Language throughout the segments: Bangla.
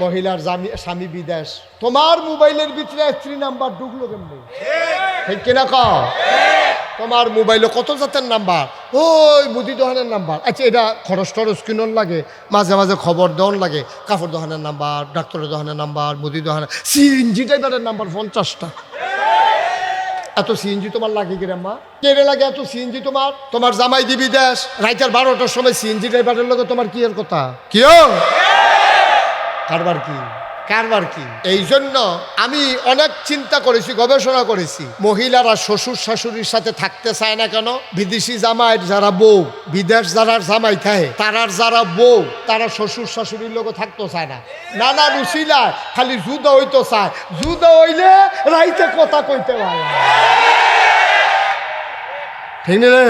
মহিলার স্বামী বিদেশ, তোমার মোবাইলের ভিতরে স্ত্রী নাম্বার ঢুকলো কেমনি? ঠিক কিনা কও? তোমার মোবাইলে কত জাতের নাম্বার, ওই মুদি দোকানের নাম্বার। আচ্ছা, এটা খরচ টরচ কিনন লাগে, মাঝে মাঝে খবর দেওয়ান লাগে, কাপড় দোকানের নাম্বার, ডাক্তারের দোকানের নাম্বার, মুদি দোকানের, সিএনজি ড্রাইভারের নাম্বার 50টা। এত সিএনজি তোমার লাগে কিরে মা? কেড়ে লাগে এত সিএনজি তোমার? তোমার জামাই দিবি দেশ, রাইতের 12টার সময় সিএনজি ড্রাইভারের লোক তোমার কি এর কথা? কিও কারবার কি, কারবার কি? এই জন্য আমি অনেক চিন্তা করেছি, গবেষণা করেছি, মহিলারা শ্বশুর শাশুড়ির সাথে থাকতে চায় না কেন? বিদেশি জামাইয়ের যারা বউ, বিদেশ যারা জামাই থাকে, তারার যারা বউ, তারা শ্বশুর শাশুড়ির লোক থাকতে চায় না। নানা রুচিলা খালি যুদ্ধ হইতে চায়, যুদ্ধ হইলে রাইতে কথা কইতে পারে। ঠিক না রে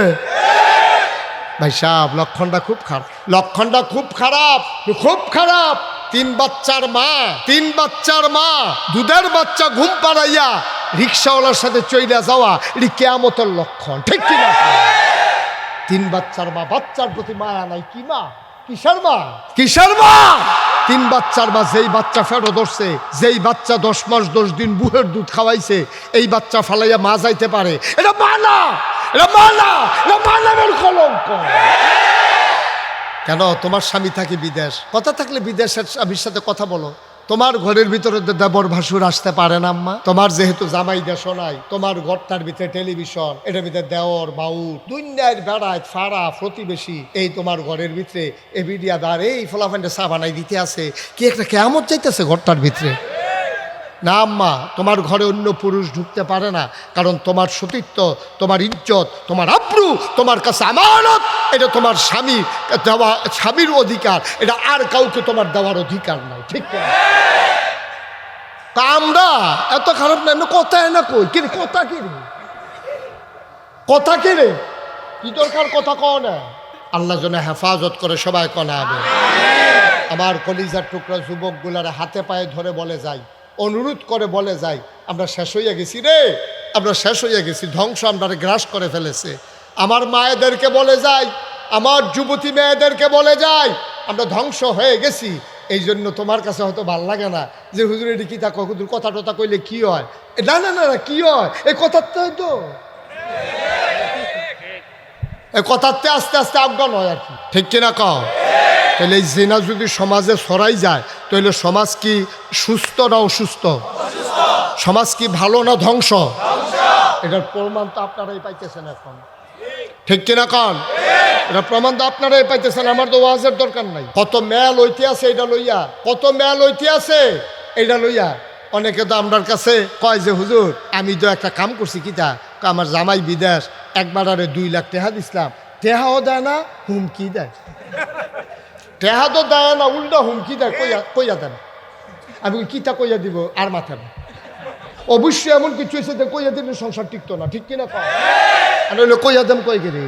ভাই সাহেব? লক্ষণটা খুব খারাপ, লক্ষণটা খুব খারাপ, খুব খারাপ। 3 বাচ্চার মা, 3 বাচ্চার মা, দুধের বাচ্চা ঘুম পাড়াইয়া রিক্সাওয়ালার সাথে চইলা যাওয়া, এটি কিয়ামতের লক্ষণ। ঠিক কিনা? 3 বাচ্চার মা, বাচ্চার প্রতি মায়া নাই। কি মা? কিসের মা? কিসের মা? 3 বাচ্চার মা, যেই বাচ্চা ফেরো ধরছে, যেই বাচ্চা 10 মাস 10 দিন বুহের দুধ খাওয়াইছে, এই বাচ্চা ফালাইয়া মা যাইতে পারে? এটা মানা, এটা মানা, এটা মানামের কলঙ্ক। কেন? তোমার স্বামী থাকে বিদেশ, কথা থাকলে বিদেশের স্বামীর সাথে কথা বলো। তোমার ঘরের ভিতরে দেবর ভাসুর আসতে পারে না আম্মা? তোমার যেহেতু জামাই দেশ নাই, তোমার ঘরটার ভিতরে টেলিভিশন, এটার ভিতরে দেওর বাউর দুনিয়ার বেড়ায় ফাড়া প্রতিবেশী, এই তোমার ঘরের ভিতরে এবিডিয়াদার এই ফলাফান্ডে চা বানাই দিতে আছে, কি একটা কেমন চাইতেছে ঘরটার ভিতরে? না আম্মা, তোমার ঘরে অন্য পুরুষ ঢুকতে পারে না, কারণ তোমার সতীত্ব, তোমার ইজ্জত, তোমার আব্রু তোমার কাছে আমানত। এটা তোমার স্বামী দেওয়া, স্বামীর অধিকার, এটা আর কাউকে তোমার দেওয়ার অধিকার নাই। ঠিক না? তা আমরা এত খারাপ না, কথা না কই কি কথা, কি রে কথা, কি রে কি দরকার কথা কও না? আল্লাহ যেন হেফাজত করে, সবাই কনা হবে। আমার কলিজার টুকরা যুবকগুলার হাতে পায়ে ধরে বলে যায়, অনুরোধ করে বলে যায়, আমরা শেষ হইয়া গেছি রে, আমরা শেষ হইয়া গেছি, ধ্বংস আমরা গ্রাস করে ফেলেছে। আমার মায়েদেরকে বলে যায়, আমার যুবতী মেয়েদেরকে বলে যায়, আমরা ধ্বংস হয়ে গেছি। এই জন্য তোমার কাছে হয়তো ভাল লাগে না যে হুজুর এটি কি থাকো, হুজুর কথা টথা কইলে কি হয়? না না না, কি হয় এই কথাতে? হয়তো এই কথাতে আস্তে আস্তে আফগান হয় আর কি। ঠিক কিনা কও? তাহলে এই জিনা যদি সমাজে ছড়াই যায়, তাহলে সমাজ কি সুস্থ না অসুস্থ? সমাজ কি ভালো না ধ্বংস? এটার প্রমাণ তো আপনারাই পাইতেছেন এখন। ঠিক কিনা কন? এটা প্রমাণ তো আপনারাই পাইতেছেন, আমার তো ওয়াজের দরকার নাই। কত মেল হইতে আছে এটা লইয়া, কত মেল হইতে আছে এটা লইয়া। অনেকে তো আমার কাছে কয় যে হুজুর আমি তো একটা কাম করছি, কিতা? আমার জামাই বিদেশ, একবার আরে 2 লাখ টাকা দিছিলাম, টেহাও দেয় না, হুমকি দেয়। টেহা তো দেয় না, উল্টা হুমকি দেয়, কইয়া দেন। আমি কিতা কইয়া দিব আর মাথা না। অবশ্যই এমন কিছু হয়েছে যে কইয়া দিলে সংসার টিকতো না। ঠিক কিনা কয়? আর হইলো কইয়া দেন কই গেলে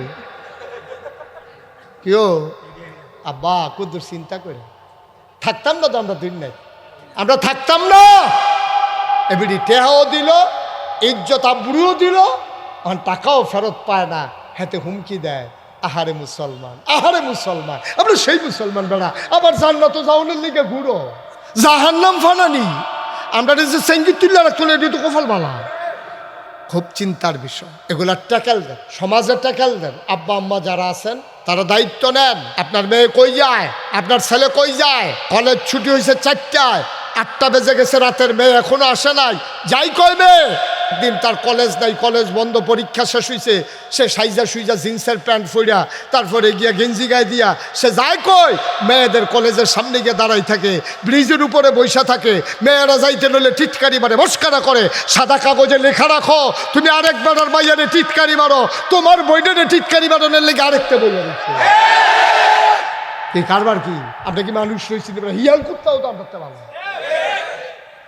কেউ আব্বা কুদুর চিন্তা করে থাকতাম না তো আমরা দিন নাই, আমরা থাকতাম না। এবিডি টেহাও দিল, ইজ্জত আবরুও দিল, এখন টাকাও ফেরত পায় না, হাতে হুমকি দেয়। আহারে মুসলমান, আহারে মুসলমান, আমরা সেই মুসলমান বেড়া, আবার জান্নাত যাওনের লিগে ঘুরো, জাহান্নাম ফানানি। আমরা যে সঙ্গীত তুল্লা রাখতো এটি তো কপাল বালা। খুব চিন্তার বিষয়। এগুলা ট্যাকেল দেন, সমাজে ট্যাকেল দেন। আব্বা আম্মা যারা আছেন তারা দায়িত্ব নেন। আপনার মেয়ে কই যায়, আপনার ছেলে কই যায়? কলেজ ছুটি হয়েছে 4টায়, 8টা বেজে গেছে রাতের, মেয়ে এখনো আসে নাই, যাই কই মেয়ে? একদিন তার কলেজ নাই, কলেজ বন্ধ, পরীক্ষা শেষ হয়েছে, সে সাইজা সুইজা জিন্সের প্যান্ট ফইরা তারপরে গিয়া গেঞ্জি গায়ে দিয়া সে যায় কই? মেয়েদের কলেজের সামনে গিয়ে দাঁড়াই থাকে, ব্রিজের উপরে বৈশা থাকে। মেয়েরা যাইতে নইলে টিটকারি মারে, মস্কারা করে, সাদা কাগজে লেখা রাখো তুমি আরেকবার আর মাইয়ারে টিটকারি মারো, তোমার বইটারে টিটকারি মারানোর লেগে আরেকটা বই রাখছে। এই কারবার কি? আপনি কি মানুষ রয়েছি? হিয়াল কুত্তাও তো আমরা ভালো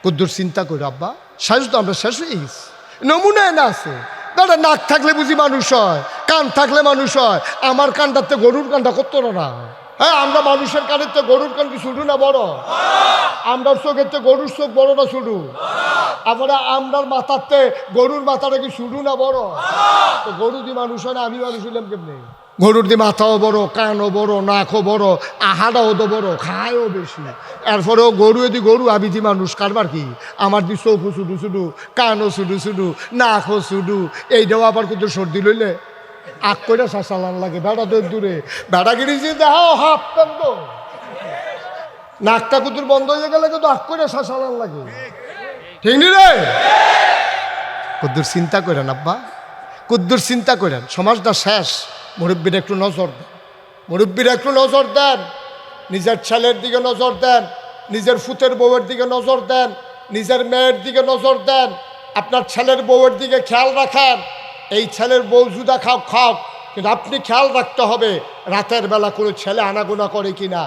কদ্দুর চিন্তা করি আব্বা, শেষ তো আমরা শেষ হয়ে গেছি। নমুনায় না আছে দাদা, নাক থাকলে বুঝি মানুষ হয়, কান থাকলে মানুষ হয়। আমার কানটাতে গরুর কানটা করতো না। হ্যাঁ, আমরা মানুষের কানের তো গরুর কান কি ছোট না বড়? আমরা চোখের তো গরুর চোখ বড় না ছোট? আবার আমরার মাথাতে গরুর মাথাটা কি ছোট না বড়? তো গরু দি মানুষ হয় না, আমি মানুষ হইলাম কেমনি? গরুর দিয়ে মাথাও বড়, কানও বড়, নাকও বড়, আহারাও তো বড়, খায়ও বেশি। এরপরেও গরু এদি গরু, আমি দি মানুষ, কারবার কি? আমার দি চোখও শুধু শুধু, কানও শুধু শুধু, নাকও শুধু। এইটাও আবার কিন্তু সর্দি লইলে আগ করে শাসালান লাগে। বেড়া দূরে বেড়াগিরি যে দেখাও হাফ প্যান্ট, নাকটা কুতুর বন্ধ হয়ে গেলে কিন্তু আগ করে শাসালান লাগে। ঠিক নি রে? কুদ্দুর চিন্তা করেন আব্বা, কুদ্দুর চিন্তা করেন। সমাজটা শেষ। মুরব্বীরা একটু নজর দেন, মুরব্বীরা একটু নজর দেন। নিজের ছেলের দিকে নজর দেন, নিজের ফুতের বউয়ের দিকে নজর দেন, নিজের মেয়ের দিকে নজর দেন। আপনার ছেলের বউয়ের দিকে খেয়াল রাখেন। এই ছেলের বউ জুদা খাও খাও, কিন্তু আপনি খেয়াল রাখতে হবে রাতের বেলা কোনো ছেলে আনাগোনা করে কিনা,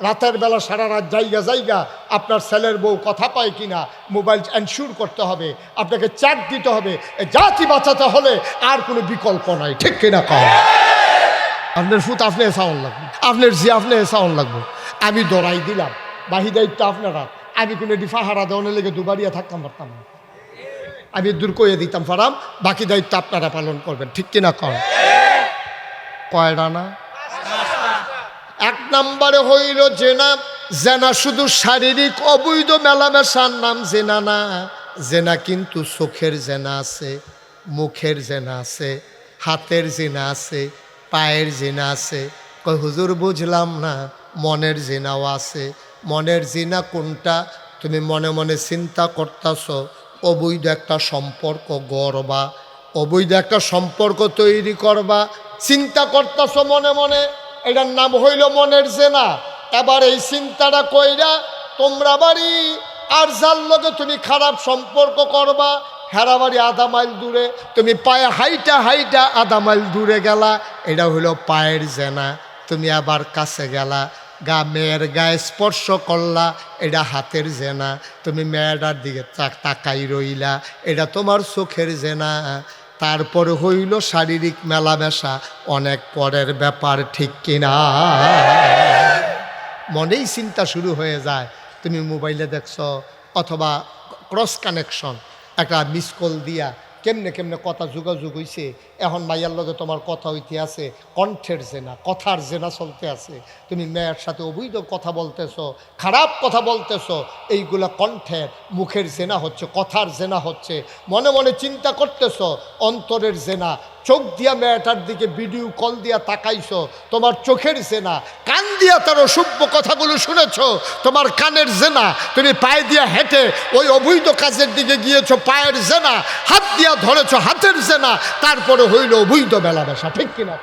রাতের বেলা সারা রাত জায়গা আপনার ছেলের বউ কথা পায় কিনা, মোবাইল এনশিওর করতে হবে। আপনাকে চ্যাট দিতে হবে। জাতি বাঁচাতে হলে আর কোনো বিকল্প নাই। ঠিক কিনা কম? আপনার ফুট আপনি সাউন্ড লাগবে, আপনার জি আপনি সাউন্ড লাগবে। আমি দৌড়াই দিলাম, বাহি দায়িত্ব আপনারা। আমি কোনো এটি পাহারা দেওয়ানোর লেগে দুবারিয়া থাকতাম পারতাম না। আমি দূর করে দিতাম ফারাম, বাকি দায়িত্ব আপনারা পালন করবেন। ঠিক কিনা কম? কয়টা না? এক নম্বরে হইল জেনা। জেনা শুধু শারীরিক অবৈধ মেলামেশার নাম জেনা না। জেনা কিন্তু চোখের জেনা আছে, মুখের জেনা আছে, হাতের জেনা আছে, পায়ের জেনা আছে। কই হুজুর বুঝলাম না। মনের জেনাও আছে। মনের জেনা কোনটা? তুমি মনে মনে চিন্তা করতেছ অবৈধ একটা সম্পর্ক গড়বা, অবৈধ একটা সম্পর্ক তৈরি করবা, চিন্তা করতেছ মনে মনে, এটার নাম হইল মনের জেনা। এবার এই চিন্তাটা কইরা তোমরা বাড়ি আর যার লগে তুমি খারাপ সম্পর্ক করবা, হেরা বাড়ি আধা মাইল দূরে, তুমি পায়ে হাইটা হাইটা আধা মাইল দূরে গেলা, এটা হইল পায়ের জেনা। তুমি আবার কাছে গেলা, মেয়ের গায়ে স্পর্শ করলা, এটা হাতের জেনা। তুমি মেয়েটার দিকে তাকাই রইলা, এটা তোমার চোখের জেনা। তারপরে হইল শারীরিক মেলামেশা, অনেক পরের ব্যাপার। ঠিক কিনা? মনেই চিন্তা শুরু হয়ে যায়। তুমি মোবাইলে দেখছ অথবা ক্রস কানেকশন, একটা মিস কল দিয়া কেমনে কেমনে কথা যোগাযোগ হইছে। এখন মাইয়ার লগে তোমার কথা হইতে আছে, কণ্ঠের জেনা, কথার জেনা চলতে আছে। তুমি মেয়ের সাথে অবৈধ কথা বলতেছ, খারাপ কথা বলতেছ, এইগুলা কণ্ঠের মুখের জেনা হচ্ছে, কথার জেনা হচ্ছে। মনে মনে চিন্তা করতেছ, অন্তরের জেনা। চোখ দিয়া মেয়েটার দিকে ভিডিও কল দিয়া তাকাইছ, তোমার চোখের জেনা। কান দিয়া তার অসভ্য কথাগুলো শুনেছ, তোমার কানের জেনা। তুমি পায়ে দিয়া হেঁটে ওই অবৈধ কাজের দিকে গিয়েছ, পায়ের জেনা। হাত দিয়া ধরেছ, হাতের জেনা। তারপরে হইল অবৈধ মেলামেশা। ঠিক কিনা?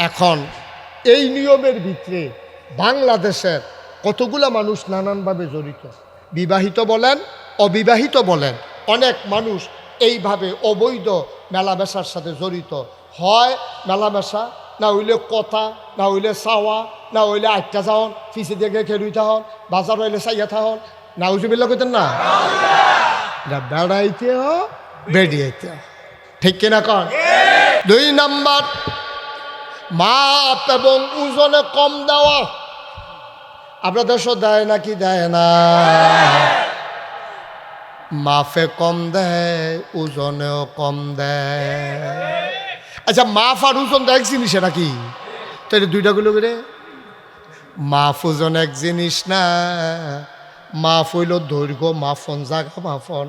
এখন এই নিয়মের ভিতরে বাংলাদেশের কতগুলা মানুষ নানানভাবে জড়িত। বিবাহিত বলেন, অবিবাহিত বলেন, অনেক মানুষ এইভাবে অবৈধ মেলামেশার সাথে জড়িত হয়। মেলামেশা না হইলে কথা, না হইলে চাওয়া, না হইলে আটটা যাওন, পিছিয়ে দিয়ে খেলুইতে হন, বাজার হইলে চাইয়াথা হন। না উজুবিল্লা কইতেন না, বেড়াইতে হ বেড়িয়েতে। ঠিক কিনা কন? 2 নাম্বার, মাপ এবং ওজনে কম দেওয়া। আপনার দেশও দেয় নাকি দেয় না? মাফে কম দেয়, ওজনেও কম দেয়। আচ্ছা, মাফ আর ওজন এক জিনিস নাকি? তো এটা দুইটাগুলো করে। মাফ ওজন এক জিনিস না। মাফ হইল দৈর্ঘ্য মাফন, জায়গা মাফন,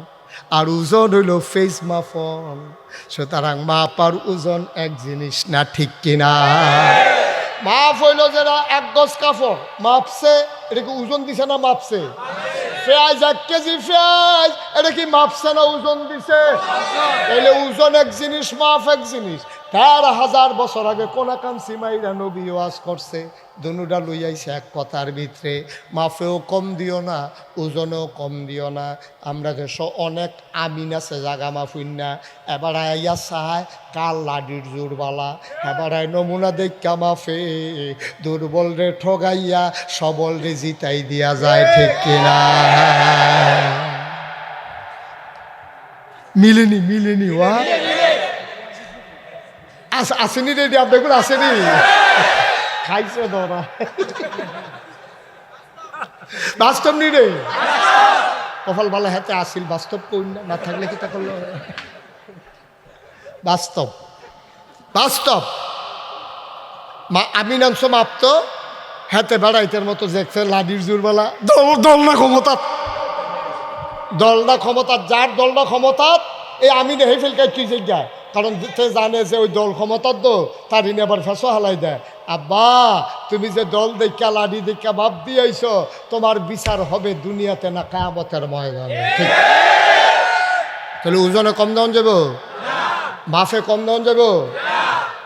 আর ওজন হইল ফেস মাফন। সুতরাং মাপ আর ওজন এক জিনিস না। ঠিক কিনা? মাফ হইল যারা 1 গজ কাপড় মাপছে, এটা কি ওজন দিছে না মাপছে? পেঁয়াজ 1 কেজি পেঁয়াজ, এটা কি মাপছে না ওজন দিছে? তাহলে ওজন এক জিনিস, মাপ এক জিনিস। 13,000 বছর আগে কোন কামসি মাইরা নবী ওয়াজ করছে, দুনুটা লই আইছে এক কথার ভিতরে। মাফেও কম দিও না, ওজনেও কম দিও না। আমরা দেশ অনেক আমিন আছে জাগা মাফুন না। এবার আইয়া চায় কাল লাডির জোরবালা, এবার আয় নমুনা দেখা মাফে। দুর্বল রে ঠগাইয়া সবল রে জিতাই দিয়া যায়। ঠিক কিনা? মিলেনি মিলেনি ওয়া আসেনি রে, আপনার আসেনি, খাইছে ধরা বাস্তব নি রে। কপাল ভালো হাতে আসিল, বাস্তব কই না, না থাকলে কি তা করলো? বাস্তব বাস্তব। আমি নামছ মাপত হাতে বেড়াইতের মতো দেখছে লাডির জোরবেলা দলনা ক্ষমতা, দলনা ক্ষমতা, যার দলনা ক্ষমতা এই আমি নেই ফেলকাই তুই যে যায়, কারণ সে জানে যে ওই দল ক্ষমতার তো তার ইনি আবার ফেসো হালাই দেয়। আব্বা তুমি যে দল দেখা লাডি দেখা ভাব দিয়েছ, তোমার বিচার হবে দুনিয়াতে না কিয়ামতের ময়দানে। ঠিক তাহলে ওজনে কম দেওয়া যাব, মাফে কম দেওয়া যাব।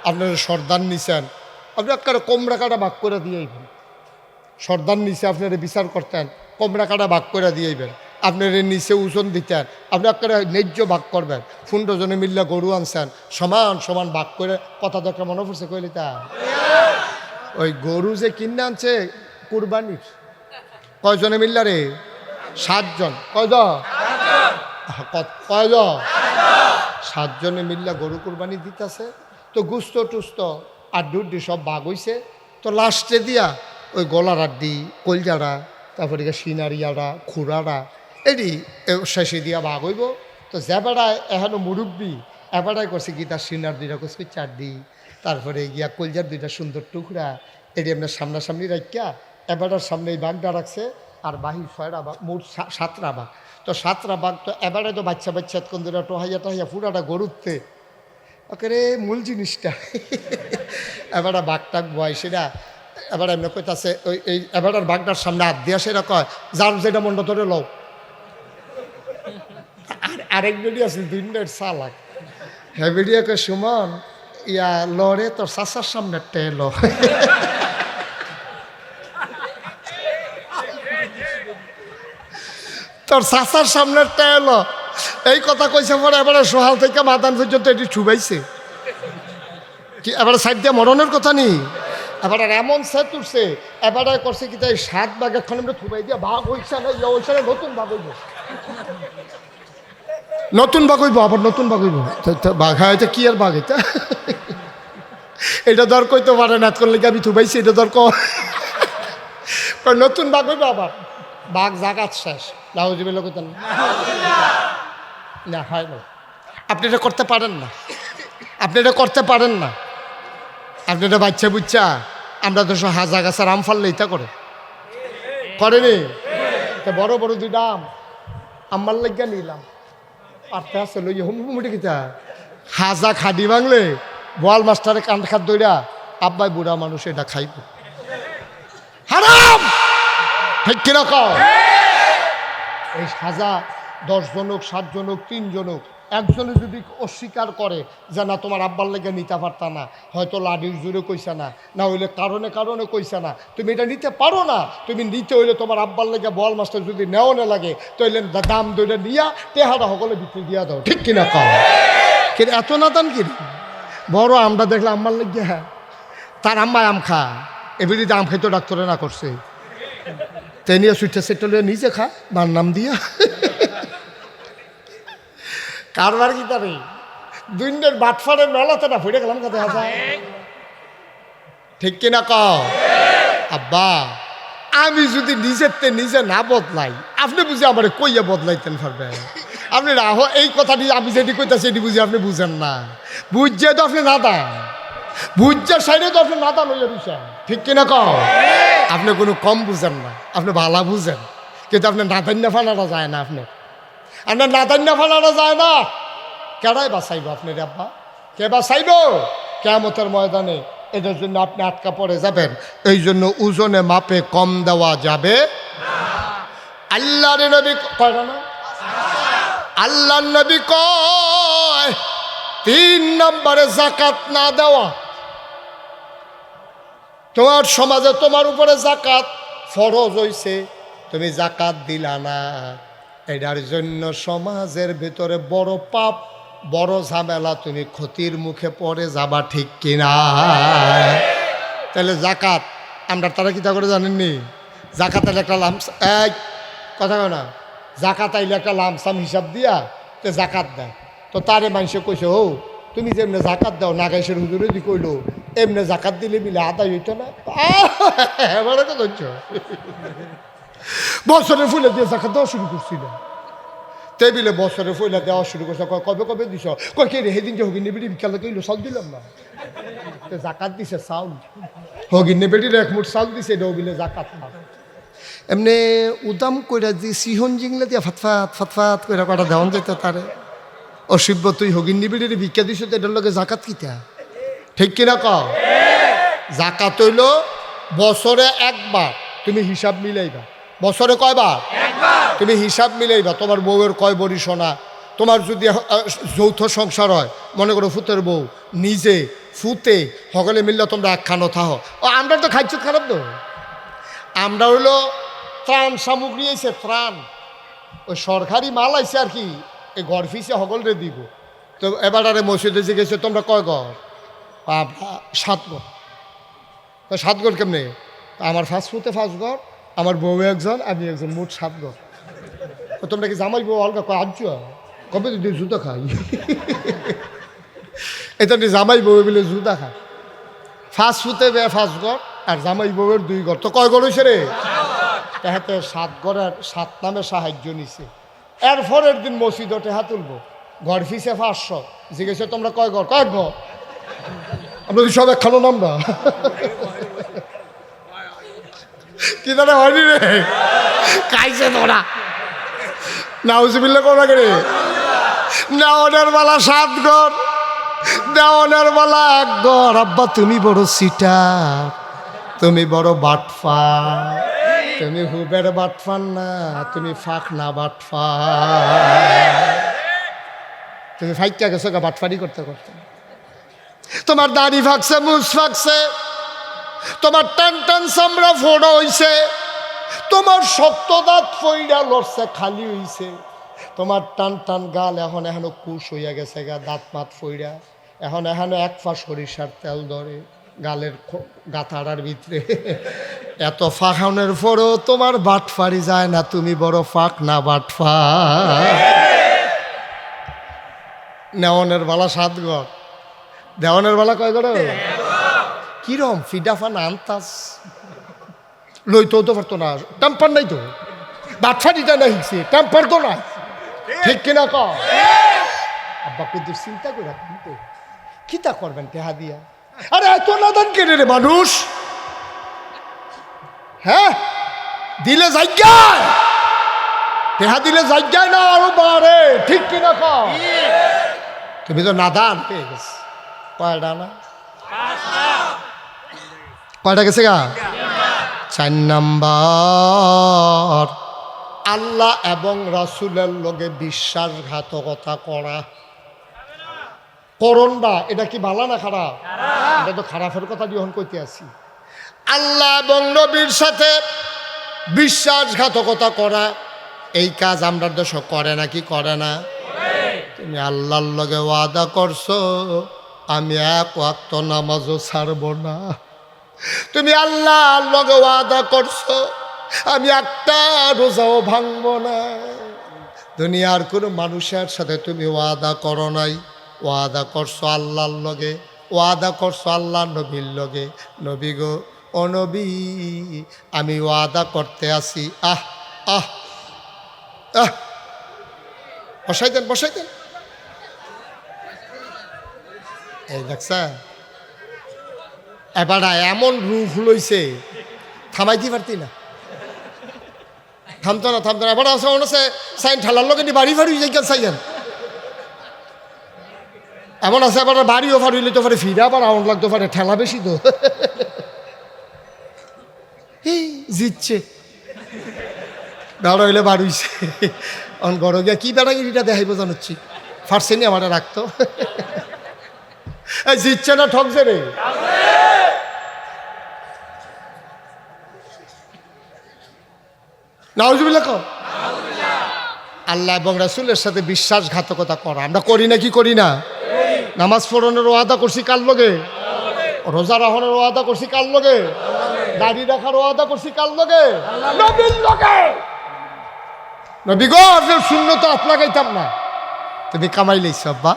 আপনারা সর্দার নিছেন, আপনি একটা কমরা কাটা ভাগ করে দিয়েইবেন। সর্দার নিচে আপনারা বিচার করতেন, কমরা কাটা ভাগ করে দিয়েইবেন। আপনার নিচে ওজন দিতেন, আপনি একটা ন্যায্য ভাগ করবেন। 15 জনে মিললে গরু আনছেন, সমান সমান ভাগ করে। কথা তো একটা মনে পড়ছে কইলি তা ওই গরু যে কিনে আনছে কুরবানির, কয়জনে মিললা রে? 7 জন। কয়জন? 7 জনে মিললা গরু কুরবানি দিতেছে। তো গুস্ত টুস্ত আড্ডি সব ভাগ হইছে। তো লাস্টে দিয়া ওই গলার আড্ডি, কলজাড়া, তারপরে সিনারিয়াড়া, খুড়াড়া এটি শেষে দিয়া ভাগ হইব। তো যে বেড়ায় এখনো মুরব্বী এবারাই করছে কি তার সিনার 2টা করছে 4 দি, তারপরে গিয়া কলজার 2টা সুন্দর টুকরা এটি আপনার সামনাসামনি রাখিয়া এবারের সামনে এই বাঘটা রাখছে। আর বাহির 6টা বাঘ, মোট 7টা বাঘ। তো 7টা বাঘ তো এবারে তো বাচ্চা কোন দুটা টোহাইয়া পুরাটা গরুতে ওকে রে মূল জিনিসটা এবার বাঘটাক বয় সেটা এবার এমনি কইতাছে ওই এই এবার বাঘটার সামনে হাত দিয়া সেটা কয় যার যেটা মন্ড ধরে লও। আরেক বেডি আছে 2 মিনিট চালাক, হ্যাঁ বেডিয়াকে সুমন ইয়া লড়ে তোর চাচার সামনে টেলো। তোর চাচার সামনে টেলো এই কথা কইছে পরে এবারে সোহাল থেকে মাদান পর্যন্ত এটি ছুবাইছে কি এবারে সাইড দিয়ে মরণের কথা নেই। এবার এমন সে তুলছে এবারে করছে কি তাই 7 ভাগ এখন আমরা থুবাই দিয়ে ভাগ হইছে না, ওইখানে নতুন ভাগ হইব, নতুন ভাগ হইব, আবার নতুন ভাগ হইব। বাঘ হয়তো কি আর বাঘ এটা এটা দর কইতে পারে না করলে কি আমি থুবাইছি এটা দর নতুন ভাগ হইব। আবার বাঘ জাগাত শেষ লাউজিবেলা কইতেন না হয় না। আপনি এটা করতে পারেন না, আপনি এটা করতে পারেন না। আপনি এটা বাচ্চা বুচ্চা আমরা তো সব হাজা গাছার আম ফাললে এটা করেনি। তা বড় বড় 2টা আম আমার লাগিয়া নিলাম পারতে আসছে লইয়া হুমুটি কিতা হাজা খাডি ভাঙলে বল মাস্টারে কান খাত দইরা আব্বাই বুড়া মানুষ এটা খাইব হারাম। ঠিক কিরকম এই সাজা 10 জন হোক 7 জন হোক 3 জন হোক, একজনে যদি অস্বীকার করে যে না তোমার আব্বার লেগে নিতে পারতা না, হয়তো লাডির জোরে কইছে না, না হইলে কারণে কারণে কইছে না, তুমি এটা নিতে পারো না, তুমি নিতে হইলে তোমার আব্বার লেগে বল মাস্টার যদি নেওয়া না লাগে তাহলে দাম দইটা নিয়া টেহারা সকলে বিক্রি দিয়া দাও। ঠিক কিনা কও? কিন্তু এত না দান কি বড় আমরা দেখলে আম্মার লেগে তার আম্মায় আম খা এবারে আম খাইতো ডাক্তারে না করছে তাই নিয়ে সুইটা সেটা নিজে খা বার নাম দিয়া কারবার কি তারে 2 দিনের বাটফারের মেলাতে না ফুটে গেলাম কাতে হাসা। ঠিক কিনা কও? আব্বা আমি যদি নিজে না বদলাই আপনি বুঝি আমার কইয়া বদলাইতেন পারবেন? আপনি রাহো এই কথাটি আমি যেটি কইতাছি এটি বুঝি আপনি বুঝেন না, বুঝছে তো আপনি নাদান, বুঝছে সাইডে তো আপনি নাদান হইয়া দিচ্ছেন। ঠিক কিনা কও? আপনি কোনো কম বুঝেন না, আপনি ভালা বুঝেন, কিন্তু আপনি নাদান্য ফালানো যায় না, আপনার নাদান্য ফালানো যায় না। কেডাই বাঁচাইব আপনার আব্বা? কে বাঁচাইব কিয়ামতের ময়দানে? এটার জন্য আপনি আটকা পড়ে যাবেন। এই জন্য ওজনে মাপে কম দেওয়া যাবে। আল্লাহর নবী কয় না, আল্লাহর নবী কয় 3 নম্বরে যাকাত না দেওয়া। তোমার সমাজে তোমার উপরে যাকাত ফরজ হইছে, তুমি যাকাত দিলা না, এটার জন্য সমাজের ভিতরে বড় পাপ বড় ঝামেলা, তুমি ক্ষতির মুখে পড়ে যাবা। ঠিক কিনা? তাহলে জাকাত আমরা তারা কি তা করে জানেননি? জাকাত আইলে একটা লামসাম, এই কথা কয় না, জাকাত আইলে একটা লামসাম হিসাব দিয়া তো জাকাত দেয়। তো তারে মানুষে কইছে ও তুমি যে এমনি জাকাত দাও, নাগাইশের হুজুরে দি কইলো এমনি জাকাত দিলে মিলে আদায় হইতো না। এবারে তো ধরছ বছরের ফুলে দিয়ে জাকাত দেওয়া শুরু করছিল, টেবিলে বছরের ফুলে দেওয়া শুরু করছে। কবে কবে দিছ? কয় কে রে সেদিন যে হবি নিবি বিকালে কইলো সব দিলাম না। তো জাকাত দিছে চাউল, হগিনে বেটির এক মুঠ চাউল দিছে, এটাও বিলে জাকাত না। এমনি উদাম কইরা দি সিহন জিংলে দিয়া ফাতফাত ফাতফাত কইরা কটা দেওয়ান যেত তারে। অসিব্য তুই হগিন্নি বেটির ভিক্ষা দিছ, তো এটার লগে জাকাত কিতা? ঠিক কিনা ক? জাকাত হইল বছরে একবার, তুমি হিসাব মিলাইবা। বছরে কয়বার? তুমি হিসাব মিলাইবা। তোমার বউয়ের কয় বড়ি সোনা, তোমার যদি যৌথ সংসার হয়, মনে করো ফুতের বউ নিজে ফুতে সকলে মিললে তোমরা একখানো থাহ। ও আমরা তো খাইছ খারাপ তো, আমরা হইলো ত্রাণ সামগ্রী আইছে, ত্রাণ ওই সরকারি মাল আইছে আর কি, এই ঘর ফিসে সকলরে দিব। তো এবার আরে মসজিদে জিজ্ঞেস তোমরা কয় ঘর? 7 ঘর। তো 7 ঘর কেমনে? আমার ফার্স্ট ফুতে 5 ঘর, আমার বউ একজন, আমি একজন, মোট 7 ঘর। তোমরা কি জামাই বউ অলগা কয়? আজ কবে যদি জুতা খাই এটা জামাই বউ বলে জুতা খায়। ফার্স্ট ফুতে 5 ঘর আর জামাই বউয়ের 2 ঘর। তো কয় ঘর হয়েছে রে? তাহাতে 7 ঘরের 7 নামে সাহায্য নিছে। এরপরের দিন মসজিদে টেহা তুলবো, ঘর ফিসে 500। জিজ্ঞেস তোমরা কয় ঘর? কয়েক ঘর। আমরা সব একখানো নামরা কি দাদা হয়নি রে, খাইছে তোরা নাউজুবিল্লাহ কোনা করে। নেওয়ানের বেলা 7 ঘর, দেওয়ানের বেলা 1 ঘর। আব্বা তুমি বড় সিটার, তুমি বড় বাটফার, তুমি হুবের বাটফার না, তুমি ফাঁক না বাটফার। তুমি ফাইকা গেছো গা বাটফারি করতে করতে। তোমার দাড়ি ফাঁকছে, মুছ ফাঁকছে, তোমার টান টান চামড়া ফোড়া হইছে, তোমার শক্ত দাঁত ফইরা লড়ছে খালি হইছে, তোমার টান টান গাল এখন এখনো কুশ হইয়া গেছে গা, দাঁত মাত ফইরা এখন এখনো 1 পা সরিষার তেল ধরে গালের গাথাড়ার ভিতরে। এত ফাঁকানোর পরও তোমার বাটফারি যায় না, তুমি বড় ফাঁক না বাটফার। নেওয়ানের বেলা 7 ঘর, দেওয়ানের বেলা কয় ঘর? কিরম ফিডাফান আনতাস লইতেও তো পারতো না, টেম্পার নাই তো, বাটফারিটা না হিসে টেম্পার তো না। ঠিক কিনা ক? আব্বা কিন্তু চিন্তা করে কিন্তু কিতা করবেন টেহা দিয়া? আরে এত নাদান কেড়ে রে মানুষ, হ্যাঁ দিলে জায়গায়, টেহা দিলে জায়গায় না আরো বাড়ে। ঠিক কিনা ক? তুমি তো নাদান পেয়ে গেছে। কয়টা না? কয়টা গেছে গা? 4 নাম্বার, আল্লাহ এবং রাসূলের লগে বিশ্বাসঘাতকতা করা। করণ বা এটা কি ভালো না খারাপ? এটা তো খারাপের কথা যখন কইতে আছি। আল্লাহ এবং নবীর সাথে বিশ্বাসঘাতকতা করা, এই কাজ আমরা দেশ করে না কি করে না? তুমি আল্লাহর লগে ওয়াদা করছো আমি 1 ওয়াক্ত নামাজও ছাড়ব না। তুমি আল্লাহর লগে ওয়াদা করছো আমি একটা রোজাও ভাঙব না। দুনিয়ার কোনো মানুষের সাথে তুমি ওয়াদা করো নাই, ওয়াদা করছো আল্লাহর লগে, ওয়াদা করছো আল্লাহ নবীর লগে। নবী গো, ও নবী আমি ওয়াদা করতে আসি। আহ আহ আহ বসাই দেন, বসাই দেন। এই দেখছা এবার এমন রুখ লইছে থামাইতে পারতি না, থামতো না, থামতো না। এবার আছে মনে আছে সাইন ঠেলার লোক বাড়ি ফাড়ি যাই চাইছেন, এমন আছে এবার বাড়িও ফাড়ি লইতে পারে, ফিরা আবার আউন লাগতে পারে, ঠেলা বেশি তো জিতছে বেড়া হইলে বাড়ুইছে। অন গড় গিয়া কি বেড়াগিরিটা দেখাইব জানাচ্ছি, ফার্সেনি আমার রাখতো জিতছে না ঠকছে রে। নাউজুবিল্লাহ কর। আল্লাহ এবং রাসূলের সাথে বিশ্বাসঘাতকতা করা আমরা করি না কি করি না? নামাজ পড়ানোর ওয়াদা করছি কার লগে? রোজা রাখনের ওয়াদা করছি কার লগে? দাড়ি রাখার ওয়াদা করছি কার লগে? নবীর লগে। নবী গো আপনার সুন্নত আপনার গাইতাম না, তুমি কামাই লইছ আব্বা।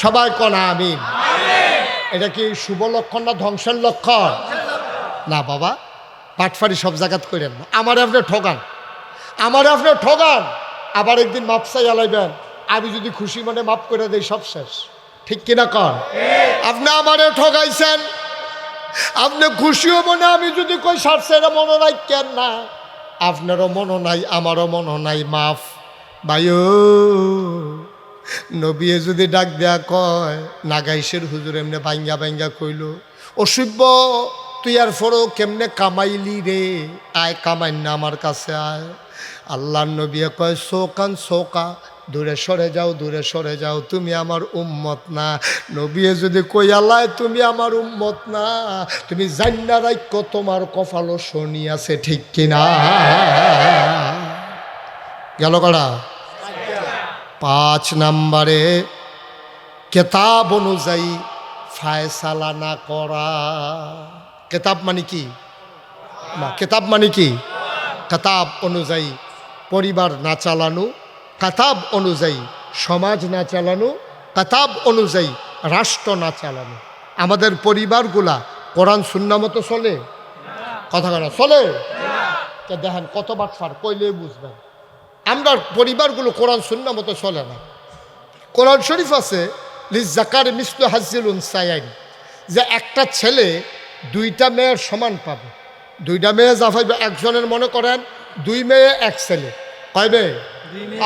সবাই কনা আমিন। এটা কি শুভ লক্ষণ না ধ্বংসের লক্ষণ? না বাবা, পাটফারি সব জায়গাত করেন না। আমার আপনি ঠগান, আমার আপনি ঠগান, আবার একদিন মাপসাই আলাইবেন, আমি যদি খুশি মনে মাফ করে দেই সব শেষ, ঠিক কিনা কন? আপনি আমারে ঠকাইছেন, আপনি খুশিও মনে আমি যদি কই সারছেন মনে নাই কেন না, আপনারও মনে নাই আমারও মনে নাই, মাফ ভাইও। নবিয়ে যদি ডাক দেয়া কয় নাগাইশের হুজুর এমনি ভাঙ্গা ভাঙ্গা কইল, অসভ্য তুই আর ফরো কেমনে কামাইলি রে, আয় কামাই না আমার কাছে আয়। আল্লাহর নবী কয় শোকান শোকা, দূরে সরে যাও দূরে সরে যাও, তুমি আমার উম্মত না। নবী যদি কই আল্লাহ তুমি আমার উম্মত না, তুমি জান্না রাইক্য তোমার কপালও শনি আছে, ঠিক কিনা? গেল কড়া 5 নম্বরে কেতাব অনুযায়ী ফায়সালা না করা। কেতাব মানে কি? কেতাব মানে কি? কেতাব অনুযায়ী পরিবার না চালানো, কেতাব অনুযায়ী সমাজ না চালানো, কেতাব অনুযায়ী রাষ্ট্র না চালানো। আমাদের পরিবারগুলা কোরআন সুন্নাহ মতো চলে? কথা বলা চলে? দেখেন কত বাটফার কইলে বুঝবেন। আমরা পরিবারগুলো কোরআন সুন্নাহ মতো চলে না। কোরআন শরীফ আছে লিজ্জাকার মিসলু হাজ্জিল উনসায়াইন, যে একটা ছেলে 2টা মেয়ের সমান পাবে। 2টা মেয়ে যা পাইবে, একজনের মনে করেন 2 মেয়ে 1 ছেলে, কয় মেয়ে?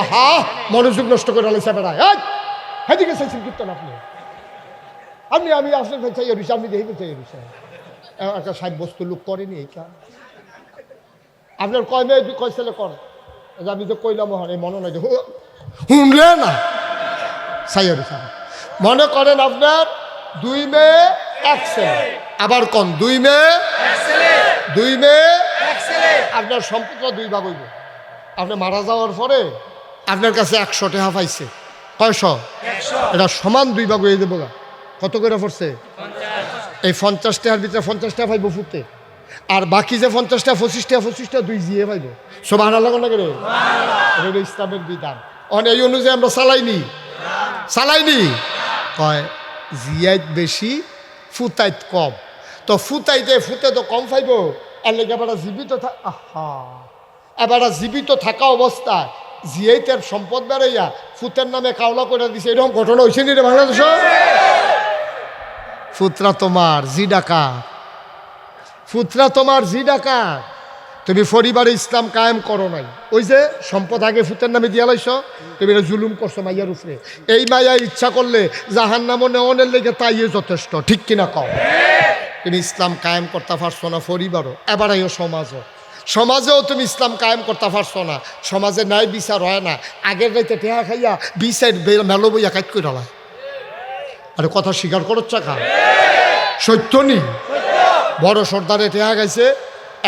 আহা মনোযোগ নষ্ট করে আলাইছে বেড়ায়। হেদিকে চাইছেন কীর্তন আপনি, আমি আসলে চাই রয়েছে, আপনি দেখে চাই রয়েছে একটা সাব্যস্ত লোক করেনি এই কাজ। আপনার কয় মেয়ে কয় ছেলে করে? আমি তো কইলাম এই মনে নাই শুনলে না চাই রয়েছে। মনে করেন আপনার 2 মেয়ে 1 ছেলে, আবার কোন 2 মেয়ে 2 মেয়ে 1 ছেলে, আপনার সম্পদ 2 ভাগ হইব। আপনি মারা যাওয়ার পরে আপনার কাছে 100 টাকা পাইছে, কয়শো? এটা সমান 2 ভাগ হয়ে দেবো। কত করে পড়ছে? এই 50 টাকার ভিতরে 50 টাকা পাইব ফুটে, আর বাকি যে 50 টাকা 25 টাকা 25 টাকা 2 জিয়ে পাইব। সুবহানাল্লাহ না করে? এটা ইসলামের বিধান। এই অনুযায়ী আমরা চালাইনি। কয় জিয়াইত বেশি ফুতাইত কম, তো ফুতে তো কম পাইব, এর লেগে এবার জীবিত এবার জীবিত থাকা অবস্থায় জিয়াইতের সম্পদ বেড়াইয়া ফুতের নামে কাওলা করে দিছে। এরকম ঘটনা হয়েছে নি রে বাংলাদেশ? ফুতরা তোমার জি ডাকা, ফুতরা তোমার জি ডাকা। তুমি পরিবারে ইসলাম কায়েম করো নাই, ওই যে সম্পদ আগে ফুতের নামে দিয়া লাইছ, তুমি এটা জুলুম করছো মাইয়ার উপরে। এই মাইয়া ইচ্ছা করলে জাহান্নামে নেওয়ানের লেগে তাইয়ে যথেষ্ট, ঠিক কিনা কও? তুমি ইসলাম কায়েম করতে পারছো না পরিবারও, এবার আইও সমাজেও তুমি ইসলাম কায়েম করতে পারছো না। সমাজে ন্যায় বিচার হয় না, আগের রাইতে টেহা খাইয়া বিচার মেলো বইয়া কাজ করে না। আরে কথা স্বীকার করো চাকা, সত্য নি? বড় সর্দারে টেহা খাইছে,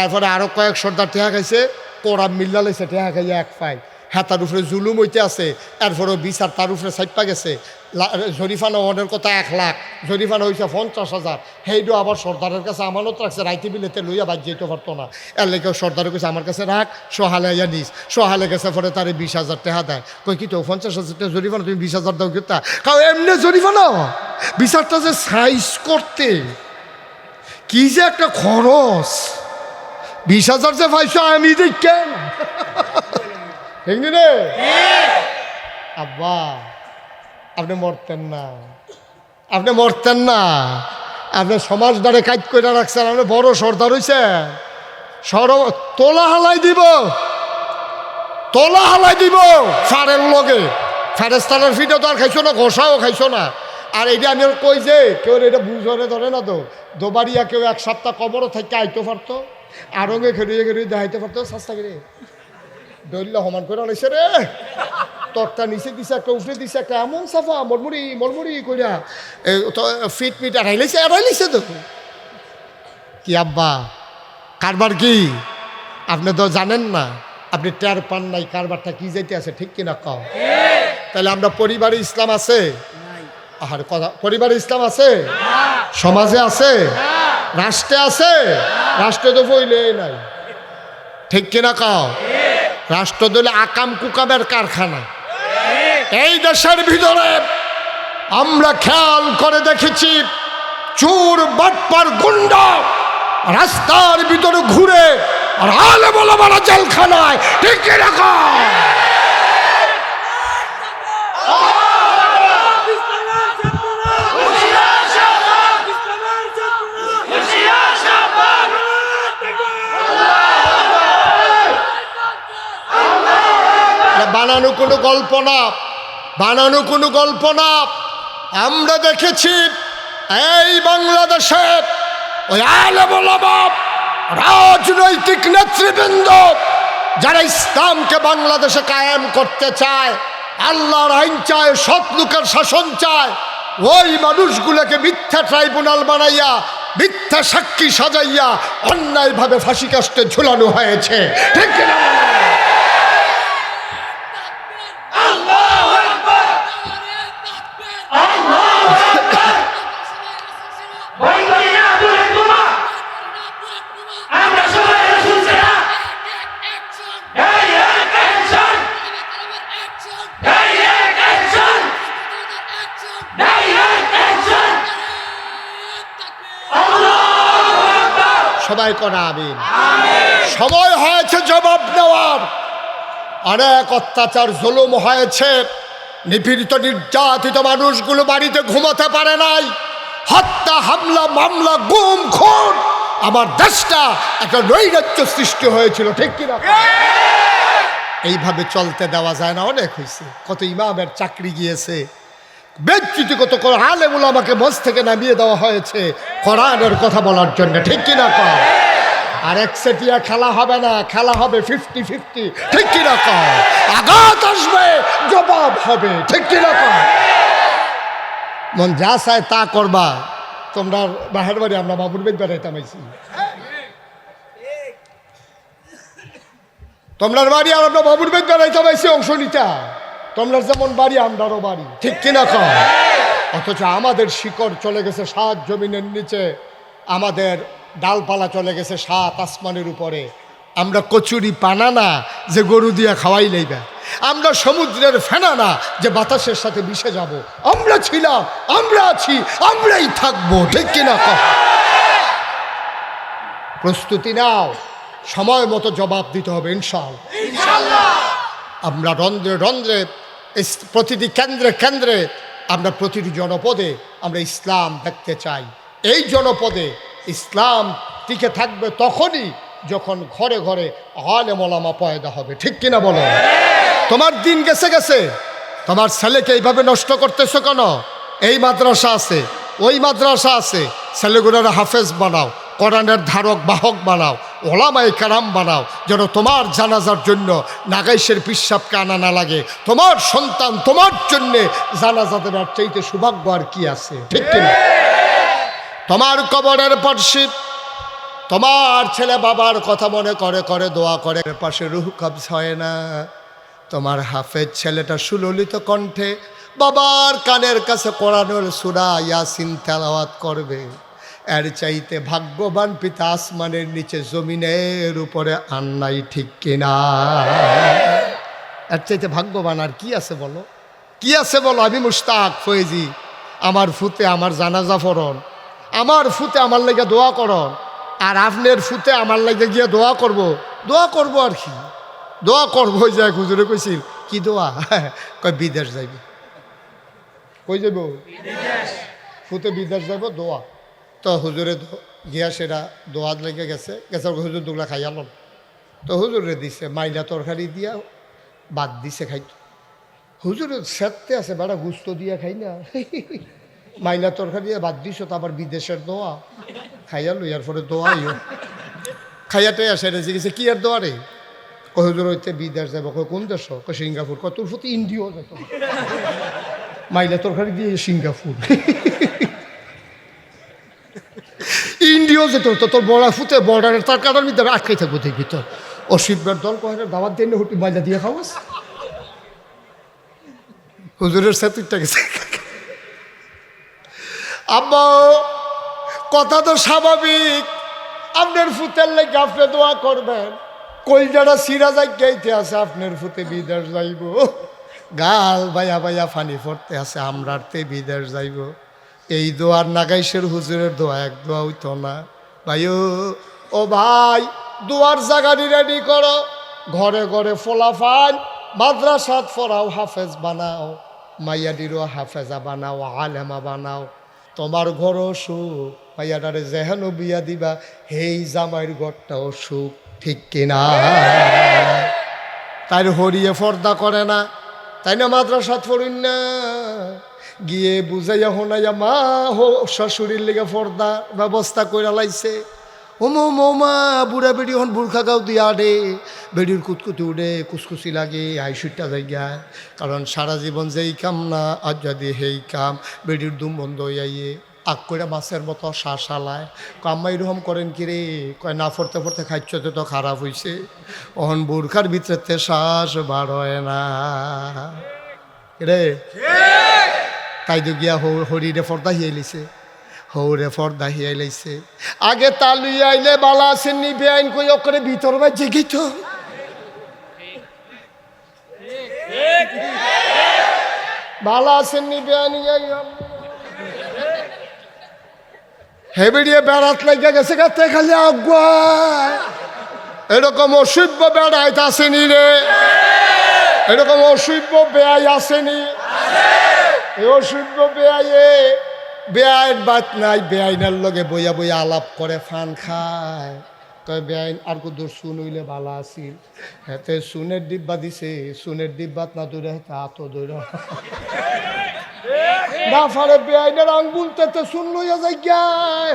এরপরে আরো কয়েক সর্দার টেহা খাইছে, কোরা মিল্লা লাইছে টেহা খাইয়া 1 পাই। হ্যাঁ তার উপরে জুলুম হইতে আছে, এরপরেও বিচার তার উপরে সাইপা গেছে। জরিফানা ওনের কথা 1 লাখ, জরিফানা হয়েছে 50,000। সেইটাও আবার সর্দারের কাছে আমানত রাখছে, রাইতে বিলেতে লইয়া বাদ যেতে পারতো না। এর লেগে সর্দারে কইছে আমার কাছে রাখ, সোহালে ইয়া নিস। সোহালে গেছে পরে তারে 20,000 টাকা দেয়। কই কি তো 50,000 টাকা জরিফানা, তুমি 20,000 দাও কিতা? কারণ এমনি জরিফানা বিচারটা যে সাইজ করতে কি যে একটা খরচ। 20,000 যে পাইছো আমি দেখেন রে আব্বা, আপনি মরতেন না, আপনি সমাজ দ্বারে কাজ করে রাখছেন, আপনি বড় সর্দার হয়েছে। তোলা হালাই দিব ফারের লগে, ফেরেস্তানের ফিটে তো আর খাইছো না, ঘষাও খাইছো না। আর এটা আমি কই যে কেউ এটা বুঝরে ধরে না, তো দোবারিয়া কেউ 1 সপ্তাহ কবরও থেকে আইতে পারতো, আরঙে খেড়িয়ে দেখাইতে পারতো। শাস্তা করে দৈল্য সমান করে আনাইছে রে, তরটা নিচে দিছে একটা, উঠে দিছে একটা, এমন সাফা মরমরি কইরা ফিট এড়াইছে তো। কি আব্বা কারবার কি আপনি তো জানেন না, আপনি টের পান নাই কারবারটা কি যাইতে আছে, ঠিক কিনা কও? তাহলে আমরা পরিবারে ইসলাম আছে? আহার কথা, পরিবারে ইসলাম আছে? সমাজে আছে? রাষ্ট্রে আছে? রাষ্ট্রে তো বইলেই নাই, ঠিক কিনা কও? রাষ্ট্র দলে আকাম কুকামের কারখানা। এই দেশের ভিতরে আমরা খেয়াল করে দেখেছি, চোর বাটপার গুন্ডা রাস্তার ভিতরে ঘুরে আর আলে বলা মারা জেলখানায়, ঠিক কিনা কও? বানানো কোনো গল্প না, বানানো কোনো গল্প না। আমরা দেখেছি এই বাংলাদেশে ওই আলেম ওলামা, রাজনৈতিক নেতৃবৃন্দ যারা ইসলামকে বাংলাদেশে কায়েম করতে চায়, আল্লাহর আইন চায়, সৎ লোকের শাসন চায়, ওই মানুষগুলোকে মিথ্যা ট্রাইব্যুনাল বানাইয়া, মিথ্যা সাক্ষী সাজাইয়া অন্যায়ভাবে ফাঁসি কাস্টে ঝুলানো হয়েছে। ঠিক কিনা? সবাই করা আমিন। সময় হয়েছে জবাব দেওয়ার। অনেক অত্যাচার জুলুম হয়েছে, নিপীড়িত নির্যাতিত মানুষগুলো বাড়িতে ঘুমাতে পারে নাই, হত্যা হামলা মামলা গুম খুন, আমার দেশটা একটা নৈরাজ্য সৃষ্টি হয়েছিল। ঠিক কিনা? এইভাবে চলতে দেওয়া যায় না। অনেক হয়েছে, কত ইমামের চাকরি গিয়েছে, বেজ্জিত কত আলেম ওলামাকে মঞ্চ থেকে নামিয়ে দেওয়া হয়েছে কোরআনের কথা বলার জন্য। ঠিক কিনা? কয় আর একসেটিয়া খেলা হবে না, খেলা হবে 50-50। ঠিক কিনা? কয় আঘাত আসবে, জবাব হবে। ঠিক কিনা? কয় মন যা চায় তা করবা। তোমরা বাহের বাড়ি, আমরা বাবুর বেদ বেড়াইতাম আইছি, তোমরার বাড়ি আর আমরা বাবুর বেদ বেড়াইতাম আইছি অংশ নিতা। তোমরা যেমন বাড়ি আমরারও বাড়ি। ঠিক কিনা? কয় অথচ আমাদের শিকড় চলে গেছে 7 জমিনের নিচে, আমাদের ডালপালা চলে গেছে 7 আসমানের উপরে। আমরা কচুরি পানা না যে গরু দিয়া খাওয়াই লইবা, আমরা সমুদ্রের ফেনা না যে বাতাসের সাথে মিশে যাব। আমরা ছিলাম, আমরা আছি, আমরাই থাকবো। ঠিক কিনা? কয় প্রস্তুতি নাও, সময় মতো জবাব দিতে হবে ইনশাআল্লাহ। আমরা রন্ধ্রে রন্ধ্রে, প্রতিটি কেন্দ্রে কেন্দ্রে, আমরা প্রতিটি জনপদে আমরা ইসলাম দেখতে চাই। এই জনপদে ইসলাম টিকে থাকবে তখনই যখন ঘরে ঘরে আলেম ওলামা পয়দা হবে। ঠিক কিনা বলো? তোমার দিন গেছে গেছে, তোমার ছেলেকে এইভাবে নষ্ট করতেছো কেন? এই মাদ্রাসা আছে, ওই মাদ্রাসা আছে, ছেলেগুলোর হাফেজ বানাও, কোরআনের ধারক বাহক বানাও, ওলামায়ে কেরাম বানাও, যেন তোমার জানাজার জন্য নাগাইশের পিসাবকে আনা না লাগে। তোমার সন্তান তোমার জন্যে জানাজা দেওয়ার চাইতে সৌভাগ্য আর কি আছে? ঠিক কিনা? তোমার কবরের পাশে তোমার ছেলে বাবার কথা মনে করে করে দোয়া করে, পাশে রুহ কবজ হয় না। তোমার হাফেজ ছেলেটা সুললিত কণ্ঠে বাবার কানের কাছে কোরআনুল সূরা ইয়াসিন তেলাওয়াত করবে, এর চাইতে ভাগ্যবান পিতা আসমানের নিচে জমিনের উপরে আর নাই। ঠিক কিনা? এর চাইতে ভাগ্যবান আর কি আছে বলো? কি আছে বলো? আমি মুশতাক ফয়েজি, আমার ফুতে আমার জানাজা পড়ন, আমার ফুতে আমার লেগে দোয়া করন, আর আপনার ফুতে আমার লেগে গিয়ে দোয়া করব। দোয়া করব আর কি? দোয়া করবো। ওই যে হুজুরে কইছিল কি দোয়া? কয় বিদেশ যাইব। কই যাব? ফুতে বিদেশ যাইব, দোয়া। তো হুজুরে গিয়া সেটা দোয়া লেগে গেছে, হুজুর দুগলা খাইয়াল। তো হুজুরে দিছে মাইলা তরকারি দিয়া বাদ দিছে খাইতো। হুজুরে সেরতে আছে, বেড়া গুস্ত দিয়া খাই না, মাইলা তরকারি দিয়ে বাদ দিছ, তো আবার বিদেশের দোয়া খাইয়ালো। ইয়ার পরে দোয়াইও খাইয়াটাই আসে রে, জিজ্ঞেসে কি আর দোয়া রে? হুজুর হইতে বিদেশ যাবো। কোন দেশ? সিঙ্গাপুর। তোর প্রতি ইন্ডিয়াও যেত, মাইলা তরকারি দিয়ে সিঙ্গাপুর ইন্ডিয়াও যেত। তো তোর বড় ফুতে বর্ডারের তার কাটার মধ্যে আটকাই থাকবো দেখবি। তোর অশিববার দল কয় দাওয়াত দিয়ে হুটি মাইলা দিয়ে খাওয়াস। হুজুরের সাথে গেছে। আব্বা কথা তো স্বাভাবিক, আপনার ফুতের লেগে আপনি দোয়া করবেন। কলজাটা সিরা যাই গাইতে আছে, আপনার ফুতে বিদেশ যাইব। গাল বাইয়া বাইয়া ফানি পড়তে আছে, আমরাতে বিদেশ যাইব। এই দোয়ার নাগাইশের হুজুরের দোয়া এক দোয়া হইতো না ভাইও। ও ভাই, দোয়ার জায়গাটি রেডি করো, ঘরে ঘরে ফোলাফান মাদ্রাসাত ফরাও, হাফেজ বানাও, মাইয়াডিরও হাফেজা বানাও, আলেমা বানাও। তোমার ঘরও সুখ, মাইয়াডারে যেহেন বিয়া দিবা হেই জামাইয়ের ঘরটাও সুখ। ঠিক কিনা? তাই হরিয়ে পর্দা করে না, তাই না মাদ্রাসাত পড়ুন না, গিয়ে বুঝাইয়া হোনাইয়া মা শ্বশুরের লেগে পর্দা ব্যবস্থা করে লাইছে। ওমো মৌমা বুড়া বেড়ি হন বুর্খা গাও দিয়া ডে, বেড়ির কুতকুতি উঠে কুচকুচি লাগে আইসুটা জায়গায়, কারণ সারা জীবন যেই কাম না আর যদি হেই কাম, বেড়ির দুম বন্ধ হইয়াইয়ে আগ করে মাছের মতো শ্বাস আলায়। কাম্মা এরকম করেন কি রে, কয় না ফরতে ফরতে খাইতে তো খারাপ হইছে, অহন বুর্খার ভিতরে শ্বাস বার হয় না রে। তাই তো গিয়া হরিরে ফর্দা হিয়ে লিছে, হৌরে ফর্দা হিয়াই লাইছে। আগে তালুই আইলে বালা আছে নিবে আইন কই ওকরে ভিতর বা জেগে তো বালা আছে নিবে আইনি হেবিড়িয়ে বেড়াত লাগিয়া গেছে গাতে খালি আগুয়ায়। এরকম অসভ্য বেড়াইতে আসেনি রে, এরকম অসভ্য বেয়াই আসেনি। এই অসভ্য বেয়াইয়ে বেআইন বাত নাই, বেআইনের লগে বইয়া বইয়া আলাপ করে ফান খায়। কয় বেআইন আর কুদুর শুন হইলে ভালো আছিল, হেতে সুনের ডিব্বা দিছে, সুনের ডিব্বাত না দৌড়ে হেতে হাতও দৌড় না ফারে বেআইনের আঙ্গুলতে তে শুন লইয়া যাই গায়।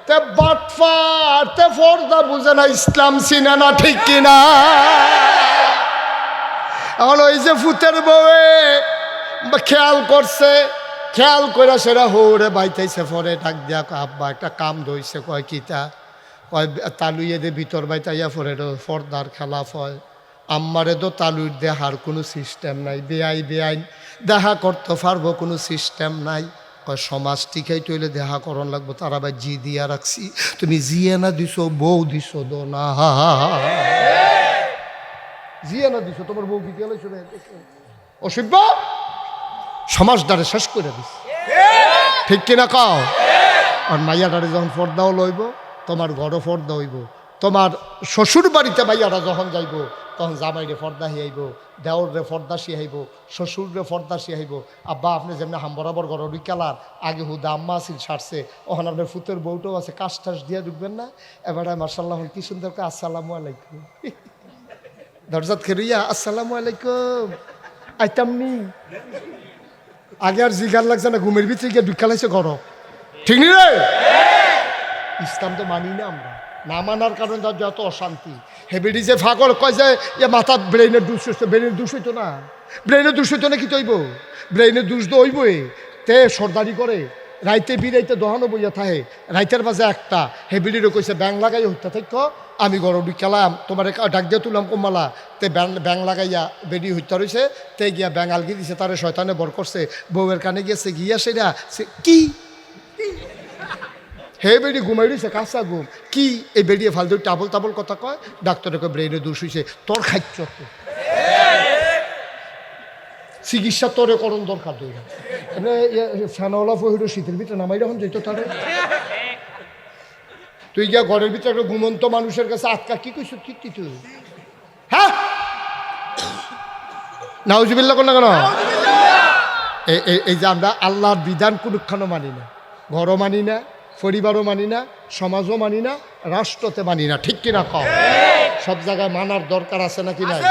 তে বাটফার তে ফর্দা বুঝে না, ইসলাম চিনে না, ঠিক কিনা? এখন ওই যে ফুতের বউয়ে খেয়াল করছে, খেয়াল করে সেরা হৌরে বাইতাইছে, পরে ডাক দিয়া আব্বা একটা কাম ধইছে। কয় কিতা? কয় তালুইয়ে দে ভিতর বাইতাইয়া পরে ফর্দার খেলাফ হয়। আম্মারে তো তালুর দেহার কোনো সিস্টেম নাই, বেআই বেআইন দেখা করতে পারবো কোনো সিস্টেম নাই। কয় সমাজ টিকাই তৈলে দেখা করণ লাগবো, তারা ভাই জি দিয়া রাখছি, তুমি জিয়ে না দিছো বউ দিছো দো না, জিয়ে না দিছো তোমার বউ কি গেলে অসভ্য সমাজদারে শেষ করে দিস, ঠিক কিনা কাও? আর মাইয়াটারে যখন পর্দাও লইব, তোমার ঘরও পর্দা হইব, তোমার শ্বশুর বাড়িতে মাইয়াটা যখন যাইব তখন জামাইরে পর্দা হিয়াইব, দেওরে পর্দা শিয়াইব, শ্বশুরে পর্দা শিয়াইব। আব্বা আপনি যেমনি হাম বরাবর ঘর বিকালার আগে হুদা আম্মা আসিল সারছে, ওখানে আপনার ফুতের বউটাও আছে, কাজ টাস দিয়ে ঢুকবেন না। এবারে মার্শাল্লাহ কি সুন্দর করে আসসালামু আলাইকুম, দরজাত খেরুইয়া আসসালামু আলাইকুম আইতামনি। আগে আর জিগার লাগছে না, ঘুমের ভিতরে গিয়ে ঢুকালাইছে ঘর, ঠিক নি রে? ইসলাম তো মানি না আমরা, না মানার কারণে যার যত অশান্তি। হেবিডি যে ফাগল কয় যে মাথা ব্রেইনের দুষ হচ্ছে, ব্রেইনের দুষ হইতো না, ব্রেইনের দুষ হইতো না, কি তৈব ব্রেইনের দুষ তো হইবই। তে সর্দারি করে রাইতে বিরাইতে দহানো বইয়া থাকে, রাইতের মাঝে একটা হেবিডিরও কইছে ব্যাং লাগাই হইতে থাকো, আমি গরম বিকালাম তোমার ডাক দিয়ে তুললাম কমালা। তে ব্যাং লাগাইয়া বেডি হইতে রয়েছে, তে গিয়া ব্যাং আলগি দিছে, তারে শয়তানে বর করছে, বউয়ের কানে গিয়েছে গিয়া সেটা কি হে বেডি ঘুমাই রয়েছে কাঁচা ঘুম, কি এই বেডিয়ে ফালতু টাবল টাবল কথা কয়। ডাক্তারকে ব্রেইনে দোষ হয়েছে, তোর খাইছ চিকিৎসা তোরে করণ দরকার দই ফ্যানওয়ালা ফহির শীতের ভিতরে নামাই যখন যেত তারে, তুই গিয়া ঘরের ভিতরে একটা ঘুমন্ত মানুষের কাছে আটকা কি কইস, ঠিক কি তুই? হ্যাঁ নাউজুবিল্লাহ কোন না কেন? এই যে আমরা আল্লাহর বিধান কোনখানো মানি না, ঘরও মানি না, পরিবারও মানি না, সমাজও মানি না, রাষ্ট্রতে মানি না, ঠিক কিনা কও? সব জায়গায় মানার দরকার আছে নাকি নাই?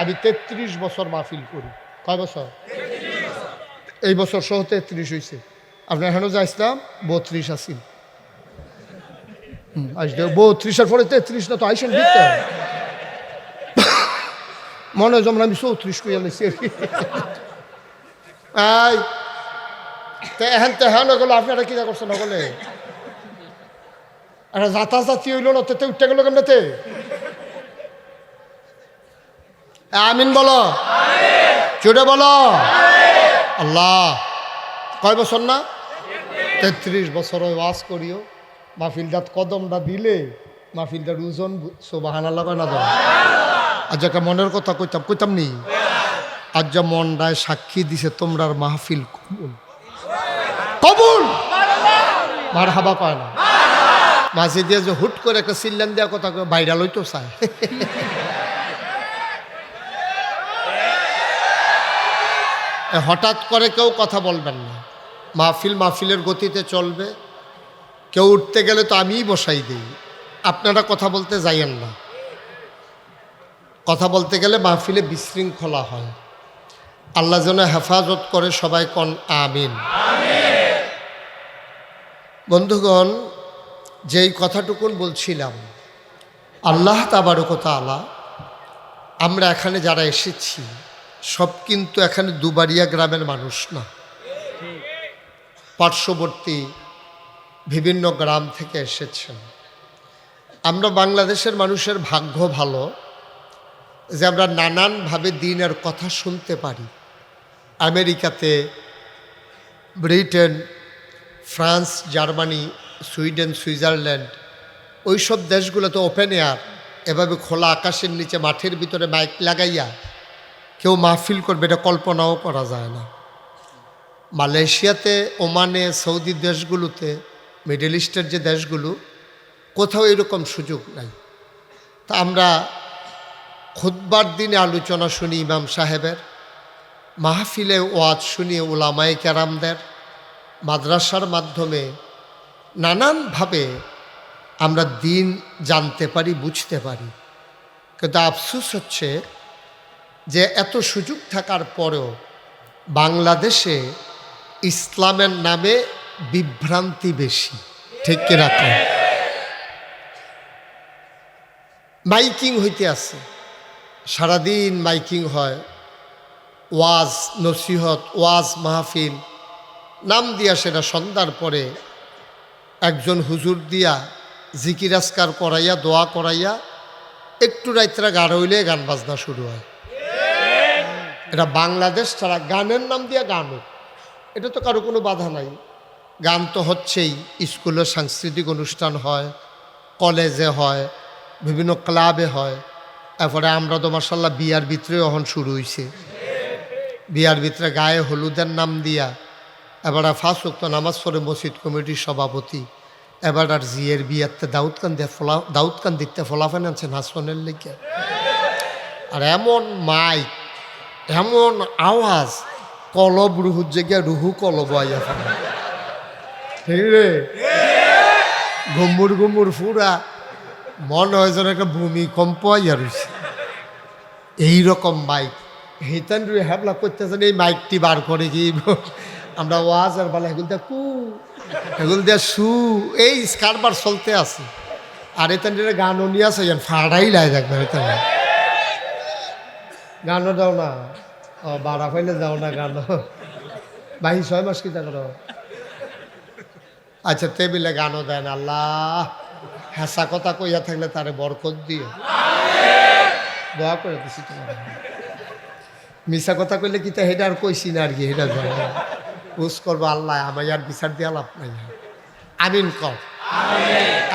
আমি 33 বছর মাহফিল করি। কয় বছর? এই বছর সহ 33 হয়েছে। আপনার এখানে যা ইসলাম 32 আসিল, আসলে 32-এর পরে 33 না তো আইসেন দিতে মনে হয় যেমন আমি 34 কইয়া লাইছি। এই তেহেন তেহেন গেল, আপনারা কি করছেন বলে একটা যাতাযাতি হইল না, তেতে উঠতে গেল কেমনেতে? আমিন বলো, চুড়ে বলো আল্লাহ। কয় বছর না? 33 বছর ওয়াজ করিও, মাহফিলটাত কদমটা দিলে মাহফিলটার ওজন সুবহানাল্লাহ না দাও। আজ একটা মনের কথা কইতাম নি, আজ যা মনটায় সাক্ষী দিছে তোমরার মাহফিল কবুল কবুল, মারহাবা কয় না মাঝে দিয়ে যে হুট করে একটা সিল্লান দেওয়া কথা ভাইরাল হইতো চায়। হঠাৎ করে কেউ কথা বলবেন না, মাহফিলের গতিতে চলবে। কেউ উঠতে গেলে তো আমিই বসাই দিই, আপনারা কথা বলতে যাইয়েন না। কথা বলতে গেলে মাহফিলে বিশৃঙ্খলা হয়। আল্লাহ যেন হেফাজত করে, সবাই কন আমিন। বন্ধুগণ, যেই কথাটুকুন বলছিলাম, আল্লাহ তাবারক ওয়া তাআলা, আমরা এখানে যারা এসেছি সব কিন্তু এখানে দুবারিয়া গ্রামের মানুষ না, পার্শ্ববর্তী বিভিন্ন গ্রাম থেকে এসেছেন। আমরা বাংলাদেশের মানুষের ভাগ্য ভালো যে আমরা নানানভাবে দিনের কথা শুনতে পারি। আমেরিকাতে, Britain, France, Germany, Sweden, Switzerland, ওই সব দেশগুলোতে ওপেন এয়ার, এভাবে খোলা আকাশের নিচে মাঠের ভিতরে মাইক লাগাইয়া কেউ মাহফিল করবে, এটা কল্পনাও করা যায় না। মালয়েশিয়াতে, ওমানে, সৌদি দেশগুলোতে, মিডল ইস্টের যে দেশগুলো, কোথাও এরকম সুযোগ নাই। তা আমরা খুতবার দিনে আলোচনা শুনি ইমাম সাহেবের, মাহফিলে ওয়াজ শুনি উলামায়ে কেরামদের, মাদ্রাসার মাধ্যমে নানানভাবে আমরা দিন জানতে পারি, বুঝতে পারি। কিন্তু আফসোস হচ্ছে যে এত সুযোগ থাকার পরেও বাংলাদেশে ইসলামের নামে বিভ্রান্তি বেশি, ঠিক কিনা? মাইকিং হইতে আছে, সারাদিন মাইকিং হয়, ওয়াজ নসিহত, ওয়াজ মাহফিল নাম দিয়া, সেটা সন্ধ্যার পরে একজন হুজুর দিয়া জিকির আজকার করাইয়া, দোয়া করাইয়া, একটু রাত্রে গান হইলে গান বাজনা শুরু হয়। এটা বাংলাদেশ ছাড়া গানের নাম দিয়া গান হোক, এটা তো কারো কোনো বাধা নাই। গান তো হচ্ছেই, স্কুলে সাংস্কৃতিক অনুষ্ঠান হয়, কলেজে হয়, বিভিন্ন ক্লাবে হয়। এরপরে আমরা তো মাশাআল্লাহ বিয়ার ভিতরে এখন শুরু হয়েছে, বিয়ার ভিতরে গায়ে হলুদের নাম দিয়া এবার 5 ওয়াক্ত নামাজ পড়ে মসজিদ কমিটির সভাপতি, এবার আর জিয়ের বিয়াতে দাউদকান দিতে ফলাফান আনছেন হাসনের লেগে। আর এমন মাইক, এমন আওয়াজ, কলব রুহুর জায়গায় রুহু কলব আইয়া ফেলে, ঠিক রে? গম্বুর গম্বুর ফুরা মনে হয় যেন একটা ভূমিকম্প আইয়া রয়েছে, এইরকম মাইক। হেতান রুই হ্যাবলা করতেছেন, এই মাইকটি বার করে কি আমরা ওয়াজ আর বলে এগুলো দেখ কু, এগুলো দেখ সু, এই কারবার চলতে আছে। আর এতান গানও নিয়ে আসে, ফাড়াই লাই দেখবে, এতান গানও দাও না, ও বাড়া ফাইলে যাও না গান, ভাই 6 মাস কি করো? আচ্ছা, টেবিলে গানও দেন। আল্লাহ হেসা কথা কইয়া থাকলে তারে বরকত দিও, দোয়া করে দিছি তোমার। মিশা কথা কইলে কি তা হেটা আর কইছি না আর কি, হেটা বুঝ করবো আল্লাহ, আমার আর বিচার দিয়া লাভ নাই। আমিন কর।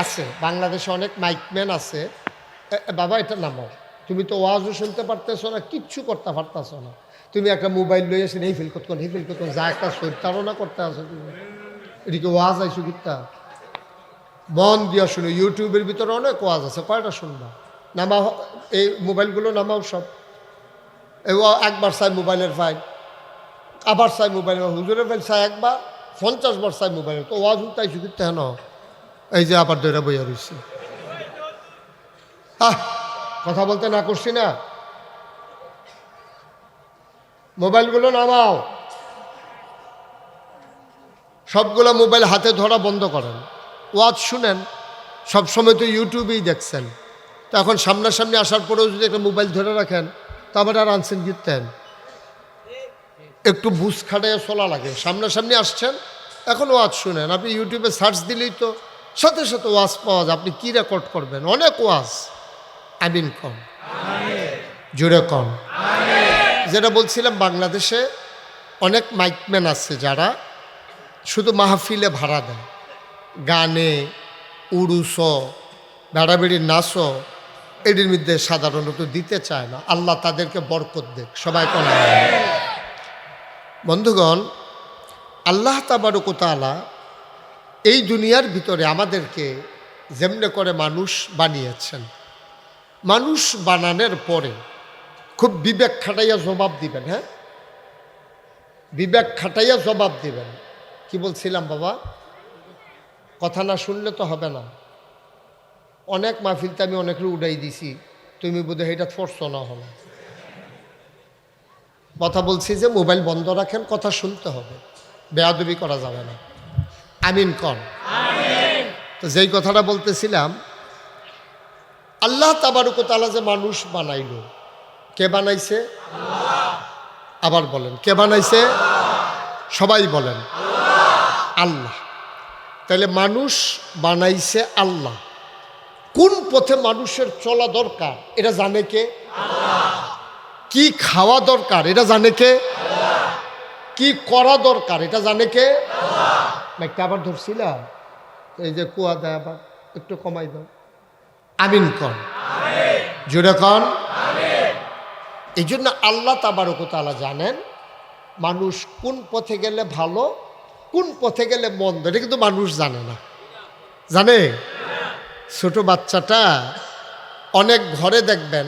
আছে বাংলাদেশে অনেক মাইকম্যান আছে। বাবা এটা নামাও, তুমি তো ওয়াজও শুনতে পারতেছো না, কিচ্ছু করতে পারতেছো না, তুমি একটা মোবাইল লই আসেন, এই ফিল করতেন, এই ফিল করতেন, যা একটা সৈতারণা করতে আসো তুমি, এদিকে ওয়াজ আইসো কিতা মন দিয়া শুনো। ইউটিউবের ভিতরে অনেক ওয়াজ আছে, কয়টা শুনবা? নামাও এই মোবাইলগুলো, নামাও সব। একবার চাই মোবাইলের ফাইল, আবার চাই মোবাইল, হুজুরের ফাইল চাই একবার, 50 বার চাই মোবাইল, তো ওয়াজ উঠাইছো কিতা হেন, এই যে আবার দৈরা বইয়া রয়েছে। কথা বলতে না করছি না, মোবাইলগুলো নামাও, সবগুলো মোবাইল হাতে ধরা বন্ধ করেন, ওয়াজ শুনেন। সবসময় তো ইউটিউবেই দেখছেন, তো এখন সামনাসামনি আসার পরেও যদি একটা মোবাইল ধরে রাখেন, তা আবার আর আনছেন গিরতেন, একটু বুঝ খাটাইয়া চলা লাগে। সামনাসামনি আসছেন, এখন ওয়াজ শুনেন। আপনি ইউটিউবে সার্চ দিলেই তো সাথে সাথে ওয়াজ পাওয়া যায়, আপনি কি রেকর্ড করবেন? অনেক ওয়াজ। আমিন কম, জোরে কম। যেটা বলছিলাম, বাংলাদেশে অনেক মাইকম্যান আছে যারা শুধু মাহফিলে ভাড়া দেয়, গানে উড়ুস, বেড়াবেড়ির নাচও এটির মধ্যে সাধারণত দিতে চায় না। আল্লাহ তাদেরকে বরকত দেখ, সবাই কোন। বন্ধুগণ, আল্লাহ তাবারক ওয়া তাআলা এই দুনিয়ার ভিতরে আমাদেরকে যেমনে করে মানুষ বানিয়েছেন, মানুষ বানানোর পরে খুব বিবেক খাটাইয়া জবাব দিবেন। হ্যাঁ, বিবেক খাটাইয়া জবাব দিবেন। কি বলছিলাম বাবা? কথা না শুনলে তো হবে না। অনেক মাহফিলতে আমি অনেকের উড়াই দিছি, তুমি বোধহয় এটা ফোর্স না হলো। কথা বলছি যে মোবাইল বন্ধ রাখেন, কথা শুনতে হবে, বেয়াদবি করা যাবে না। আমিন কন। তো যেই কথাটা বলতেছিলাম, আল্লাহ তাবারক ওয়া তাআলা যে মানুষ বানাইলো, কে বানাইছে? আবার বলেন, কে বানাইছে? সবাই বলেন আল্লাহ। তাহলে মানুষ বানাইছে আল্লাহ। কোন পথে মানুষের চলা দরকার এটা জানে কে? কি খাওয়া দরকার এটা জানে কে? কি করা দরকার এটা জানে কে? একটা আবার ধরছিলাম, এই যে কুয়া দেয়, আবার একটু কমাই দাও। আমিন কন, জোরে কন। এই জন্য আল্লাহ তাবারক ওয়া তাআলা জানেন মানুষ কোন পথে গেলে ভালো, কোন পথে গেলে মন্দ। এটা কিন্তু মানুষ জানে না। জানে? ছোট বাচ্চাটা অনেক ঘরে দেখবেন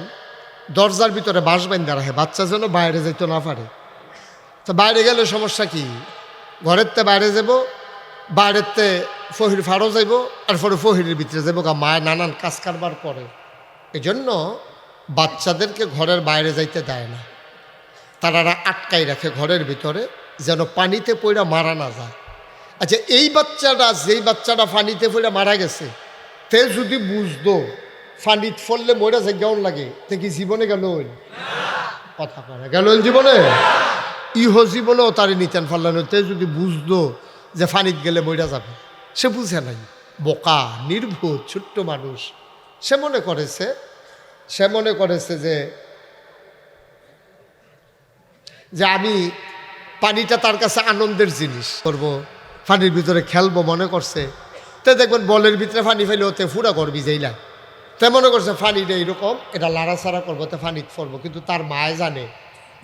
দরজার ভিতরে বাঁশ বাইন্ধা রাখে, বাচ্চা যেন বাইরে যেতে না পারে। তো বাইরে গেলে সমস্যা কি? ঘরের তে বাইরে যাব, বাইরের তে ফহির ফাড়ো যাইব, আর পরে ফহিরের ভিতরে যাবো, মায় নানান কাজ কারবার করে। এই জন্য বাচ্চাদেরকে ঘরের বাইরে যাইতে দেয় না, তারা আটকাই রাখে ঘরের ভিতরে, যেন পানিতে পড়া মারা না যায়। আচ্ছা, এই বাচ্চাটা, যেই বাচ্চাটা পানিতে পড়া মারা গেছে, তে যদি বুঝতো পানিত ফললে মরা যায় কেমন লাগে, তে কি জীবনে গেল? কথা কয় না, গেল জীবনে? ইহ জীবনেও তারে নিতেন ফাল্লানো। তে যদি বুঝতো যে পানিত গেলে মরা যাবে, সে বুঝে নাই। বোকা, নির্ভুল, ছোট্ট মানুষ। সে মনে করেছে যে আমি পানিটা তার কাছে আনন্দের জিনিস করব, পানির ভিতরে খেলবো মনে করছে। তে দেখবেন বলের ভিতরে পানি ফেলে ওতে ফুরা করবি যাইলা, তে মনে করছে পানিটা এইরকম, এটা লাড়াছাড়া করবো, তে পানিত ফলবো। কিন্তু তার মায় জানে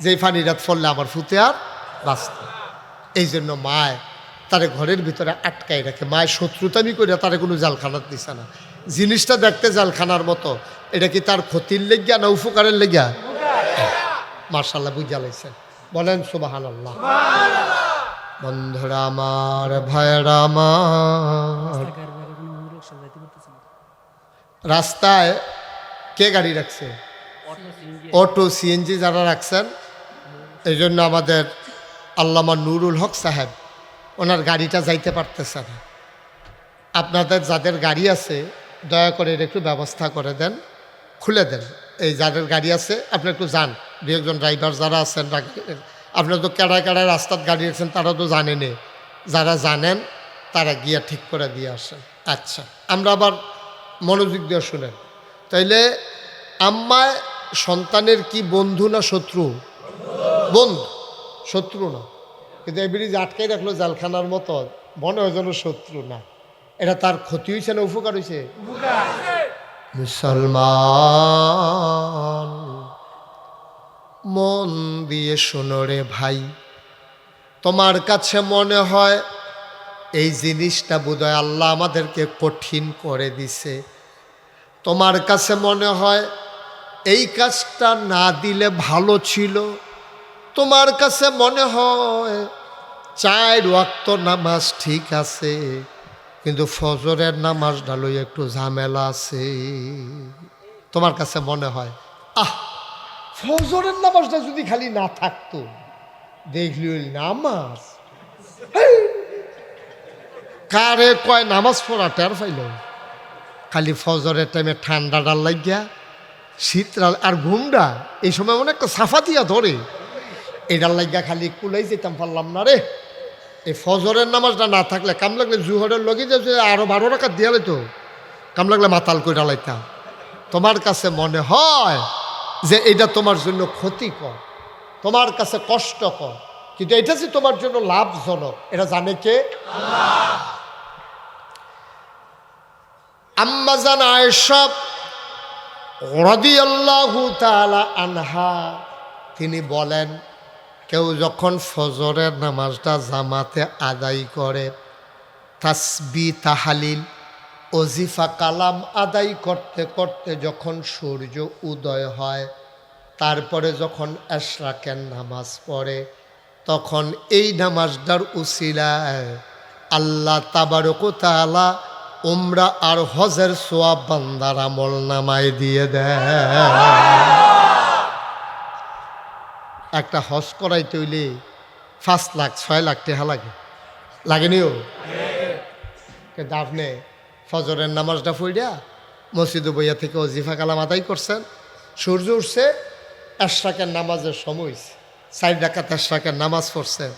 যে এই পানিটা ফললে আমার ফুতে আর বাঁচত। এই জন্য মায় তারে ঘরের ভিতরে আটকাই রাখে। মায়ের শত্রুতামি করে তারে কোনো জালখানাত দিছে না। জিনিসটা দেখতে জালখানার মতো, এটা কি তার ক্ষতির লেগিয়া না উপকারের লেগিয়া? মাশাআল্লাহ বুঝা লাইছেন, বলেন সুবহানাল্লাহ। বন্ধুরা আমার, ভাইরা আমার, রাস্তায় কে গাড়ি রাখছে? অটো, সিএনজি যারা রাখছেন, এই জন্য আমাদের আল্লামা নুরুল হক সাহেব ওনার গাড়িটা যাইতে পারতেছে না। আপনাদের যাদের গাড়ি আছে দয়া করে এর একটু ব্যবস্থা করে দেন, খুলে দেন। এই যাদের গাড়ি আছে আপনি একটু যান, দু একজন ড্রাইভার যারা আছেন, আপনারা তো কেড়ায় রাস্তার গাড়ি আছেন, তারা তো জানেনি। যারা জানেন তারা গিয়া ঠিক করে দিয়ে আসেন। আচ্ছা, আমরা আবার মনোযোগ দিয়ে শুনেন। তাইলে আম্মায় সন্তানের কি বন্ধু না শত্রু? বন্ধু, শত্রু না। কিন্তু এই ব্রিজ আটকাই রাখলো জালখানার মতো, মনে হয় যেন শত্রু না। এটা তার ক্ষতি হয়েছে না উপকার হয়েছে? মুসলমান মন দিয়ে শোনো রে ভাই, তোমার কাছে মনে হয় এই জিনিসটা বোধহয় আল্লাহ আমাদেরকে কঠিন করে দিছে। তোমার কাছে মনে হয় এই কাজটা না দিলে ভালো ছিল। তোমার কাছে মনে হয় 4 ওয়াক্ত নামাজ ঠিক আছে, কিন্তু ফজরের নামাজ ডালই একটু ঝামেলা আছে। তোমার কাছে মনে হয় ফজরের নামাজটা যদি খালি না থাকতো, দেখলি ওই নামাজ কারে কয় নামাজ পড়া টের পাইল। খালি ফজরের টাইমে ঠান্ডা ডাল লাগিয়া, শীতকাল আর ঘুমডা এই সময় মনে একটা সাফা দিয়া ধরে, এটার লাগিয়া খালি কুলাই যেতাম পারলাম না রে। এই ফজরের নামাজটা না থাকলে কাম লাগলে জুহরের লগে যে আরো 12 রাকাত দিয়া লাইতো, কাম লাগলে মাতাল করে ডালাইতাম। তোমার কাছে মনে হয় যে এটা তোমার জন্য ক্ষতিকর, তোমার কাছে কষ্টকর, কিন্তু এটা যে তোমার জন্য লাভজনক এটা জানে কে? আম্মা জান আয়েশা রাদিয়াল্লাহু তাআলা আনহা তিনি বলেন, কেউ যখন ফজরের নামাজটা জামাতে আদায় করে, তাসবিহ তাহলিল ওজিফা কালাম আদায় করতে করতে যখন সূর্য উদয় হয়, তারপরে যখন এশরাকের নামাজ পড়ে, তখন এই নামাজটার উসিলায় আল্লাহ তাবারক ওয়া তাআলা উমরা আর হজের সোয়াব বান্দার আমল নামায় দিয়ে দেয়। একটা হজ করাইতে হইলে 5 লাখ 6 লাখ টাকা লাগেনিও। কিন্তু আপনি ফজরের নামাজটা পড়িয়া মসজিদ বইয়া থেকে ওজিফা কালাম আদায় করছেন, সূর্য উঠছে, এশরাকের নামাজের সময় 4 রাকাত এশরাকের নামাজ পড়ছেন,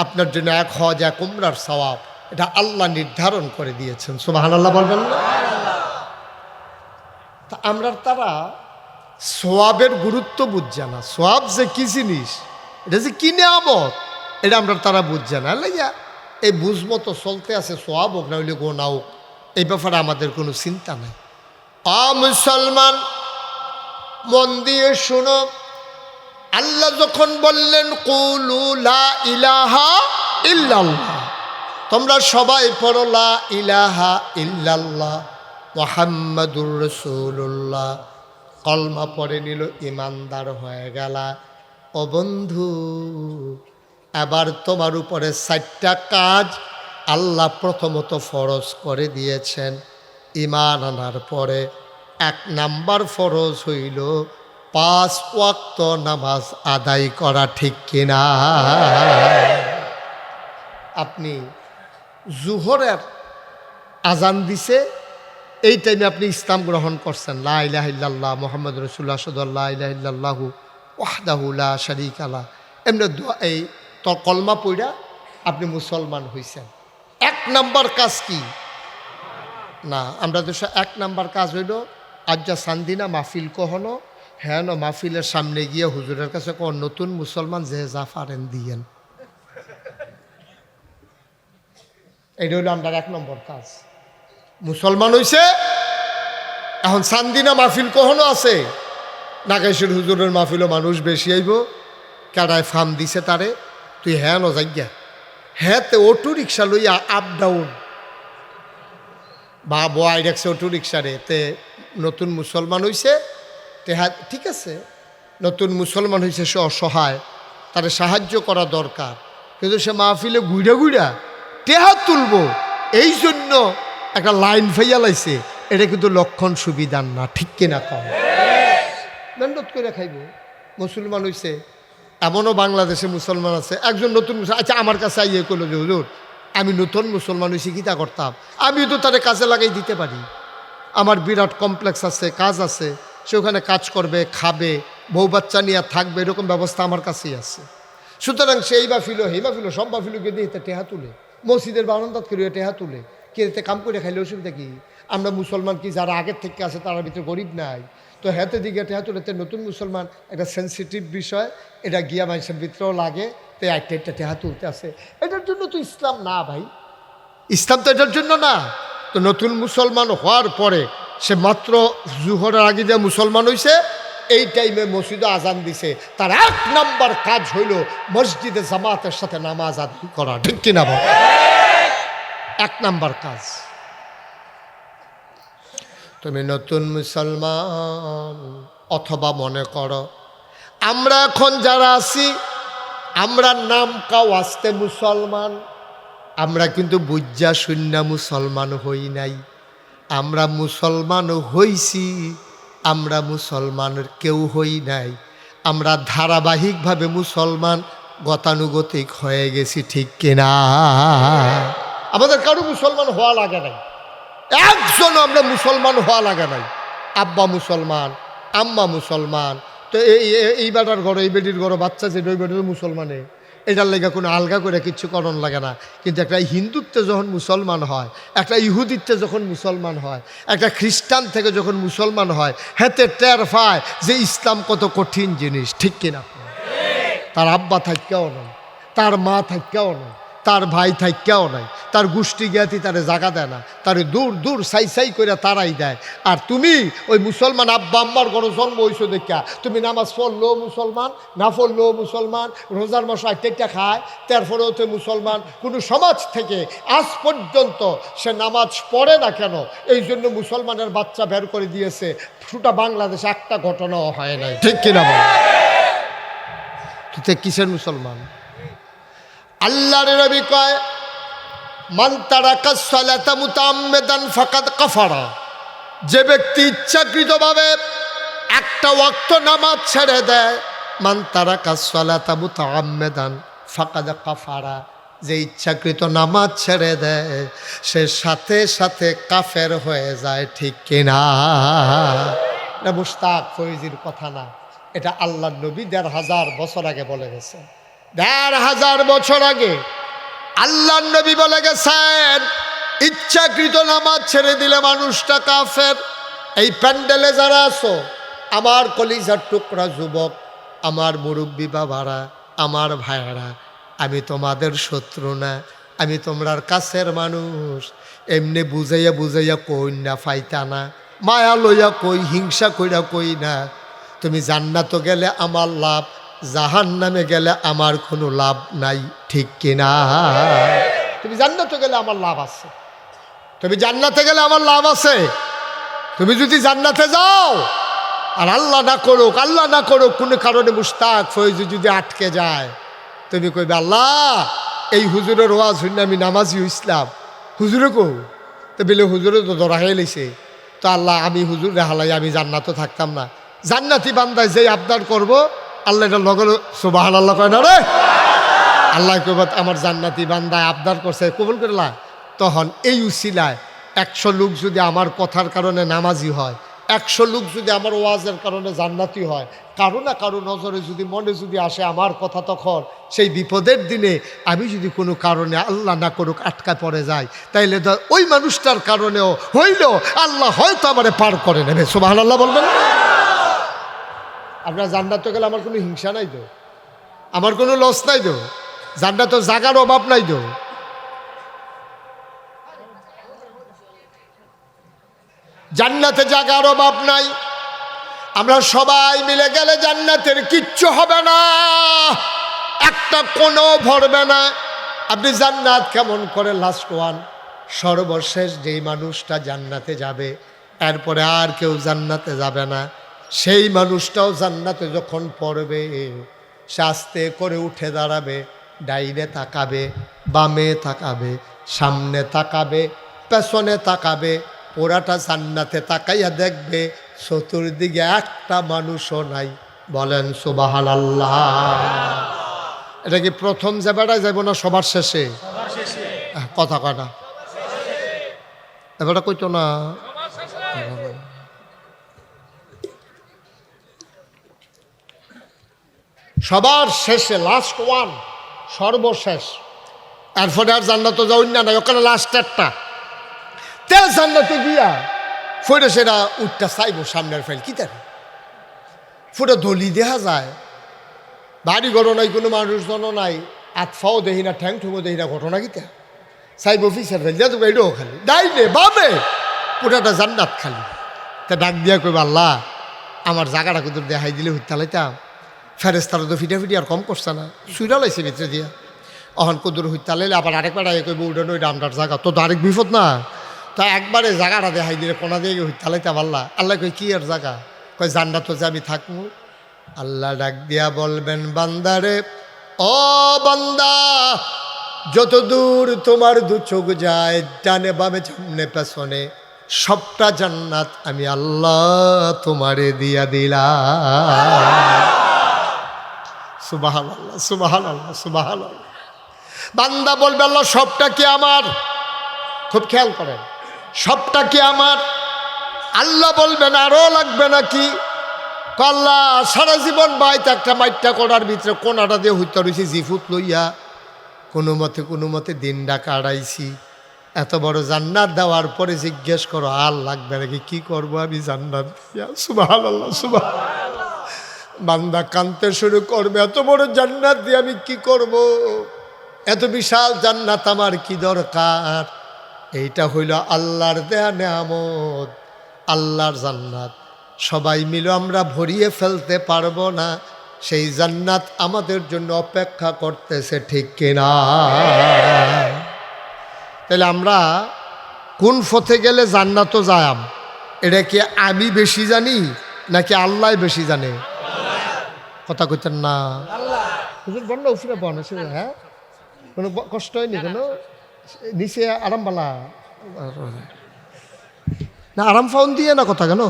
আপনার জন্য 1 হজ 1 উমরার সওয়াব এটা আল্লাহ নির্ধারণ করে দিয়েছেন। সুবহানাল্লাহ বলবেন না? তা আমরা তারা সোয়াবের গুরুত্ব বুঝছে না, সোয়াব যে কি জিনিস, এটা যে কি নিয়ামত এটা আমরা তারা বুঝছে না। লাইয়া এই বুঝমতো চলতে আছে, সোয়াব হোক না হইলে গোনা হোক, এই ব্যাপারে আমাদের কোনো চিন্তা নাই। মুসলমান মন দিয়ে শুনো, আল্লাহ যখন বললেন কুলু লা ইলাহা ইল্লাল্লাহ, তোমরা সবাই পড়ো লা ইলাহা ইল্লাল্লাহ মুহাম্মাদুর রাসূলুল্লাহ, কলমা পড়ে নিল, ইমানদার হয়ে গেলা। ও বন্ধু, এবার তোমার উপরে 4টা কাজ আল্লাহ প্রথমত ফরজ করে দিয়েছেন। ঈমান আনার পরে 1 নাম্বার ফরজ হইল 5 ওয়াক্ত নামাজ আদায় করা, ঠিক কিনা? আপনি জুহরের আজান দিছে, এই টাইমে আপনি ইসলাম গ্রহণ করছেন, লা ইলাহা ইল্লাল্লাহ মুহাম্মাদুর রাসূলুল্লাহ সাল্লাল্লাহু আলাইহি ওয়া ইল্লাল্লাহু ওয়াহদাহু লা শারীকা লাহ, এমনি এই তো কলমা পড়া আপনি মুসলমান হইছেন। 1 নাম্বার কাজ কি? না, আমরা তো 1 নাম্বার কাজ হইল আজ্জা সান্দিনা মাহফিল কহনো, হ্যাঁ মাহফিলের সামনে গিয়ে হুজুরের কাছে কোন নতুন মুসলমান যে যা পারেন দিয়েন। এটা হইল আমরা 1 নম্বর কাজ। মুসলমান হইছে, এখন সান্দিনা মাহফিল কখনো আছে, নাগেশ্বর হুজুরের মাহফিলও মানুষ বেশি আইব, কারায় ফার্ম দিছে তারে, তুই হ্যাঁ ন যাইয়া, হ্যাঁ তে অটো রিক্সা লইয়া আপ ডাউন বা বয় রাখছে অটো রিক্সারে, তে নতুন মুসলমান হইছে, তেহা ঠিক আছে, নতুন মুসলমান হয়েছে, সে অসহায়, তারে সাহায্য করা দরকার, কিন্তু সে মাহফিলে ঘুরা ঘুরা টেহা তুলব এই জন্য একটা লাইন ফাইয়া লাইছে, এটা কিন্তু লক্ষণ সুবিধার না, ঠিক কিনা? কম মেহনত করে খাইব। মুসলমান হইছে, এমনও বাংলাদেশে মুসলমান আছে, একজন নতুন আচ্ছা আমার কাছে আইয়ে কইল যে হুজুর আমি নতুন মুসলমান হয়েছি, কী তা করতাম, আমি তো তারে কাজে লাগাই দিতে পারি, আমার বিরাট কমপ্লেক্স আছে, কাজ আছে, সে ওখানে কাজ করবে, খাবে, বউ বাচ্চা নিয়ে থাকবে, এরকম ব্যবস্থা আমার কাছেই আছে। সুতরাং সেই বাফিলো হেই বাফিলো সব বাফিলোকে দিয়ে টেহা তুলে, মসজিদের বারান্দাত করে টেহা তুলে, কে এতে কাম করে খাইলে অসুবিধা কি? আমরা মুসলমান কি যারা আগের থেকে আছে তার ভিতরে গরিব নাই? তো হেতে দিকে টেহা তুলে, নতুন মুসলমান একটা সেন্সিটিভ বিষয়, এটা গিয়া মানুষের ভিতরেও লাগে, তো একটা টেহা তুলতে আছে, এটার জন্য তো ইসলাম না ভাই, ইসলাম তো এটার জন্য না। তো নতুন মুসলমান হওয়ার পরে সে মাত্র জুহরের আগে যে মুসলমান হয়েছে, এই টাইমে মসজিদে আজান দিছে, তার 1 নাম্বার কাজ হইল মসজিদে জামাতের সাথে নামাজ আদায় করা, ঠিক কিনা বল? 1 নাম্বার কাজ। তুমি নতুন মুসলমান, অথবা মনে করো আমরা এখন যারা আছি, আমরা নাম কাও আসতে মুসলমান, আমরা কিন্তু বুঝা শূন্য মুসলমান হই নাই, আমরা মুসলমান হইছি, আমরা মুসলমানের কেউ হই নাই, আমরা ধারাবাহিকভাবে মুসলমান গতানুগতিক হয়ে গেছি, ঠিক কিনা? আমাদের কারো মুসলমান হওয়া লাগে নাই, একজন আমরা মুসলমান হওয়া লাগে নাই, আব্বা মুসলমান, আম্মা মুসলমান, তো এই বেটার ঘর, এই বেটির ঘর বাচ্চা যে ওই বেটার মুসলমানে, এটার লেগে কোনো আলগা করে কিচ্ছু করণ লাগে না। কিন্তু একটা হিন্দুত্বে যখন মুসলমান হয়, একটা ইহুদিত্বে যখন মুসলমান হয়, একটা খ্রিস্টান থেকে যখন মুসলমান হয়, হেতে টের পায় যে ইসলাম কত কঠিন জিনিস, ঠিক কিনা? তার আব্বা থাইকাও নাই, তার মা থাইকাও নাই, তার ভাই থাইকাও নাই, তার গোষ্ঠী জ্ঞাতি তারে জাগা দেয় না, তারে দূর দূর সাই সাই করে তারাই দেয়। আর তুমি ওই মুসলমান আব্বা আম্মার ঘরে জন্ম হইছো দেখা তুমি নামাজ পড়লেও মুসলমান, না পড়লেও মুসলমান, রোজার মাস 8টা খায়, তারপরেও তো মুসলমান। কোনো সমাজ থেকে আজ পর্যন্ত সে নামাজ পড়ে না কেন, এই জন্য মুসলমানের বাচ্চা বের করে দিয়েছে, পুরোটা বাংলাদেশে একটা ঘটনাও হয় নাই, ঠিক কিনা বল? তুই কিসের মুসলমান? আল্লাহর নবী কয় মান তারাকা সালাতা মুতাআম্মিদান ফাকাদ কাফারা, যে ব্যক্তি ইচ্ছাকৃতভাবে একটা ওয়াক্ত নামাজ ছেড়ে দেয়, মান তারাকা সালাতা মুতাআম্মিদান ফাকাদ কাফারা, যে ইচ্ছাকৃত নামাজ ছেড়ে দেয় সে সাথে সাথে কাফের হয়ে যায়। ঠিক কিনা? এটা মুশতাক ফৈজির কথা না, এটা আল্লাহর নবী ১৫০০ বছর আগে বলে গেছে। ১৫০০ বছর আগে আল্লাহর নবী বলে গেছেন, ইচ্ছাকৃত নামাজ ছেড়ে দিলে মানুষটা কাফের। এই প্যান্ডেলে যারা আছো, আমার কলিজার টুকরা যুবক, আমার মুরব্বী বাবারা, আমার ভাইয়েরা, আমি তোমাদের শত্রু না, আমি তোমরার কাছের মানুষ। এমনি বুঝাইয়া বুঝাইয়া কই না, ফাইতা না, মায়া লইয়া কই, হিংসা কইরা কই না। তুমি জান্নাতে গেলে আমার লাভ, জাহান্নামে গেলে আমার কোনো লাভ নাই। ঠিক কিনা? তুমি জান্নাতে গেলে আমার লাভ আছে, তুমি জান্নাতে গেলে আমার লাভ আছে। তুমি যদি জান্নাতে যাও আর আল্লাহ না করুক, আল্লাহ না করুক, কোনো কারণে মুশতাক ফৈজি যদি আটকে যায়, তুমি কইবে আল্লাহ এই হুজুরের ওয়াজ শুনে আমি নামাজি ইসলাম, হুজুরে কো তো বলে হুজুরে তো ধরা হয়ে লেছে, তো আল্লাহ আমি হুজুর হালাই আমি জান্নাতও থাকতাম না। জান্নাতি বান্দায় যেই আবদার করবো আল্লাহ এটা লগল সুবহানাল্লাহ কয় না রে, আল্লাহ কইব আমার জান্নাতি বান্দায় আবদার করছে কবুল করলা। তখন এই উসিলায় ১০০ লোক যদি আমার কথার কারণে নামাজি হয়, ১০০ লোক যদি আমার ওয়াজের কারণে জান্নাতি হয়, কারো না কারো নজরে যদি মনে যদি আসে আমার কথা, তখন সেই বিপদের দিনে আমি যদি কোনো কারণে আল্লাহ না করুক আটকা পড়ে যাই, তাইলে ওই মানুষটার কারণেও হইলেও আল্লাহ হয়তো আমারে পার করে নেবে। সুবহানাল্লাহ বলবেন। আপনার জান্নাতে গেলে আমার কোনো হিংসা নাই তো, আমার কোনো লস নাই তো, জান্নাতে জাগার অভাব নাই তো। জান্নাতে জাগার অভাব নাই। আমরা সবাই মিলে গেলে জান্নাতের কিচ্ছু হবে না, একটা কোনো ভরবে না। আপনি জান্নাত কেমন করে লাস্ট ওয়ান, সর্বশেষ যেই মানুষটা জান্নাতে যাবে, এরপরে আর কেউ জান্নাতে যাবে না, সেই মানুষটাও জান্নাতে যখন পড়বে, সে আস্তে করে উঠে দাঁড়াবে, ডাইনে তাকাবে, বামে তাকাবে, সামনে তাকাবে, পেছনে তাকাবে, পুরাটা জান্নাতে তাকাইয়া দেখবে চতুর্দিকে একটা মানুষও নাই। বলেন সুবহানাল্লাহ। এটা কি প্রথম যে বেড়ায় যাব না সবার শেষে? কথা কয় না, এবারটা কইতো না। সবার শেষে, লাস্ট ওয়ান, সর্বশেষ। এরপরে আর জান্নাতে যাও না, ওখানে লাস্ট একটা তে জান্নাতে গিয়া ফুটে সেটা উঠটা চাইব সামনের ফাইল কি তার ফুটে দলি দেখা যায়, বাড়ি ঘটনা নাই, কোনো মানুষজনও নাই, আতফাও দেখি না, ঠ্যাং ঠুঙো দেখি না, ঘটনা কিতা চাইব ফিসের ফেল তো এটাও খালি, ডাইনে বামে পুরাটা জান্নাত খালি। তা ডাক দিয়া কইব আল্লাহ আমার জায়গাটা কিন্তু দেখাই দিলে হইতালাইতাম। ফেরেস্তারা তো ফিটাফিটি আর কম করছে না, সুইরা লাইছে ভিতরে দিয়া। অহন কদুর হইতালাইলে আবার আরেকবার আগে কইব উঠানো ওইটা আমরার জায়গা, তো আরেক বিপদ না। তা একবারে জায়গাটা দেখাই দিলে কোনা দিয়ে হইতালাইতাম। আল্লাহ আল্লাহ কই কি আর জায়গা, কয় জান্নাত যে আমি থাকবো। আল্লাহ ডাক দিয়া বলবেন বান্দারে, ও বান্দা যত দূর তোমার দু চোখ যায়, ডানে বামে সামনে পেছনে সবটা জান্নাত আমি আল্লাহ তোমারে দিয়া দিলাম। সুবহানাল্লাহ সুবহানাল্লাহ সুবহানাল্লাহ। বান্দা বলবে আল্লাহ সবটা কি আমার? খুব খেয়াল করেন, সবটা কি আমার? আল্লাহ বলবেন আরো লাগবে নাকি? আল্লাহ সারা জীবন বাইতে একটা মাইটটা করার ভিতরে কোনাটা দিয়ে হইতে রয়েছি জিফুত লইয়া, কোনো মতে দিনটা কাটাইছি। এত বড় জান্নাত দেওয়ার পরে জিজ্ঞেস করো আর লাগবে নাকি? কি করবো আমি জান্নাত দিয়া? সুবহানাল্লাহ সুবহানাল্লাহ। বান্দা কাঁদতে শুরু করবে, এত বড় জান্নাত দিয়ে আমি কি করব? এত বিশাল জান্নাত আমার কি দরকার? এইটা হইল আল্লাহর দেয়া নেয়ামত, আল্লাহর জান্নাত। সবাই মিলে আমরা ভরিয়ে ফেলতে পারবো না, সেই জান্নাত আমাদের জন্য অপেক্ষা করতেছে। ঠিক কিনা? তাহলে আমরা কোন পথে গেলে জান্নাত যাম, এটা কি আমি বেশি জানি নাকি আল্লাহ বেশি জানে? কথা কইতেন না? হ্যাঁ, কোনো কষ্ট হয়নি, কোনো নিচে আরাম বালা না, আরাম ফাউন দিয়ে না কথা কেন?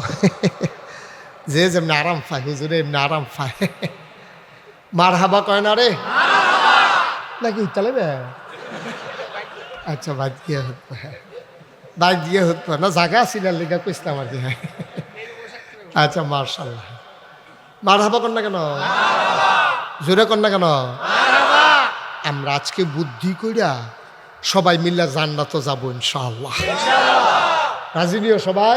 যে যেমনি আরাম পায় হুজুরে এমনি আরাম পায়। মার হাবা কয় না রে নাকি তাহলে? আচ্ছা বাদ দিয়ে হতো, বাদ দিয়ে হতো না, জায়গা ছিল লেখা কইসলাম আর কি। আচ্ছা মার্শাল্লাহ, মার হাবা কর না কেন? জোরে কর না কেন? আমরা আজকে বুদ্ধি কইরা সবাই মিল্লা জান্নাত যাবো ইনশাআল্লাহ। রাজি নিও সবাই?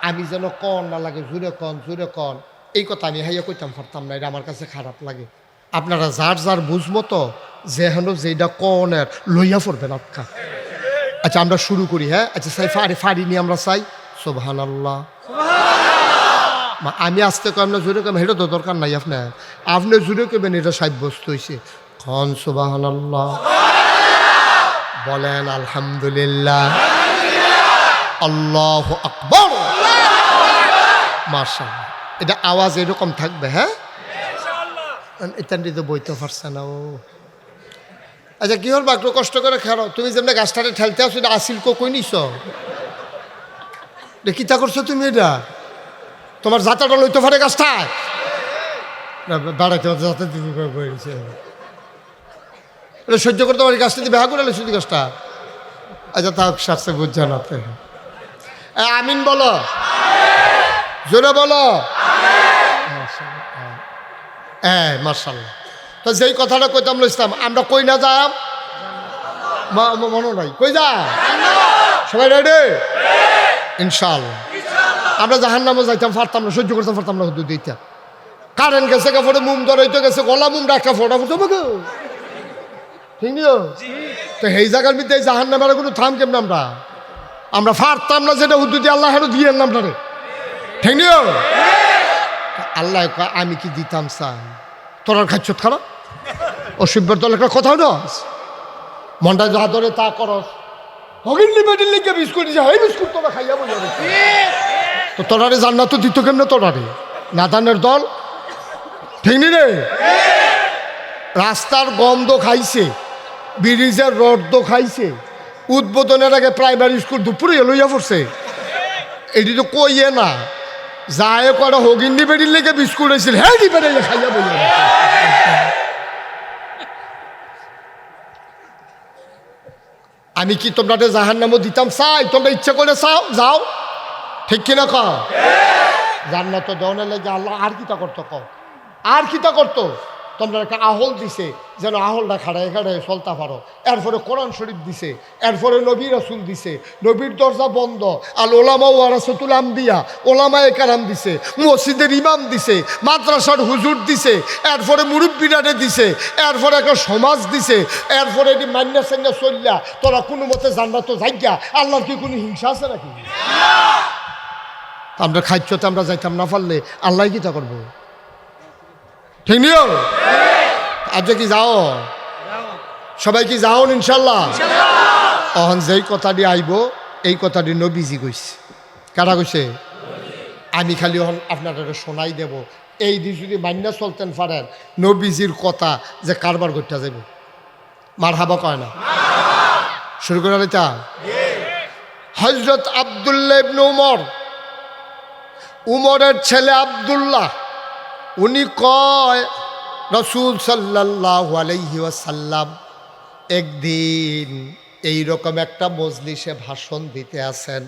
আমি যেন কন না লাগে, জোরে কন জোরে কন, এই কথা আমি হাইয়া কইতাম পারতাম না, এটা আমার কাছে খারাপ লাগে। আপনারা যার যার বুঝমতো যে হেন যেটা কনের লইয়া পড়বেন আপকা। আচ্ছা আমরা শুরু করি, হ্যাঁ? আচ্ছা সাই ফাড়ি নিয়ে আমরা চাই সুবহানাল্লাহ। আমি আসতে কম না জোরে কম, এটা তো দরকার নাই আপনার, আপনি জোরে কবেন, এটা সাব্যস্ত হয়েছে। কন সুবহানাল্লাহ, বলেন আলহামদুলিল্লাহ, আল্লাহু আকবার। মাশাআল্লাহ, এটা আওয়াজ এরকম থাকবে, হ্যাঁ? এটা তো বইতে পারছে না ও। আচ্ছা কি হল, একটু কষ্ট করে খেলো। তুমি যেমন গাছটারে ঠেলতে আসো, এটা আসিল কই নিছ? কিতা করছো তুমি? এটা তোমার যাতাটা লইতে পারে গাছটায় বেড়াইতে যাতে দিদি বইছে, এটা সহ্য করতে পারি। গাছটা দিয়ে বেহা করে শুধু গাছটা। আচ্ছা তা সারছে বুঝছে না। আমিন বলো, জোরে বলো। হ্যাঁ মার্শাল্লাহ। তো যেই কথাটা কইতাম ইসলাম, আমরা কই না যাম মনে নাই, কই যা সবাই রেডি ইনশাআল্লাহ। আমরা জাহান্নামে যাইতাম পারতাম না, সহ্য করতে পারতাম না, হুদুদ দিতাম। কারেন্ট গেছে কাপড়ে মোম ধরাইতে গেছে, গলা মোম রাখা ফোটা ফুটো গো, ঠিক নিও তো সেই জায়গার মধ্যে জাহান্নামের কোনো থাম কেমন আমরা পারতাম না, যেটা হুদুদি আল্লাহ হেরো দিয়ে আনলাম না রে, ঠিক নিও। আল্লাহ আমি কি দিতাম চাই, তোরার খাচ্ছ খারাপ অসভ্যর দল একটা কথা না, মনটা যা ধরে তা করস। হগিল্লি বেডিল্লি কে বিস্কুট দিছে, এই বিস্কুট তোরা খাইয়া বলে তো তোরারে জান্নাত তো দিত কেমনে? তোরারে নাদানের দল, ঠিক নি রে? রাস্তার গন্ধ খাইছে, ব্রিজের রড খাইছে, উদ্বোধনের আগে প্রাইমারি স্কুল দুপুরে লইয়া পড়ছে। এটি তো কইয়ে না যায় কটা হগিন্দি বেডির লেগে বিস্কুট হয়েছিল, হ্যাঁ দি বেড়ে খাইয়া বইয়া। আমি কি তোমরা জাহান্নামও দিতাম চাই? তোমরা ইচ্ছা করে চাও যাও, ঠিক কিনা কও? জান্নাত দেওয়ার লাগে আল্লাহ আর কিতা করতো কও, আর কিতা করতো? তোমরা একটা আহল দিছে, যেন আহলটা খাড়ায় খাড়ায় চলতে পারো। এরপরে কোরআন শরীফ দিছে, এরপরে নবী রাসূল দিছে, নবীর দরজা বন্ধ। আল ওলামা ওয়ারাসাতুল আম্বিয়া, ওলামায়ে কেরাম দিছে, মসজিদের ইমাম দিছে, মাদ্রাসার হুজুর দিছে, এরপরে মুরব্বিরারে দিছে, এরপরে একটা সমাজ দিছে, এরপরে এটি মান্না সান্না চললা তোরা কোনো মতে জান্নাত যাইগা। আল্লাহর কি কোনো হিংসা আছে নাকি? আমরা খাইতে আমরা যাইতাম না পারলে আল্লাহ কি তা করবো, ঠিক নিও? আজ কি যাও সবাই, কি যাও ইনশাল্লাহ? অহন যেই কথাটি আইব এই কথাটি নবীজি কইছে। কারা কইছে? আমি খালি অহন আপনারা শোনাই দেব। এই দিন যদি মান্য চলতেন পারেন নবীজির কথা, যে কারবার করতে যাবে। মার হাবা কয় না? শুরু করে এটা হযরত আব্দুল্লাহ ইবনে উমর, উমরের ছেলে আব্দুল্লাহ, উনি কয় রাসূল সাল্লাল্লাহু আলাইহি ওয়াসাল্লাম একদিন এইরকম একটা মজলিসে ভাষণ দিতে আছেন,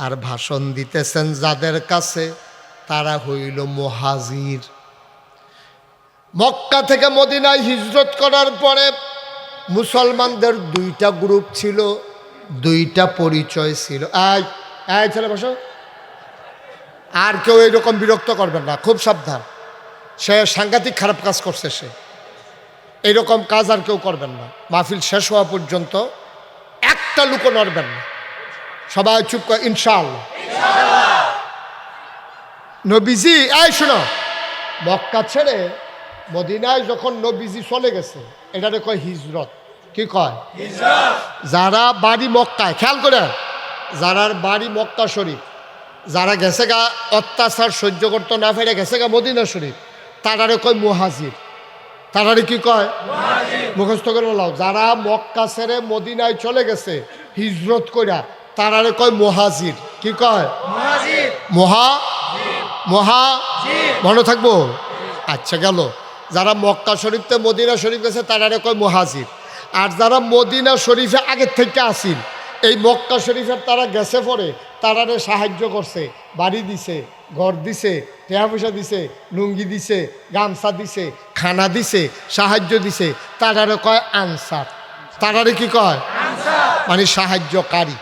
আর ভাষণ দিতেছেন যাদের কাছে তারা হইল মুহাজির। মক্কা থেকে মদিনায় হিজরত করার পরে মুসলমানদের দুইটা গ্রুপ ছিল, দুইটা পরিচয় ছিল। এই ছেলে বসো, আর কেউ এইরকম বিরক্ত করবেন না, খুব সাবধান। সে সাংঘাতিক খারাপ কাজ করছে, সে এইরকম কাজ আর কেউ করবেন না। মাহফিল শেষ হওয়া পর্যন্ত একটা লুকো নড়বেন না, সবাই চুপ করে ইনশাআল্লাহ। নবীজি এই শোনো, মক্কা ছেড়ে মদিনায় যখন নবীজি চলে গেছে, এটারে কয় হিজরত। কি কয়? হিজরত। যারা বাড়ি মক্কায়, খেয়াল করে, যারা বাড়ি মক্কা শরীফ, যারা গেছে গা অত্যাচার সহ্য করতে না পেরে গেছে গা মদিনা শরীফ, তারারে কয় মুহাজির। তারারে কি কয়? মুখস্থ করে বলাও। যারা মক্কা ছেড়ে মদিনায় চলে গেছে হিজরত কইরা, তারারে কয় মুহাজির। কি কয়? মহা মনে থাকবো? আচ্ছা গেল। যারা মক্কা শরীফতে মদিনা শরীফ গেছে তারারে কয় মুহাজির। আর যারা মদিনা শরীফে আগের থেকে আসিল, এই মক্কা শরীফের তারা গেছে পরে তারারে সাহায্য করছে, বাড়ি দিছে, ঘর দিছে, টাকা পয়সা দিছে, লুঙ্গি দিছে, গামছা দিছে, খানা দিছে, সাহায্য দিছে, তারারে কয় আনসার। তারারে কি কয়? মানে সাহায্যকারী।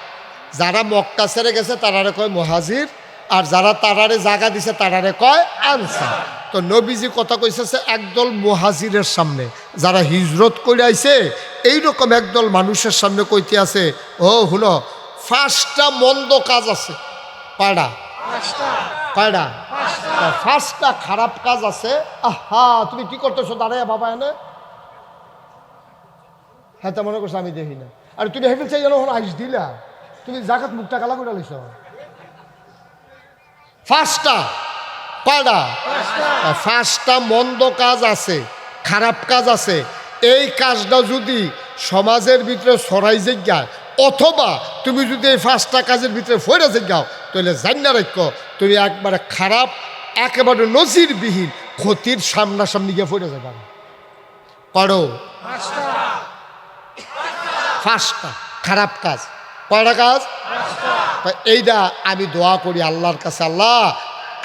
যারা মক্কা ছেড়ে গেছে তারারে কয় মুহাজির, আর যারা তারারে জায়গা দিছে তারারে কয় আনসার। তো নবীজি কথা কইছে একদল মুহাজিরের সামনে, যারা হিজরত করে আইছে এইরকম একদল মানুষের সামনে কইতে আছে, ও হুনো, 5টা মন্দ কাজ আছে। কয়টা? 5টা খারাপ কাজ আছে। আহা, তুমি কি করতেছো দাঁড়াইয়া বাবা? এনে হ্যাঁ, তা মনে করছো আমি দেখি না। আর তুমি হেফিল চাই যখন আইস দিলা, তুমি জাকাত মুখটা কালা করে লিছ। 5টা। কয়টা? 5টা মন্দ কাজ আছে, খারাপ কাজ আছে। এই কাজটা যদি সমাজের ভিতরে ছড়াই যাই, অথবা তুমি যদি এই 5টা কাজের ভিতরে ফইরা যাও, তাহলে জান্না রাখো তুমি একবারে খারাপ, একেবারে নজিরবিহীন ক্ষতির সামনাসামনি গিয়ে ফইরা যাবে। করো 5টা খারাপ কাজ। কয়টা কাজ? এইটা আমি দোয়া করি আল্লাহর কাছে, আল্লাহ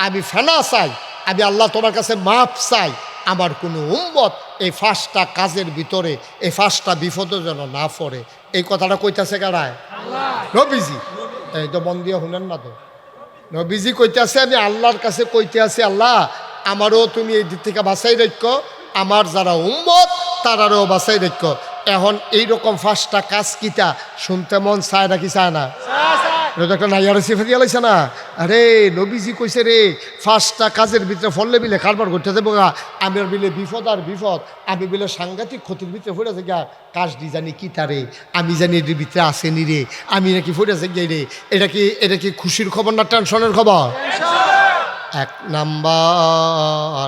আমি ফানা চাই, আমি আল্লাহ তোমার কাছে মাফ চাই, আমার কোনো উম্মত এই 5টা কাজের ভিতরে এই 5টা বিপদে যেন না পড়ে। এই কথাটা কইতাছে কারায়? নবীজি। এই তো মন দিয়ে শুনেন না তো, নবীজি কইতাছে আমি আল্লাহর কাছে কইতে আছি, আল্লাহ আমারও তুমি এই দিক থেকে বাঁচাই রাখো, আমার যারা উম্মত তারারও বাঁচাই রাখো। এখন এইরকম 5টা কাজ কিতা শুনতে মন চায় না? কি চায় না? একটা নাইয়ারে সিফে দিয়ে লাইছে না। আরে নবীজি কইছে রে 5টা কাজের ভিতরে ফললে বিলে কারবার করতে দেবো গা, আমি আর বিলে বিপদ আর বিপদ, আমি বিলে সাংঘাতিক ক্ষতির ভিতরে ফুটেছে গা। কাজটি জানি কি তারে, আমি জানি এর ভিতরে আসেনি রে, আমি নাকি ফুটেছে গিয়ে রে। এটা কি খুশির খবর না টেনশনের খবর? 1 নাম্বার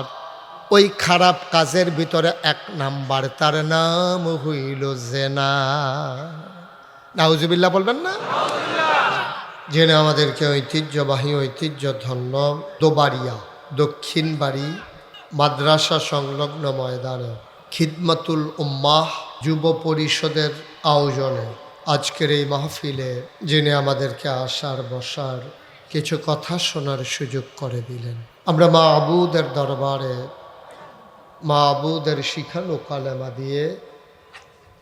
ওই খারাপ কাজের ভিতরে 1 নাম্বার, তার নাম হইল জেনা। নাউজুবিল্লাহ বলবেন না? জেনে আমাদেরকে ঐতিহ্যবাহী ঐতিহ্যধন্য দোবাড়িয়া দক্ষিণ বাড়ি মাদ্রাসা সংলগ্ন ময়দানে খিদমাতুল উম্মাহ যুব পরিষদের আয়োজনে আজকের এই মাহফিলে জেনে আমাদেরকে আসার বসার কিছু কথা শোনার সুযোগ করে দিলেন। আমরা মা আবুদের দরবারে মা আবুদের শিখানো কালেমা দিয়ে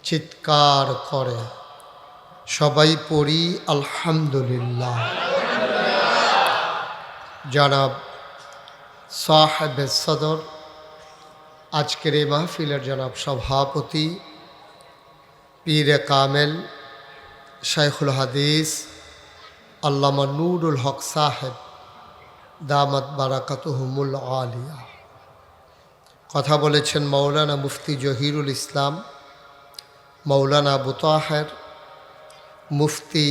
চিৎকার করে সবাই পড়ি আলহামদুলিল্লাহ। জনাব সাহেবে সদর, আজকের এই মাহফিলের জনাব সভাপতি পীরে কামেল শাইখুল হাদিস আল্লামা নুরুল হক সাহেব দামাত বারাকাতুহুমুল আলিয়া, কথা বলেছেন মৌলানা মুফতি জহিরুল ইসলাম, মৌলানা আবু তাহের, মুফতি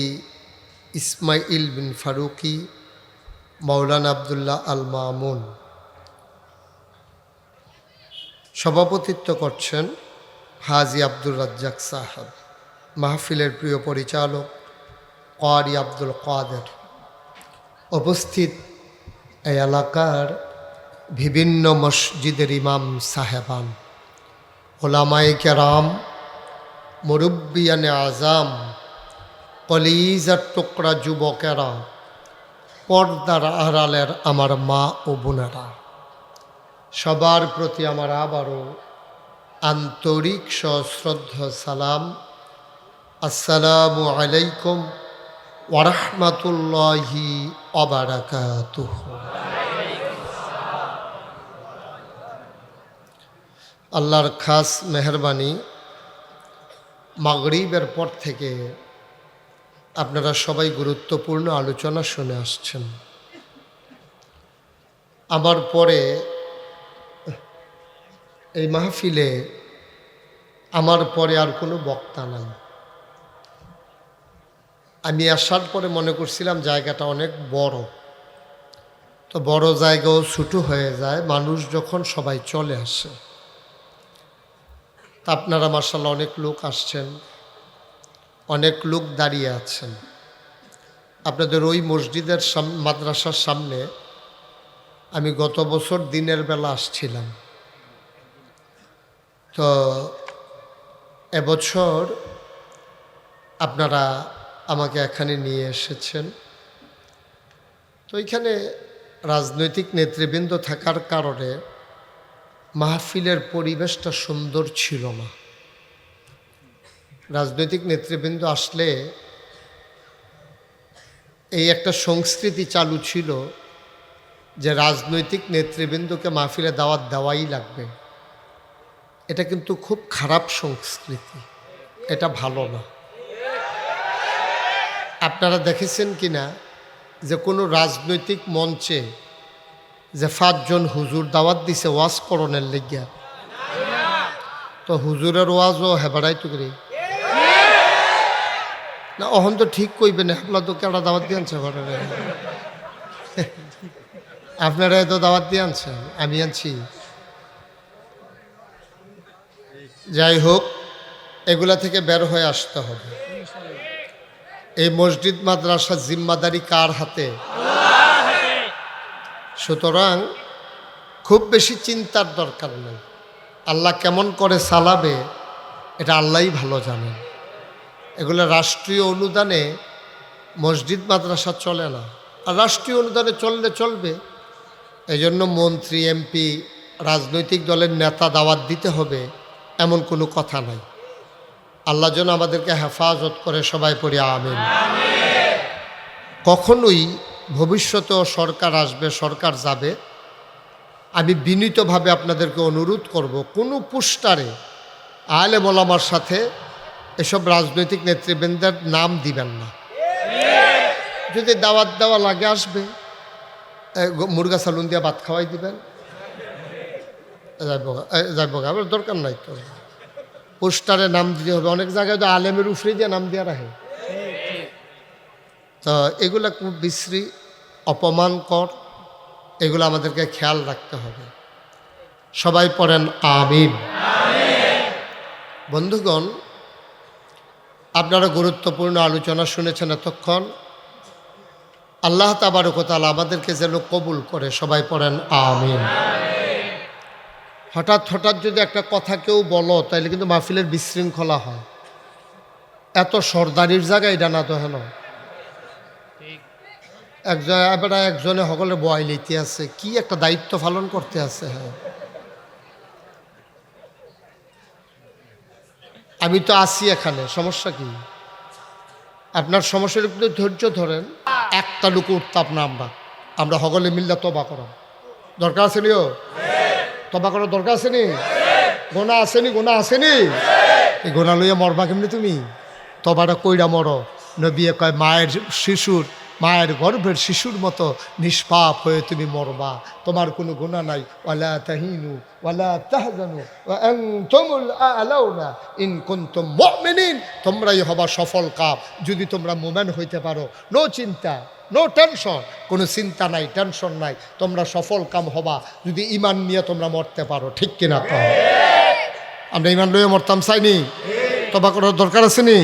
ইসমাইল বিন ফারুকি, মৌলানা আবদুল্লাহ আল মামুন। সভাপতিত্ব করছেন হাজি আব্দুর রাজ্জাক সাহেব। মাহফিলের প্রিয় পরিচালক কারি আব্দুল কাদের। উপস্থিত এই এলাকার বিভিন্ন মসজিদের ইমাম সাহেবান, ওলামায়ে কেরাম, মুরব্বিয়ানে আজাম, কলিজার টুকরা যুবকেরা, পর্দার আড়ালের আমার মা ও বোনেরা, সবার প্রতি আমার আবারও আন্তরিক সশ্রদ্ধা সালাম। আসসালামু আলাইকুম ওয়া রাহমাতুল্লাহি ওয়া বারাকাতুহু। আল্লাহর খাস মেহরবানি, মাগরিবের পর থেকে আপনারা সবাই গুরুত্বপূর্ণ আলোচনা শুনে আসছেন। আমার পরে এই মাহফিলে আমার পরে আর কোনো বক্তা নাই। আমি আসার পরে মনে করছিলাম জায়গাটা অনেক বড়, তো বড় জায়গাও ছোটো হয়ে যায় মানুষ যখন সবাই চলে আসে। তা আপনারা মাশাআল্লাহ অনেক লোক আসছেন, অনেক লোক দাঁড়িয়ে আছেন। আপনাদের ওই মসজিদের মাদ্রাসার সামনে আমি গত বছর দিনের বেলা আসছিলাম। তো এবছর আপনারা আমাকে এখানে নিয়ে এসেছেন। তো এখানে রাজনৈতিক নেতৃবৃন্দ থাকার কারণে মাহফিলের পরিবেশটা সুন্দর ছিল না। রাজনৈতিক নেতৃবৃন্দ আসলে এই একটা সংস্কৃতি চালু ছিল যে রাজনৈতিক নেতৃবৃন্দকে মাহফিলে দাওয়াত দেওয়াই লাগবে। এটা কিন্তু খুব খারাপ সংস্কৃতি, এটা ভালো না। আপনারা দেখেছেন কিনা যে কোনো রাজনৈতিক মঞ্চে যে 5 জন হুজুর দাওয়াত দিছে ওয়াজ করণের লেগিয়া, তো হুজুরের ওয়াজও হেবাড়াই টুকরি না, অহন তো ঠিক কইবেন হেবলা তো কেডা দাওয়াত দিয়ে আনছে ঘরে, আপনারা এত দাওয়াত দিয়ে আনছেন, আমি আনছি। যাই হোক, এগুলা থেকে বের হয়ে আসতে হবে। এই মসজিদ মাদ্রাসার জিম্মাদারি কার হাতে? সুতরাং খুব বেশি চিন্তার দরকার নেই। আল্লাহ কেমন করে চালাবে এটা আল্লাহই ভালো জানেন। এগুলো রাষ্ট্রীয় অনুদানে মসজিদ মাদ্রাসা চলে না, আর রাষ্ট্রীয় অনুদানে চললে চলবে। এই জন্য মন্ত্রী, এমপি, রাজনৈতিক দলের নেতা দাওয়াত দিতে হবে এমন কোনো কথা নাই। আল্লাহ যেন আমাদেরকে হেফাজত করে, সবাই পড়ি আমিন। কখনোই ভবিষ্যতেও সরকার আসবে, সরকার যাবে, আমি বিনীতভাবে আপনাদেরকে অনুরোধ করব, কোনো পোস্টারে আলেম ওলামার সাথে এসব রাজনৈতিক নেতৃবৃন্দের নাম দিবেন না। যদি দাওয়াত দেওয়া লাগে আসবে, মুরগা সালুন দিয়ে ভাত খাওয়াই দিবেন, যাইব, আমার দরকার নাই। তো পোস্টারে নাম দিতে হবে, অনেক জায়গায় তো আলেমের উফরে দিয়ে নাম দিয়ে রাখে। তো এগুলো খুব বিশ্রী, অপমানকর, এগুলো আমাদেরকে খেয়াল রাখতে হবে। সবাই পড়েন আমিন। বন্ধুগণ, আপনারা গুরুত্বপূর্ণ আলোচনা শুনেছেন এতক্ষণ। আল্লাহ তাবারক ওয়া তাআলা আমাদেরকে যেন কবুল করে, সবাই পড়েন আমিন। হঠাৎ হঠাৎ যদি একটা কথা কেউ বলো তাহলে কিন্তু মাহফিলের বিশৃঙ্খলা হয়। এত সর্দারির জায়গায় এটা না তো হেন একজনে সকলে বয় লইতে আছে, কি একটা দায়িত্ব পালন করতে আছে। হ্যাঁ, আমি তো আছি এখানে, সমস্যা কি? আপনার সমস্যার একটু ধৈর্য ধরেন। একটা লোক উঠতাম না, আমরা সকলে মিললে তবা করা দরকার আছে নিও, তবা করার দরকার আছে নি? গোনা আসেনি, গোনা আসেনি, এই গোনা লইয়া মরবা কেমনি তুমি? তবাটা কইরা মরো। নবিয়ে কয় মায়ের গর্ভের শিশুর মতো নিষ্পাপ হয়ে তুমি মরবা, তোমার কোনো গুনাহ নাই। ওয়ালা তাহিনু ওয়ালা তাহজানু ওয়া আনতুমুল আ'লাউনা ইন কুনতুম মুমিনিন, তোমরাই হবা সফল কাম যদি তোমরা মুমিন হইতে পারো। নো চিন্তা, নো টেনশন, কোনো চিন্তা নাই, টেনশন নাই, তোমরা সফল কাম হবা যদি ইমান নিয়ে তোমরা মরতে পারো। ঠিক কিনা? তো আমরা ইমান লইয়া মরতাম চাইনি? তবা করার দরকার আছে নি?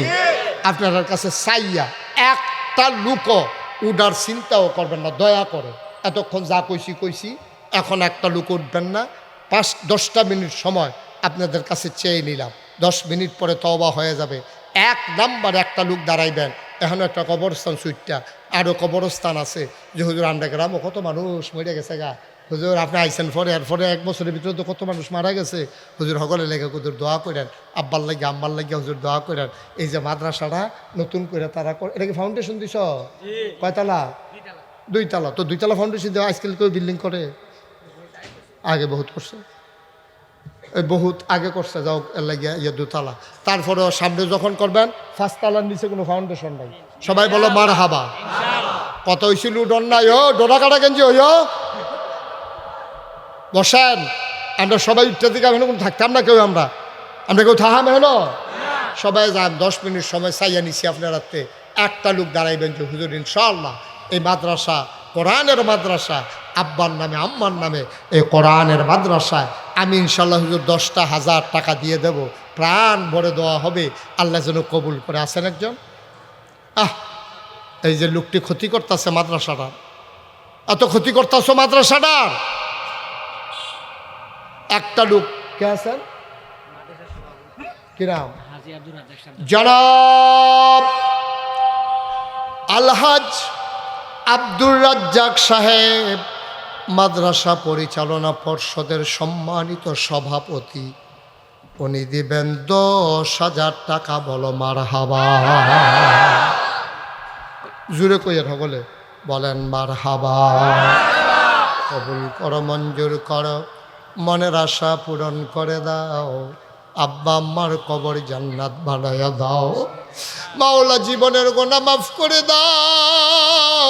আপনার কাছে চাইয়া একটা লোক উঠার চিন্তাও করবেন না, দয়া করে। এতক্ষণ যা কইছি, এখন একটা লোক উঠবেন না। 5-10টা মিনিট সময় আপনাদের কাছে চেয়ে নিলাম, 10 মিনিট পরে তওবা হয়ে যাবে। 1 নাম্বার একটা লোক দাঁড়াইবেন। এখন একটা কবরস্থান সুইটটা, আরও কবরস্থান আছে যে হুজুর আন্ডা গ্রামও কত মানুষ মরে গেছে গা। হুজুর আপনি আইসেন পরে, এরপরে 1 বছরের ভিতরে তো কত মানুষ মারা গেছে। হুজুর সকলে লেগে হুজুর দোয়া করেন, আব্বার লাগে আম্মার লাগে হুজুর দোয়া করেন। এই যে মাদ্রাসাটা নতুন করে তারা এটা কি ফাউন্ডেশন দিছ? কয়তলা? 2 তলা। তো 2 তলা ফাউন্ডেশন দেওয়া আজকাল কেউ বিল্ডিং করে? আগে বহুত করছে, বহুত আগে করছে, যাও লাগিয়া 2 তলা। তারপরে সামনে যখন করবেন 5 তলার নিচে কোনো ফাউন্ডেশন নাই। সবাই বলো মারহাবা। কত হইছিল ডর নাই? ও ডোরা কাটা গেঞ্জি হইও বসেন। আমরা সবাই উঠতে দিকে এখন থাকতাম না কেউ, আমরা কেউ থাহাম হেন সবাই যান। 10 মিনিট সময় চাইয়া নিছি আপনার হাতে। একটা লোক দাঁড়াইবেন যে হুজুর ইনশাআল্লাহ এই মাদ্রাসা কোরআনের মাদ্রাসা, আব্বার নামে আম্মার নামে এই কোরআনের মাদ্রাসায় আমি ইনশাআল্লাহ হুজুর 10,000 টাকা দিয়ে দেব। প্রাণ ভরে দেওয়া হবে, আল্লাহ যেন কবুল করে। আসেন একজন, এই যে লোকটি ক্ষতি করতেছে মাদ্রাসাটার, এত ক্ষতি করতেছ মাদ্রাসাটার। একটা লোক কে আছেন, কিরাম জনাব আলহাজ আব্দুর রাজ্জাক সাহেব, মাদ্রাসা পরিচালনা পর্ষদের সম্মানিত সভাপতি, উনি দিবেন 10,000 টাকা। বলো মারহাবা, জুড়ে কইয়ের সকলে বলেন মারহাবা। কবুল করো, মঞ্জুর করো, মনের আশা পূরণ করে দাও, আব্বা আম্মার কবর জান্নাত বানায়া দাও, মাওলা জীবনের গোনা মাফ করে দাও,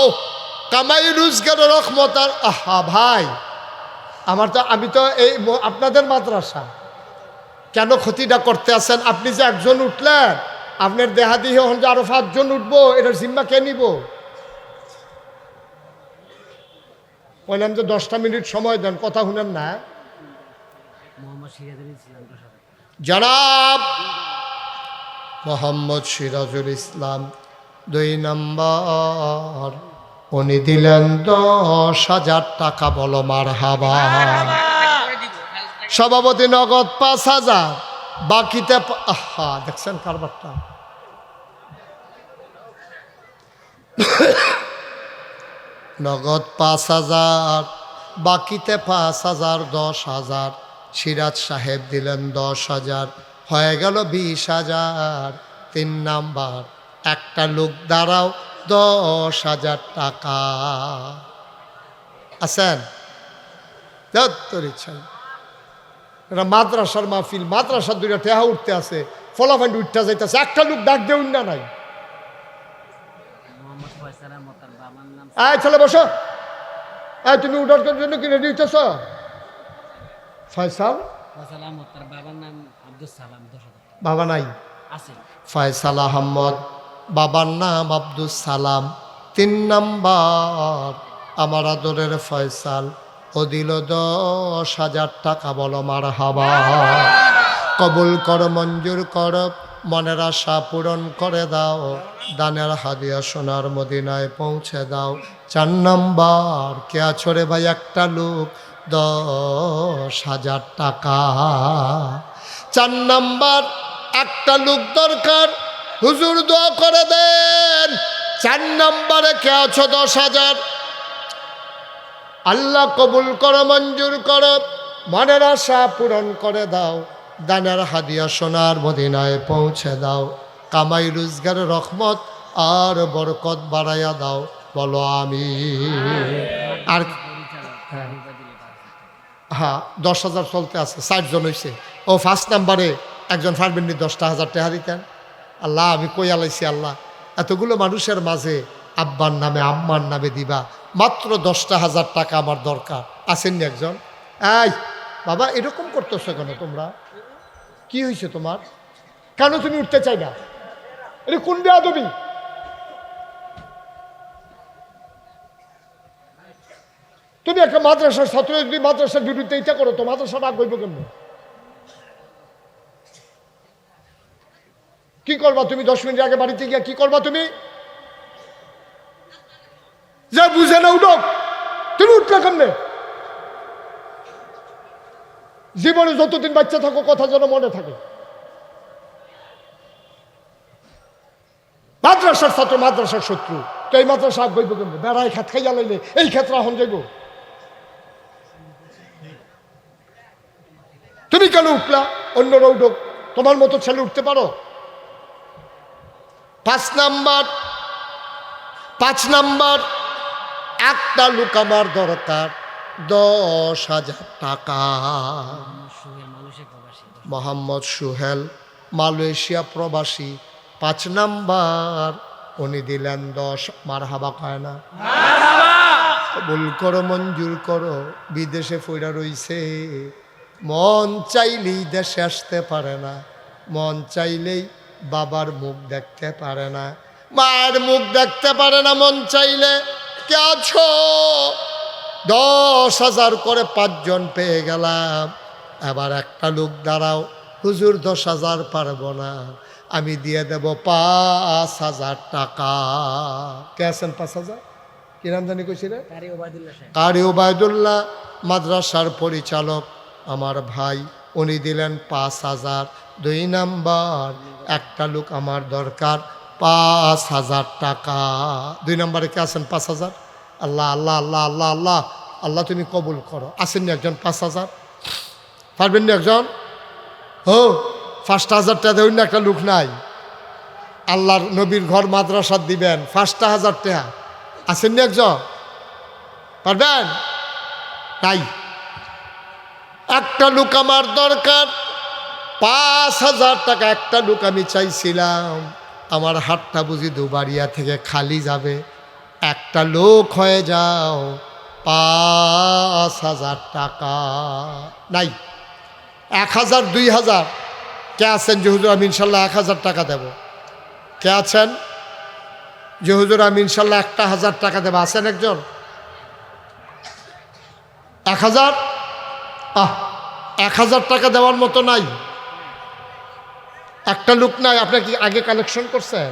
কামাই রোজগার রহমত। আর আহা ভাই, আমি তো এই আপনাদের মাদ্রাসা, কেন ক্ষতিটা করতে আছেন? আপনি যে একজন উঠলেন, আপনার দেহাদিহি হন যে আরো 5 জন উঠবো, এটার জিম্মা কে নিব? বললাম যে 10টা মিনিট সময় দেন, কথা শুনেন না। জনাব মোহাম্মদ সিরাজুল ইসলাম 2 নম্বর, উনি দিলেন 10,000 টাকা। বলো মারহাবা। সভাপতি নগদ 5,000, বাকিতে দেখছেন কারবারটা। নগদ 5,000, বাকিতে 5,000, 10,000। সিরাজ সাহেব দিলেন 10,000, হয়ে গেল 20,000। 3 নাম্বার, একটা লোক দাঁড়াও, 10,000 টাকা। আছেন? তোর ইচ্ছা, এটা মাদ্রাসার মাহফিল, মাদ্রাসার 2টা টেহা উঠতে আছে, ফলাফান্ড উঠতে যাইতেছে, একটা লোক ডাক দেউন না নাই। ছেলে বসো, তুমি উঠার জন্য কি রেডি হইতেছ? ফয়সাল বাবা নাই, ফয়সাল আহমদ বাবার নাম আব্দুল সালাম। 3 নাম্বার, আমার আদরের ফয়সাল, ও দিল 10,000 টাকা। বলো মারহাবা। কবুল কর, মঞ্জুর কর, মনের আশা পূরণ করে দাও, দানের হাদিয়া সোনার মদিনায় পৌঁছে দাও। 4 নাম্বার, কে আছো রে ভাই? একটা লোক, 10,000 টাকা। 4 নাম্বার, একটা লোক দরকার, হুজুর দোয়া করে দেন। 4 নাম্বারে কে আছো? 10,000। আল্লাহ কবুল করো, মঞ্জুর করো, মনের আশা পূরণ করে দাও, দানের হাদিয়া সোনার মদিনায় পৌঁছে দাও, কামাই রোজগার রহমত আর বরকত বাড়াইয়া দাও। বলো আমি। আর 10,000 চলতে আছে, 60 জন হয়েছে। ও 1 নাম্বারে একজন ফারবেননি 10,000 টাকা দিতেন। আল্লাহ, আমি কই আলাইছি, আল্লাহ এতগুলো মানুষের মাঝে আব্বার নামে আম্মার নামে দিবা, মাত্র 10,000 টাকা আমার দরকার। আসেননি একজন? এই বাবা, এরকম করতেছো কেন তোমরা? কি হয়েছে তোমার? কেন তুমি উঠতে চাই না? এটা কোন বেয়াদবি? তুমি একটা মাদ্রাসার ছাত্র, যদি মাদ্রাসার বিরুদ্ধে এটা করো, তো মাদ্রাসা রাগ হইব কেমন? কি করবা তুমি? 10 মিনিট আগে বাড়িতে গিয়া কি করবা তুমি? যা বুঝে না উঠো, তুমি উঠলে কেমনে? জীবনে যতদিন বাচ্চা থাকো, কথা যেন মনে থাকে। মাদ্রাসার ছাত্র মাদ্রাসার শত্রু, তো এই মাদ্রাসা আগ গইব কেমন? বেড়ায় খাত খাইয়া লাইলে এই ক্ষেত্রে এখন যাইব। তুমি কেন উঠলা? অন্যরা উঠুক, তোমার মতো ছেলে উঠতে পারো? 5 নাম্বার, একটা লোক আমার দরকার, 10,000 টাকা। মোহাম্মদ সুহেল, মালয়েশিয়া প্রবাসী, 5 নাম্বার, উনি দিলেন 10। মারহাবা কয় না? কবুল করো, মঞ্জুর করো, বিদেশে ফইরা রইছে, মন চাইলেই দেশে আসতে পারে না, মন চাইলেই বাবার মুখ দেখতে পারে না, মায়ের মুখ দেখতে পারে না। মন চাইলে কে আছো? 10,000 করে 5 জন পেয়ে গেলাম। এবার একটা লোক দাঁড়াও, হুজুর 10,000 পারবো না, আমি দিয়ে দেব 5,000 টাকা। কে আছেন 5,000? কি নাম জানি কইছিলেন? কারি ওবায়দুল্লাহ, মাদ্রাসার পরিচালক আমার ভাই, উনি দিলেন 5,000। 2 নাম্বার, একটা লোক আমার দরকার 5,000 টাকা। 2 নম্বরে কে আছেন 5,000? আল্লাহ আল্লাহ আল্লাহ আল্লাহ আল্লাহ আল্লাহ, তুমি কবুল করো। আসেননি একজন 5,000? পারবেন না একজন? ও 5,000 টাকা দেবেন না, একটা লোক নাই। আল্লাহর নবীর ঘর মাদ্রাসা দিবেন 5,000 টাকা। আসেননি একজন? পারবেন? নাই। একটা লোক আমার দরকার 5,000 টাকা। একটা লোক আমি চাইছিলাম, আমার হাতটা বুঝি দুবারিয়া থেকে খালি যাবে। একটা লোক হয়ে যাও, 5,000 টাকা। নাই। 1,000, 2,000 কে আছেন যে হুজুর আমি ইনশাল্লাহ 1,000 টাকা দেব? কে আছেন যে হুজুর আমি ইনশাল্লাহ 1,000 টাকা দেব? আছেন একজন? 1,000? 1,000 টাকা দেওয়ার মতো নাই, একটা লোক নাই। আপনি কি আগে কালেকশন করছেন?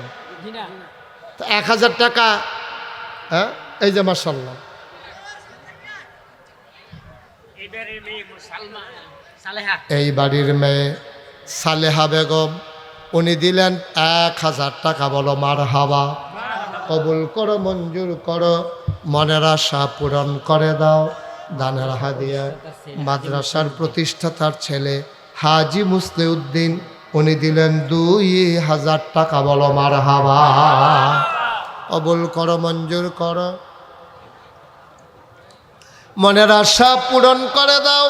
1,000 টাকা। হ্যাঁ, এই যে মাশাআল্লাহ, এই বাড়ির মেয়ে সালেহা বেগম, উনি দিলেন 1,000 টাকা। বলো মারহাবা। কবুল করো, মঞ্জুর করো, মনের আশা পূরণ করে দাও। দানের হাদিয়া মাদ্রাসার প্রতিষ্ঠাতার ছেলে হাজি মুসলিউদ্দিন, উনি দিলেন 2,000 টাকা। বলো মারহাবা। কবুল করো, মঞ্জুর করো, মনের আশা পূরণ করে দাও।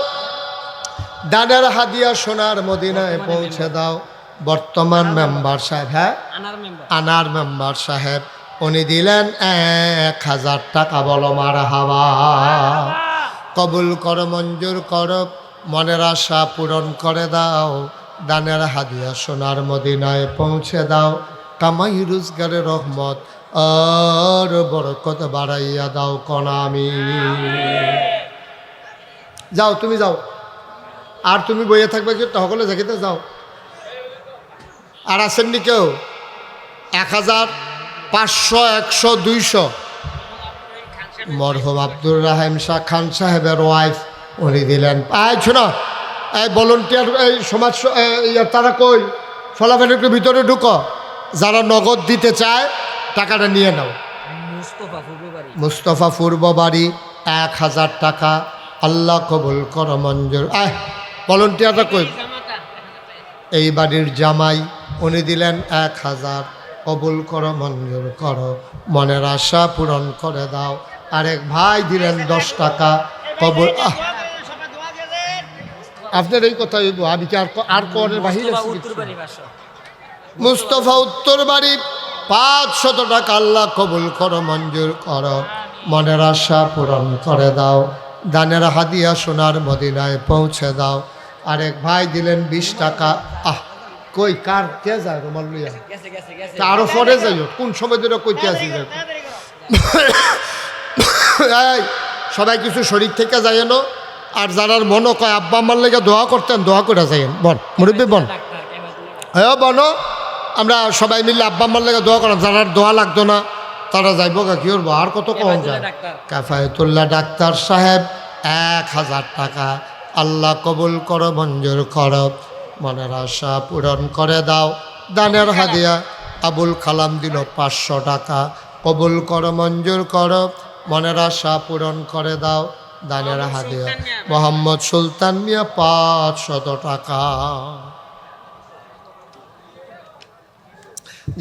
দানের হাদিয়া সোনার মদিনায় পৌঁছে দাও। বর্তমান মেম্বার সাহেব, হ্যাঁ আনার মেম্বার সাহেব, উনি দিলেন 1,000 টাকা। বলো মারহাবা। কবুল করো, মঞ্জুর করো, মনের আশা পূরণ করে দাও। দানের হাদিয়া সোনার মদিনায় পৌঁছে দাও। কামাই রোজগারের রহমত আর বরকত বাড়াইয়া দাও কনামি। যাও তুমি যাও, আর তুমি বইয়ে থাকবে কি? তহলে জায়গাতে যাও। আর আসেননি কেউ? 1,000, 500, 100, 200? মরহুম আব্দুর রাহিম শাহ খান সাহেবের ওয়াইফ, উনি দিলেন। শোনো, এই ভলেন্টিয়ার, এই সমাজ তারা কই? ফলাফলের ভিতরে ঢুকো। যারা নগদ দিতে চায় টাকাটা নিয়ে নাও। মুস্তফা পূর্ববাড়ি 1,000 টাকা। আল্লাহ কবুল করো, মঞ্জুর। ভলেন্টিয়াররা কই? এই বাড়ির জামাই, উনি দিলেন 1,000। কবুল করো, মঞ্জুর করো, মনের আশা পূরণ করে দাও। আরেক ভাই দিলেন 10 টাকা। কবুল। আপনার এই কথা আমি কি আর কোয়ারের বাহিরে? মুস্তফা উত্তর বাড়ি 500 টাকা। আল্লাহ কবুল করো, মঞ্জুর করো, মনের আশা পূরণ করে দাও। দানের হাদিয়া সোনার মদিনায় পৌঁছে দাও। আরেক ভাই দিলেন 20 টাকা। কই কার কে যায় রুমাল লইয়া? আরো পরে যাই, কোন সময় ধরে কইতে আসি? সবাই কিছু শরীর থেকে যায় না। আর যারার মনে কয় আব্বা আম্মার লেগে দোয়া করতেন, দোয়া করে যাইয়েন। বল মুরব্বী বল, হ্যাঁ বলো। আমরা সবাই মিলে আব্বা আম্মার লেগে দোয়া করেন। যারার দোয়া লাগতো না তারা যাইব গা, কি করবো? আর কত কম যায়। কাফায়েতুল্লাহ ডাক্তার সাহেব 1,000 টাকা। আল্লাহ কবুল করো, মঞ্জুর করো, মনের আশা পূরণ করে দাও। দানের হাদিয়া আবুল কালাম দিল 500 টাকা। কবুল করো, মঞ্জুর করো, মনের আশা পূরণ করে দাও। দানের হাদিয়া মোহাম্মদ সুলতান মিয়া 500 টাকা।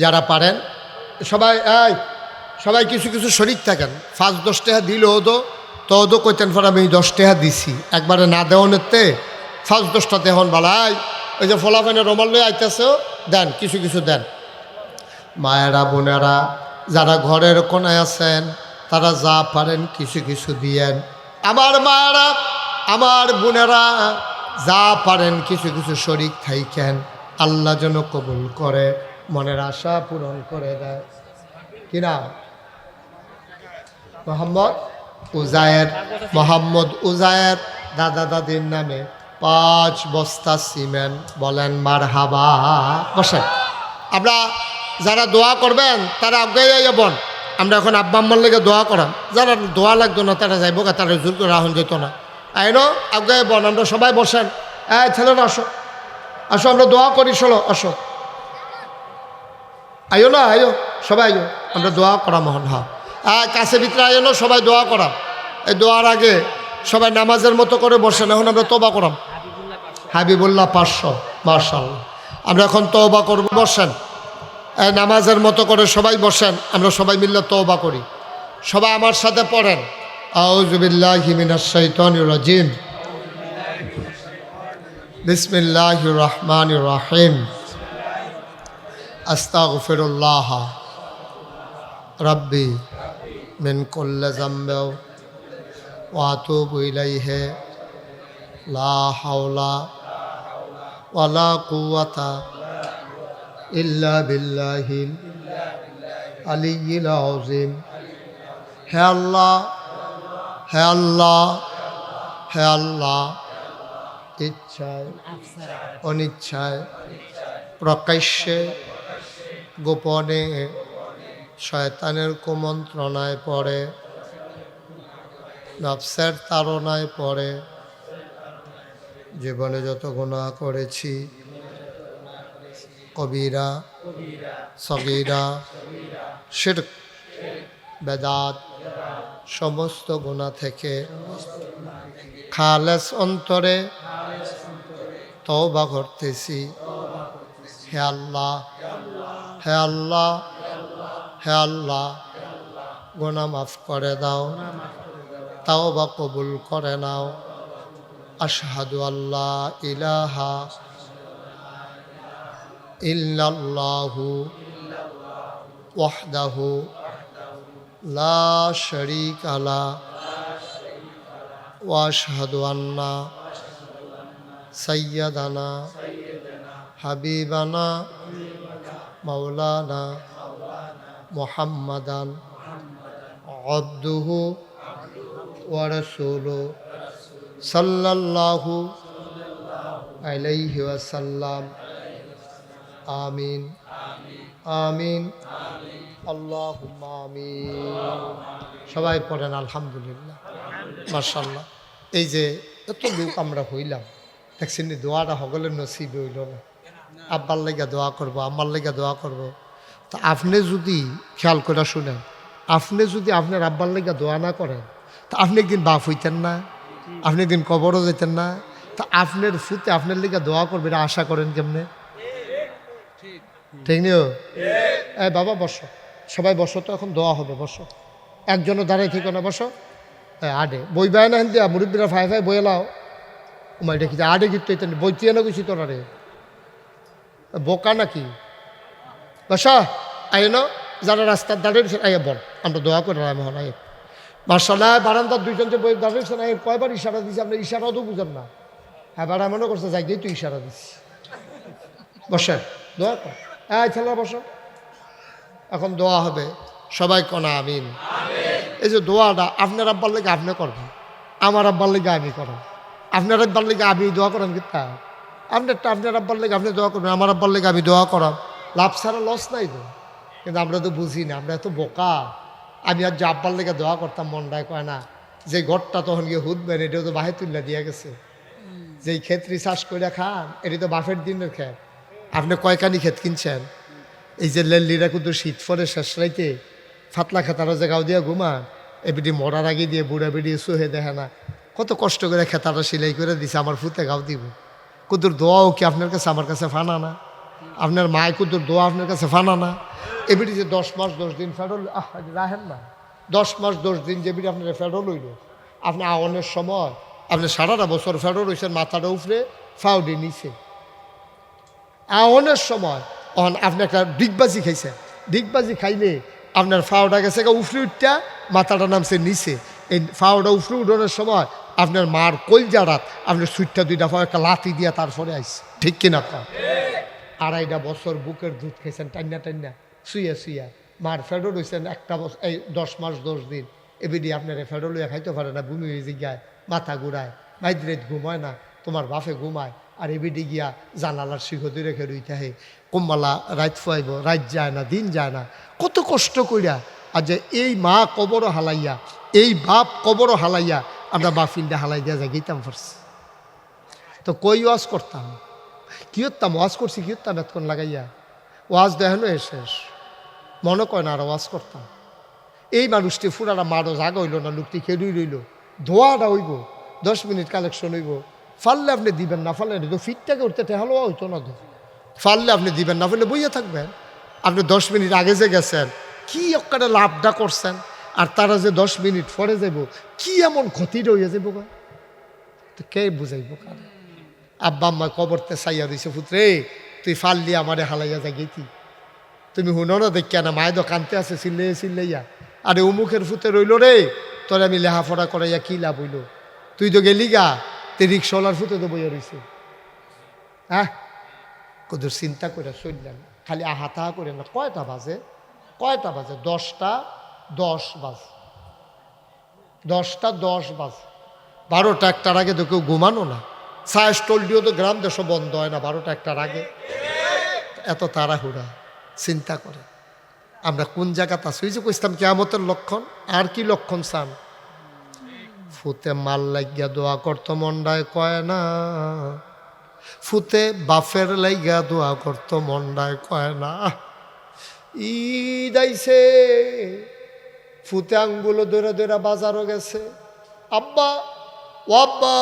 যারা পারেন সবাই কিছু কিছু শরীর থাকেন। 5-10 টাকা দিল তো কইতেন পর আমি 10 টাকা দিছি। একবারে না দেওয়ানেতে 5-10টা দেহন বালাই। ওই যে ফলাফানে রোমাল লয়ে আইতেছে, দেন কিছু কিছু দেন। মায়েরা বোনেরা যারা ঘরের কোনায় আছেন, তারা যা পারেন কিছু কিছু দিয়েন। আমার মায়েরা, আমার বোনেরা যা পারেন কিছু কিছু শরীক থাইকেন। আল্লাহ যেন কবুল করে, মনের আশা পূরণ করে দেয়। কিনা মোহাম্মদ উজায়ের দাদা দাদির নামে 5 বস্তা সিমেন্ট। বলেন মারহাবা। বসেন। আমরা যারা দোয়া করবেন তারা আগে যাবন। আমরা এখন আব্বা আম্মার লেগে দোয়া করাম, যারা দোয়া লাগতো না তারা যাইব, তারা জোর করে রাহন যেত না। আইনো আগে বন, আমরা সবাই বসেন। ছেলেরা আসো, আসো আমরা দোয়া করি। চলো আসো, আইও না, আইও সবাই, আইও আমরা দোয়া করা মোহন। হ্যাঁ কাছে ভিতরে আইও না, সবাই দোয়া করা। এই দোয়ার আগে সবাই নামাজের মতো করে বসেন। এখন আমরা তওবা করাম। হাবিবুল্লাহ 500। মাশাআল্লাহ। আমরা এখন তওবা করব। বসেন, নামাজের মতো করে সবাই বসেন। আমরা সবাই মিলে তওবা করি। সবাই আমার সাথে পড়েন, আউযু বিল্লাহি মিনাশ শাইতানির রাজিম, বিসমিল্লাহির রহমানির রহিম, আস্তাগফিরুল্লাহ রাব্বি মিন কুল্লি যামবি ওয়া আতুবু ইলাইহি, লা হাওলা ওয়ালা কুওয়াতা ইল্লা বিল্লাহিল আলিয়্যিল আযীম। হে আল্লাহ, হে আল্লাহ, হে আল্লাহ, ইচ্ছায় অনিচ্ছায় প্রকাশ্যে গোপনে শয়তানের কুমন্ত্রণায় পড়ে, নফসের তাড়নায় পড়ে জীবনে যত গুনাহ করেছি, কবিরা সগীরা শিরক বেদাত সমস্ত গুনাহ থেকে খালেস অন্তরে তওবা করতেছি। হে আল্লাহ, হে আল্লাহ, হে আল্লাহ, গুনাহ মাফ করে দাও, তওবা কবুল করে নাও। আশহাদু আল্লা ইলাহা ইল্লাল্লাহু ওয়াহদাহু লা শারীকা লাহু ওয়া আশহাদু আন্না সাইয়্যিদানা হাবিবানা মাওলানা মুহাম্মাদান আবদুহু ওয়া রাসূলুহু সাল্লাল্লাহু আলাইহি ওয়াসাল্লাম। আমিন আমিন আল্লাহুম্মা আমিন। সবাই পড়েন আলহামদুলিল্লাহ। মাশাআল্লাহ। এই যে এত লোক আমরা হইলাম, দেখছেন দোয়াটা সকলের নসিব হইল না। আব্বার লেগে দোয়া করব, আম্মার লেগে দোয়া করব। তা আপনি যদি খেয়াল করে শুনেন, আপনি যদি আপনার আব্বার লেগে দোয়া না করেন, তা আপনি একদিন বাপ হইতেন না, আপনি একদিন কবরও যেতেন না। তা আপনার ফুতে আপনার লেগে দোয়া করবে, এটা আশা করেন কেমনে? ঠিক নিও। বাবা বসো, সবাই বসো, তো এখন দোয়া হবে। বসো, একজনও দাঁড়াই থেকে না, বসো। আডে বই বায় না হিন্দি মুরব্বীরা ফাই ফাই বই এলাও উমাই দেখি আডে গীত বইতে না গেছি তোরা রে, বোকা নাকি? বসা আই ন, যারা রাস্তার দাঁড়িয়েছেন আইয়া বল, আমরা দোয়া করে রামহন আইব। মার্শাল্লাহ বারান্দার দুইজন যে বই দাঁড়িয়েছেন আইব, কয়বার ইশারা দিছি, আপনার ইশারাও তো বুঝেন না। হ্যাঁ বারা মনে করছে যাই তুই ইশারা দিছি। বসেন, দোয়া কর। ছেলেরা বসো, এখন দোয়া হবে। সবাই কনা আমিন। এই যে দোয়াটা আপনার আব্বার লেগে আপনি করবেন, আমার আব্বার লেগে আমি করব। আপনার আব্বার লেগে আমি দোয়া করেন কিতা, আপনারটা আপনার আব্বার লেগে আপনি দোয়া করবেন, আমার আব্বার লেগে আমি দোয়া করাম। লাভ ছাড়া লস নাই তো। কিন্তু আমরা তো বুঝি না, আমরা এত বোকা। আমি আর যে আব্বার লেগে দোয়া করতাম, মনটায় কয় না যে ঘরটা তখন গিয়ে হুদবেন, এটাও তো বাহে তুল্লা দিয়া গেছে। যেই ক্ষেত্রে চাষ করে খান, এটি তো বাফের দিনের ক্ষেত। আপনি কয়কানি ক্ষেত কিনছেন? এই যে লেল্লিরা কিন্তু শীত পরে শেষ রাইতে ফাতলা খেতারা যে গাও দিয়া ঘুমান, এবিডি মরার আগে দিয়ে বুড়া বেড়িয়ে সোহে দেখে না কত কষ্ট করে খেতাটা সেলাই করে দিছে আমার ফুতে গাও দিব। কুদুর দোয়াও কি আপনার কাছে আমার কাছে ফানা না? আপনার মায় কুদুর দোয়া আপনার কাছে ফানা না? এবিডি যে 10 মাস 10 দিন ফেডল রাহেন না, 10 মাস 10 দিন যেবিডি আপনার ফেডল হইল, আপনি আওয়ানের সময় আপনি সারাটা বছর ফেডল হয়েছেন, মাথাটা উফরে ফাউডি নিচে। আওয়ানের সময় আপনি একটা ডিগবাজি খাইছেন, ডিগবাজি খাইলে আপনার ফাওটা গেছে উফরে উঠটা, মাথাটা নামছে নিচে। এই ফাওটা উফরে উঠানোর সময় আপনার মার কলজারাত আপনার সুইটটা 2টা ফাও একটা লাথি দিয়া তারপরে আইসে। ঠিক কিনা? 2.5 বছর বুকের দুধ খাইছেন টান্না টান্না, শুইয়া শুইয়া। মার ফেডো রয়েছেন 1 বছর, এই 10 মাস 10 দিন। এবিডি আপনার ফেডো লইয়া খাইতে পারে না, বমি হয়ে জিগায়, মাথা ঘুরায়, মাইদ্রেত ঘুমায় না, তোমার বাপে ঘুমায় আর এবিডি গিয়া জানালার শিখতে রেখে রইতে হে কম্মালা রাত ফুয়াইব রাত যায় না দিন যায় না কত কষ্ট কইরা আর যে এই মা কবরও হালাইয়া এই বাপ কবরও হালাইয়া আমরা বাফিনটা হালাই দিয়া যাই গেতাম ফার্স তো কই ওয়াজ করতাম কি হতাম ওয়াজ করছি কি হতাম এতক্ষণ লাগাইয়া ওয়াজ দেখানো শেষ মনে কয় না আর ওয়াজ করতাম এই মানুষটি ফুরারা মারও জাগা হইল না লোকটি খেলুই রইল ধোয়াটা হইব 10 মিনিট কালেকশন হইব ফাললে আপনি দিবেন না ফাললে তো ফিটটাকে উঠতে টেহালো হইতো না তো ফাললে আপনি দিবেন না ফাললে বইয়া থাকবেন আপনি 10 মিনিট আগে যে গেছেন কি একটা লাভটা করছেন আর তারা যে 10 মিনিট পরে যাইব কি এমন ক্ষতি রইয়া যাইব তো কে বুঝাইব কার আব্বা আম্মা কবরতে চাইয়া দিছে পুত্রে তুই ফাললি আমারে হালাইয়া যাই গেতি তুমি হুনো না দেখ না মায়ের কানতে আছে চিল্লাইয়া আরে অমুখের ফুতে রইল রে তোর আমি লেহাফড়া করাইয়া কি লাভ হইল তুই তো গেলি গা তুই রিক্সাওয়ালার ফুতে তো বইয়া রইছে হ্যাঁ কত চিন্তা করে চললাম খালি আহাতাহা করে না কয়টা বাজে 10টা 10 বাজে 10টা 10 বাজে 12টা 1টার আগে তো কেউ ঘুমানো না সায়েস টলডিও তো গ্রাম দেশ বন্ধ হয় না 12টা 1টার আগে এত তাড়াহুড়া চিন্তা করে আমরা কোন জায়গাতে আছি ওই যে কইতাম কিয়ামতের লক্ষণ আর কি লক্ষণ চান ফুতে মাল লাগিয়া দোয়া করতো মন্ডায় কয় না ফুতে বাফের লাইগা দোয়া করতো মন্ডায় কয় না ঈদ আইছে ফুতে আঙ্গুলো দৌড়ে দৌড়ে বাজারও গেছে আব্বা ও আব্বা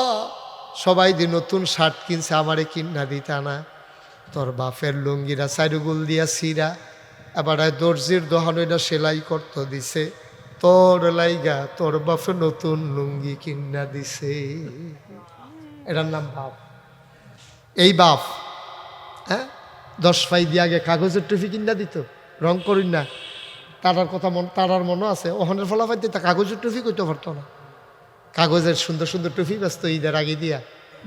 সবাই দিয়ে নতুন শার্ট কিনছে আমারে কিনা দিতা না তোর বাপের লুঙ্গিরা চারুগুল দিয়া সিরা এবার দর্জির দোহান ওইটা সেলাই করতে দিছে তোর লাইগা তোর বাপে নতুন লুঙ্গি কিনা দিছে এটার নাম বাপ এই বাপ হ্যাঁ 10 পাই দিয়ে আগে কাগজের টুপি কিনা দিত রং করি না তারার কথা তারার মনে আছে ওখানের ফলাফল দিতে কাগজের টুপি করতে পারতো না কাগজের সুন্দর সুন্দর টুপি ব্যস্ত ঈদের আগে দিয়া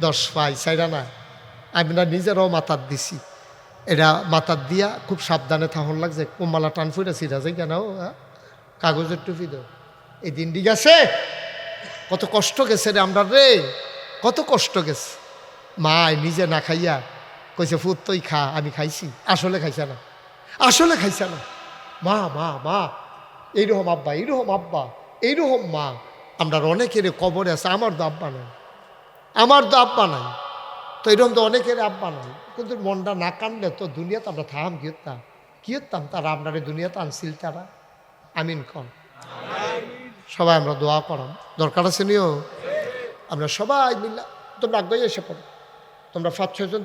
10 পাই চাইরা না আমরা নিজেরাও মাথার দিছি এটা মাথার দিয়া খুব সাবধানে থাকুন লাগছে কোমালা টান ফুটা সিরা যাই কেন কাগজের টুপি দাও এই দিনটি গেছে কত কষ্ট গেছে রে আমরা রে কত কষ্ট গেছে মা নিজে না খাইয়া কইছে ফুট তুই খা আমি খাইছি আসলে খাইছে না মা মা মা এইরকম আব্বা এইরকম মা আমরা অনেকের কবরে আছে আমার তো আব্বা নাই তো এরকম তো অনেকের আব্বা নাই কিন্তু মনটা না কানলে তো দুনিয়াতে আমরা থাম কি হতাম তারা আপনার দুনিয়াতে আনছিল তারা আমিন কন সবাই আমরা দোয়া করাম দরকার আছে নিও আমরা সবাই মিল্লা তোমরা আগে এসে পড়ো তোমরা 5-6 জন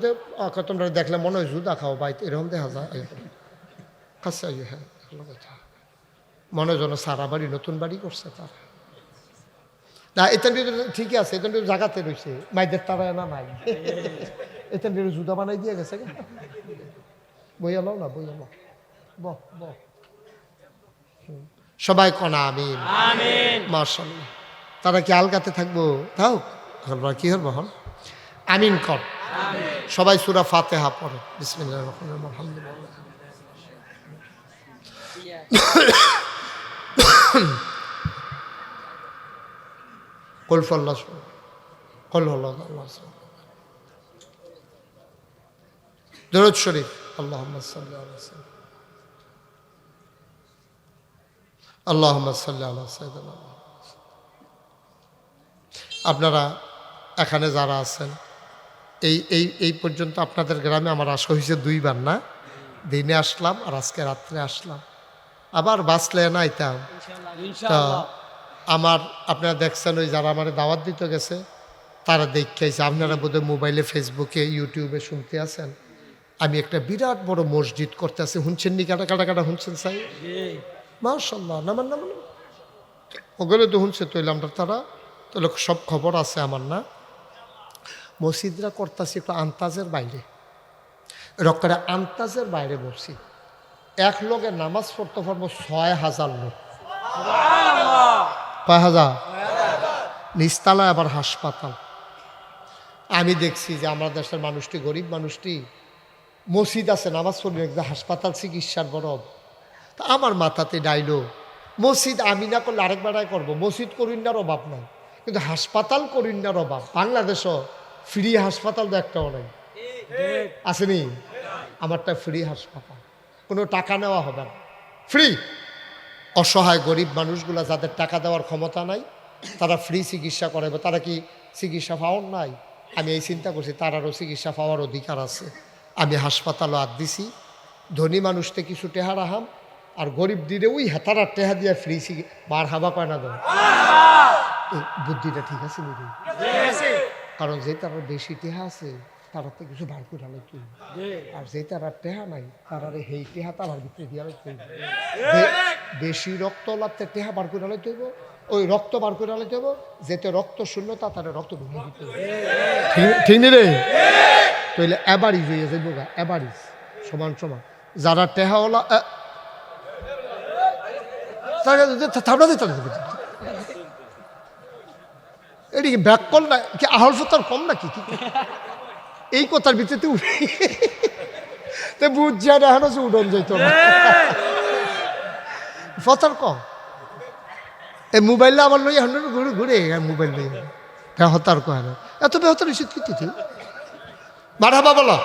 তোমরা দেখলে মনে হয় জুদা খাও বাড়িতে এরকম দেখা যায় কাছে হ্যাঁ ভালো কথা মনে যেন সারা বাড়ি নতুন বাড়ি করছে তারা না এখান ঠিকই আছে এখান জায়গাতে রয়েছে মাইদের তারা না নাই এখান জুদা বানাই দিয়ে গেছে বইয়ালো না বইয়ালো বহ বহ সবাই কনা আমিন মাশাআল্লাহ তারা কি আলগাতে থাকবো তাও কি হল বহন আমিন কর সবাই সূরা ফাতিহা পড়ে বিসমিল্লাহির রহমানির রহিম আলহামদুলিল্লাহ قل فالله قل هو الله درود شريف اللهم صل على سيدنا اللهم صل على سيدنا আপনারা এখানে যারা আছেন এই পর্যন্ত আপনাদের গ্রামে আমার আসা হয়েছে 2 বার না দিনে আসলাম আর আজকে রাত্রে আসলাম আবার বাঁচলে না আইতাম ইনশাআল্লাহ আমার আপনারা দেখছেন ওই যারা আমার দাওয়াত দিতে গেছে তারা দেখেছে আপনারা বোধহয় মোবাইলে ফেসবুকে ইউটিউবে শুনতে আছেন আমি একটা বিরাট বড় মসজিদ করতে আছি শুনছেন নি কাটা শুনছেন সাই মাশাআল্লাহ নামান ওগুলো তো শুনছে তৈলাম তারা তাহলে সব খবর আছে আমার না মসজিদরা করতেছি একটু আন্তাজের বাইরে রক্ষারে আন্তাজের বাইরে মসজিদ এক লোকে নামাজ পড়তে পারবো 6,000 লোক 5,000 নিস্তালা আবার হাসপাতাল আমি দেখছি যে আমার দেশের মানুষটি গরিব মানুষটি মসজিদ আছে নামাজ পড়বে একটা হাসপাতাল চিকিৎসার বড় তা আমার মাথাতে ডাইলো মসজিদ আমি না করলে আরেক বেড়ায় করবো মসজিদ করিন্নার অভাব নাই কিন্তু হাসপাতাল করিন্নার অভাব বাংলাদেশও ফ্রি হাসপাতাল তো একটাও নাই, আসেনি? আমারটা ফ্রি হাসপাতাল, কোনো টাকা নেওয়া হবে না, ফ্রি। অসহায় গরিব মানুষগুলা যাদের টাকা দেওয়ার ক্ষমতা নাই তারা ফ্রি চিকিৎসা করাবে। তারা কি চিকিৎসা পাওয়ার নাই? আমি এই চিন্তা করছি তারারও চিকিৎসা পাওয়ার অধিকার আছে। আমি হাসপাতালও আদ দিছি, ধনী মানুষতে কিছু টেহা রাহাম, আর গরিব দিলে ওই হেতারা টেহা দিয়ে ফ্রি মার হাবা পায় না দেয়। এই বুদ্ধিটা ঠিক আছে বুঝি? কারণ যে তারা বেশি টেহা আছে তারা তো কিছু বার করে আলোচনা, আর যে তারা টেহা নাই তারা সেই টেহা তার ভিতরে দিয়ে আলোচনা। বেশি রক্ত লাগতে টেহা বার করে আলোচনা হইব, ওই রক্ত বার করে আলোচনা হইব, যেতে রক্ত শূন্যতা তারা রক্ত ঢুকে দিতে হবে। ঠিক নেই রে? তাইলে অ্যাভারেজ হয়ে যাবে, অ্যাভারেজ সমান সমান। যারা টেহাওয়ালা এদিকে ব্যাক কল না কি, আহল ফতার কম নাকি? এই কথার ভিতরে বুঝছে এখন উডন যাইত না, ফতার কম। এই মোবাইলটা আমার লই এখন ঘুরে ঘুরে মোবাইল লই বেহতার কয় না, এত বেহতার নিশ্চিত কি মারহাবা বলো।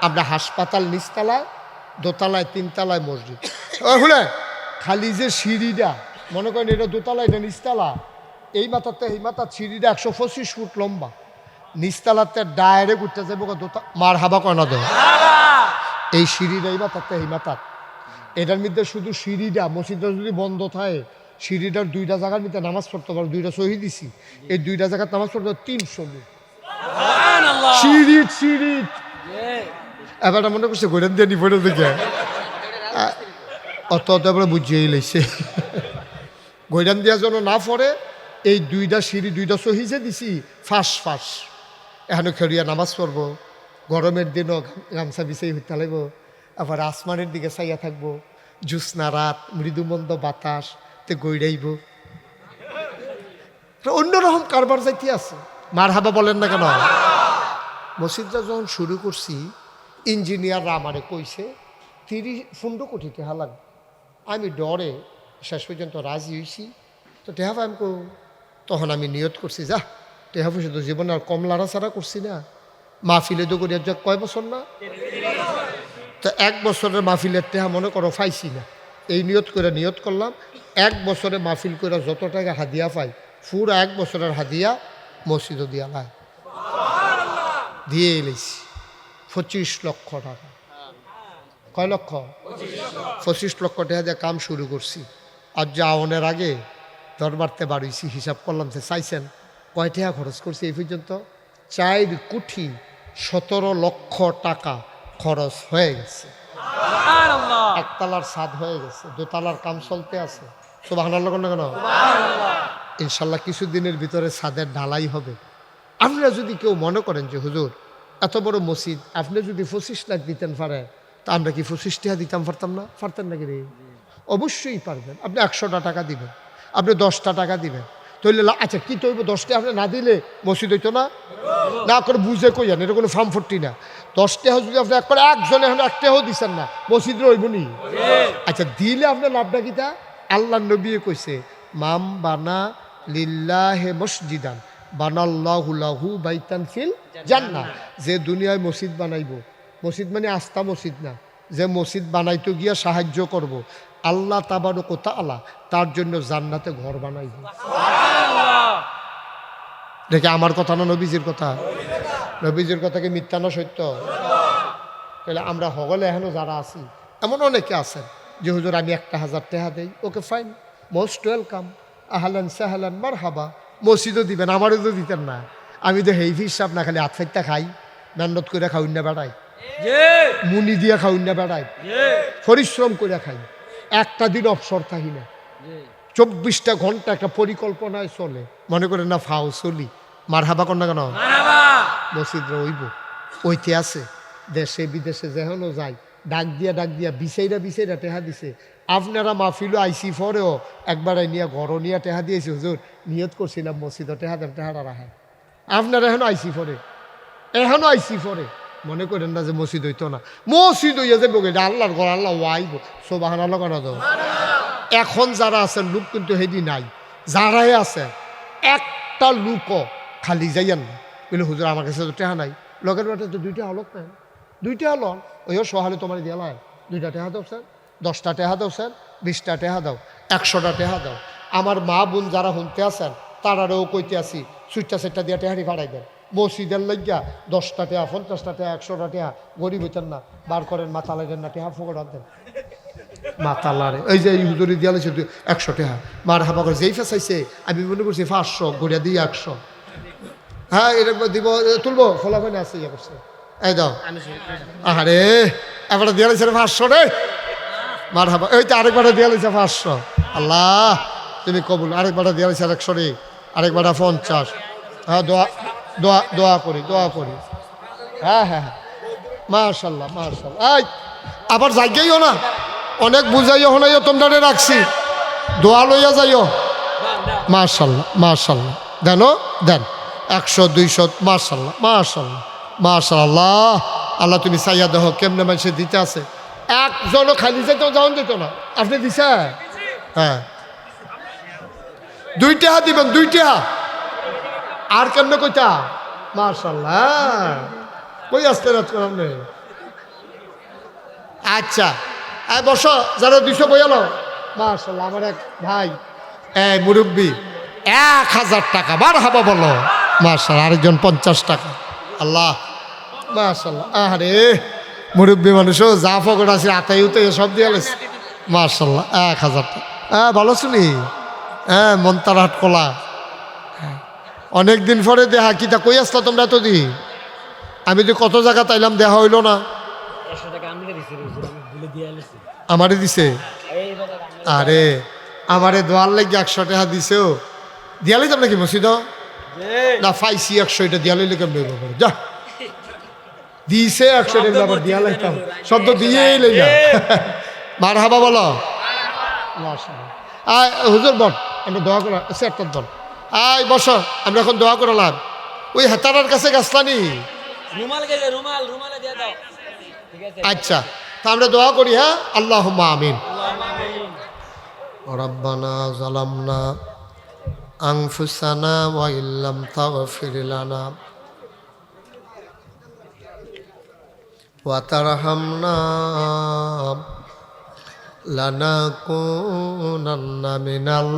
আমরা হাসপাতাল নিচতলায়, দোতলায়, তিনতলায় মসজিদ। হলে খালি যে সিঁড়িটা মনে করেন এটা দোতলা, এটা নিচতলা, এই মাথাতে এই মাথার সিঁড়িটা 125 ফুট লম্বা, নিচতলাতে ডাইরেক্ট উঠতে যাবো মার হাবা কয় না দেয়। এই সিঁড়িটা এই মাথাতে এই মাথার, এটার মধ্যে শুধু সিঁড়িটা, মসজিদটা যদি বন্ধ থাকে সিঁড়িটার 2টা জায়গার মধ্যে নামাজ পড়তে পারো, 2টা সহি দিছি, এই 2টা জায়গার নামাজ পড়তে 300 লোক। সিঁড়ি এবার মনে করছে গোড়ান দিয়ে নিপড়ে দেখে অত এবার বুঝিয়েই লাইছে। গোড়ান দিয়া যেন না পড়ে এই 2টা সিঁড়ি 2টা সহি যে দিছি ফাঁস ফাঁস, এখানে খেলিয়া নামাজ পড়বো, গরমের দিনও গামছা বিছাই হইতে লাগব, আবার আসমানের দিকে চাইয়া থাকবো, জ্যোৎস্না রাত, মৃদুমন্দ বাতাস তে গইড়াইব, অন্যরকম কারবার যাইতে আছে। মার হাবা বলেন না কেন? মসজিদটা যখন শুরু করছি ইঞ্জিনিয়াররা আমারে কইছে 30 কোটি টাকা লাগবে। আমি ডরে শেষ পর্যন্ত রাজি হয়েছি। তো টেহা আমি তখন আমি নিয়ত করছি, যা টেহা পয়সা তো জীবনে আর কম লাড়াছাড়া করছি না, মাহফিলে তো করিয়া যা কয় বছর না, তো 1 বছরের মাহফিলের টেহা মনে করো পাইছি না, এই নিয়ত করে নিয়ত করলাম 1 বছরে মাহফিল করে যত টাকা হাদিয়া পাই পুরো 1 বছরের হাদিয়া মসজিদও দিয়া লাই দিয়ে এলেছি 25 লক্ষ টাকা। কয় লক্ষ? 25 লক্ষ টাকা দিয়ে কাম শুরু করছি। আর যা আওনের আগে দরবারতে বাড়িয়েছি, হিসাব করলাম যে চাইছেন কয় টাকা খরচ করছি এই পর্যন্ত? 4 কোটি 17 লক্ষ টাকা খরচ হয়ে গেছে। একতলার ছাদ হয়ে গেছে, দোতলার কাম চলতে আছে। সুবহানাল্লাহ না কেন? ইনশাল্লাহ কিছুদিনের ভিতরে ছাদের ঢালাই হবে। আপনারা যদি কেউ মনে করেন যে হুজুর এত বড় মসজিদ আপনি যদি 25 লাখ দিতেন পারেন, তা আমরা কি 25 টাকা দিতাম পারতাম না? পারতেন নাকি রে? অবশ্যই পারবেন। আপনি 100টা টাকা দিবেন, আপনি 10টা টাকা দিবেন, তাহলে আচ্ছা কি তৈব 10টা আপনি না দিলে মসজিদ হইতো না? না করে বুঝে কইয়ান, এটা কোনো ফার্ম ফোর্টি না। 10 টাকা যদি আপনি একবারে একজনে এখন 1 টাকাও দিচ্ছেন না, মসজিদ রইব নি? আচ্ছা দিলে আপনার লাভটা কিতা? আল্লাহ নবী কইছে মাম বানা লিল্লাহে মসজিদান বানাল্লাহু লাহু বাইতান ফিল জান্নাহ। যে দুনিয়ায় মসজিদ বানাইব, মসজিদ মানে আস্থা মসজিদ না, যে মসজিদ বানাইতে গিয়া সাহায্য করব, আল্লাহ তাবারক ওয়া তাআলা তার জন্য জান্নাতে ঘর বানাইব। দেখে আমার কথা না নবীজির কথা? নবীজির কথাকে মিথ্যা না সত্য? তাহলে আমরা হগলে এখনো যারা আছি, এমন অনেকে আছেন যে হুজুর আমি 1000 টাকা দেই, ওকে ফাইন, মোস্ট ওয়েলকাম, আহলান সাহলান মারহাবা। মসজিদও দিবেন, আমারও তো দিতেন না। আমি তো হেই হিসাব না, খালি আতফাইতা খাই, মেহনত করে খাউন না বেড়াই, মুনি দিয়া খাউন না বেড়াই, পরিশ্রম করে খাই, একটা দিন অবসর থাকি না, 24টা ঘন্টা একটা পরিকল্পনায় চলে। মনে করে না ফাও চলি, মারহাবা কর না কেন? মসজিদ রইব ওইতে আছে, দেশে বিদেশে যেখানেও যাই ডাক দিয়া বিছাইরা টেহা দিছে। আপনারা মাহফিলও আইসি পরেও একবার নিয়ে ঘর নিয়ে টেহা দিয়েছে, হুজুর নিয়ত করছিলাম মসজিদও টেহা দেন, টেহাটা রাখে। আপনারা এখনো আইসি পরে মনে করেন না যে মসজিদ হইতো না, মসজিদ হইয়া যাবে, আল্লাহর ঘর, আল্লাহ ওয়াইব। সুবহানাল্লাহ কেন দাও? এখন যারা আছেন লোক কিন্তু হেদি নাই, যারাই আছে একটা লোকও খালি যাইয়েন না, বলে হুজুর আমার কাছে তো টেহা নাই, লগের বেটা তো 2টা হলক নাই, 2টা হলন ওইও সহালে তোমার দিয়া লাই 2টা টেহা দাও স্যার, 10টা টেহা দাও স্যার, 20টা টেহা দাও, 100টা টেহা দাও। আমার মা বোন যারা শুনতে আছেন তারারেও কইতে আসি, সুইটটা সেটটা দিয়া টেহারি ফাড়াই দেন, মসজিদের লাগিয়া 10টা টেহা, 50টা টেহা, 100টা টেহা, গরিব হইতেন না, বার করেন মাথা লাগেন না, টেহা ফোকর দেন মাতালারে। এই যে হুজুরি দিয়া লাইছে 100 টাকা, মার হাবা করে যেই ফেসাইছে আমি মনে করছি 500 গড়িয়া দিই 100। হ্যাঁ এটা দিব, তুলবো ফলাফল আছে ইয়ে করছে, এই দাও। আরে এবার দিয়া লাইছে 500 রে, মার হাবা। এই তো আরেকবার দিয়া লাইছে 500, আল্লাহ তুমি কবুল। আরেকবার দিয়া লাইছে 100 রে, আরেকবার 50। হ্যাঁ দোয়া দোয়া দোয়া করি, দোয়া করি। হ্যাঁ হ্যাঁ হ্যাঁ মাশাল্লাহ মাশাল্লাহ। এই আবার জায়গাইও না, অনেক বুঝাইও হনাইও তোমরা রাখছি, দোয়া লইয়া যাইও। মাশাল্লাহ মাশাল্লাহ, দেন দেন 100 200 মাশাল্লাহ মাশাল্লাহ মাশাল্লাহ। আল্লাহ তুমি চাইয়া দেহ কেমনে মানুষে দিতে আছে, একজনও খালি যেত যাওন যেত না, আপনি দিছে। হ্যাঁ 2 টাকা দিবেন, 2 টাকা আর কেমনে কইতা। মাশাল্লাহ কই আসতে রাত করাম নেই। আচ্ছা বসো, যারা 200 বইয়ালো। মাশাল্লাহ আমার এক ভাই এই মুরব্বী 1000 টাকা, বার হাবা বলো মাশাল্লাহ। আরেকজন 50 টাকা, আল্লাহ মাশাল্লাহ। আরে মুরব্বী মানুষও যা ফকট আছে আতাই উতাই সব দিয়ে গেছে মাশাল্লাহ। 1000 টাকা, হ্যাঁ ভালো শুনি। হ্যাঁ মন্তারহাট কলা, অনেকদিন পরে দেহা। কিতা কই আসলা তোমরা এতদিন? আমি তো কত জায়গা তাইলাম, দেখা হইল না। আমারে দিছে, আরে আমারে দোয়ার লাগে 100 টাকা দিছেও, দিয়ালে যাব নাকি মসজিদ না ফাইসি 100, এটা দিয়ালে কেমন যা দিছে 100 টাকা আবার দিয়া লাইতাম, শব্দ দিয়েই লইলাম। মার হাবা বলো। হুজুর বল, আমরা দোয়া করা একটা বল। আয় বসো, আমরা এখন দোয়া করালাম। ওই হেতারার কাছে গাছলানি। আচ্ছা তা আমরা দোয়া করি। হ্যাঁ আল্লাহুম্মা আমিন। রব্বানা যালামনা আনফুসানা ওয়া ইল্লাম তাগফির লানা ওয়া তারহামনা লানাকুনান্না মিনাল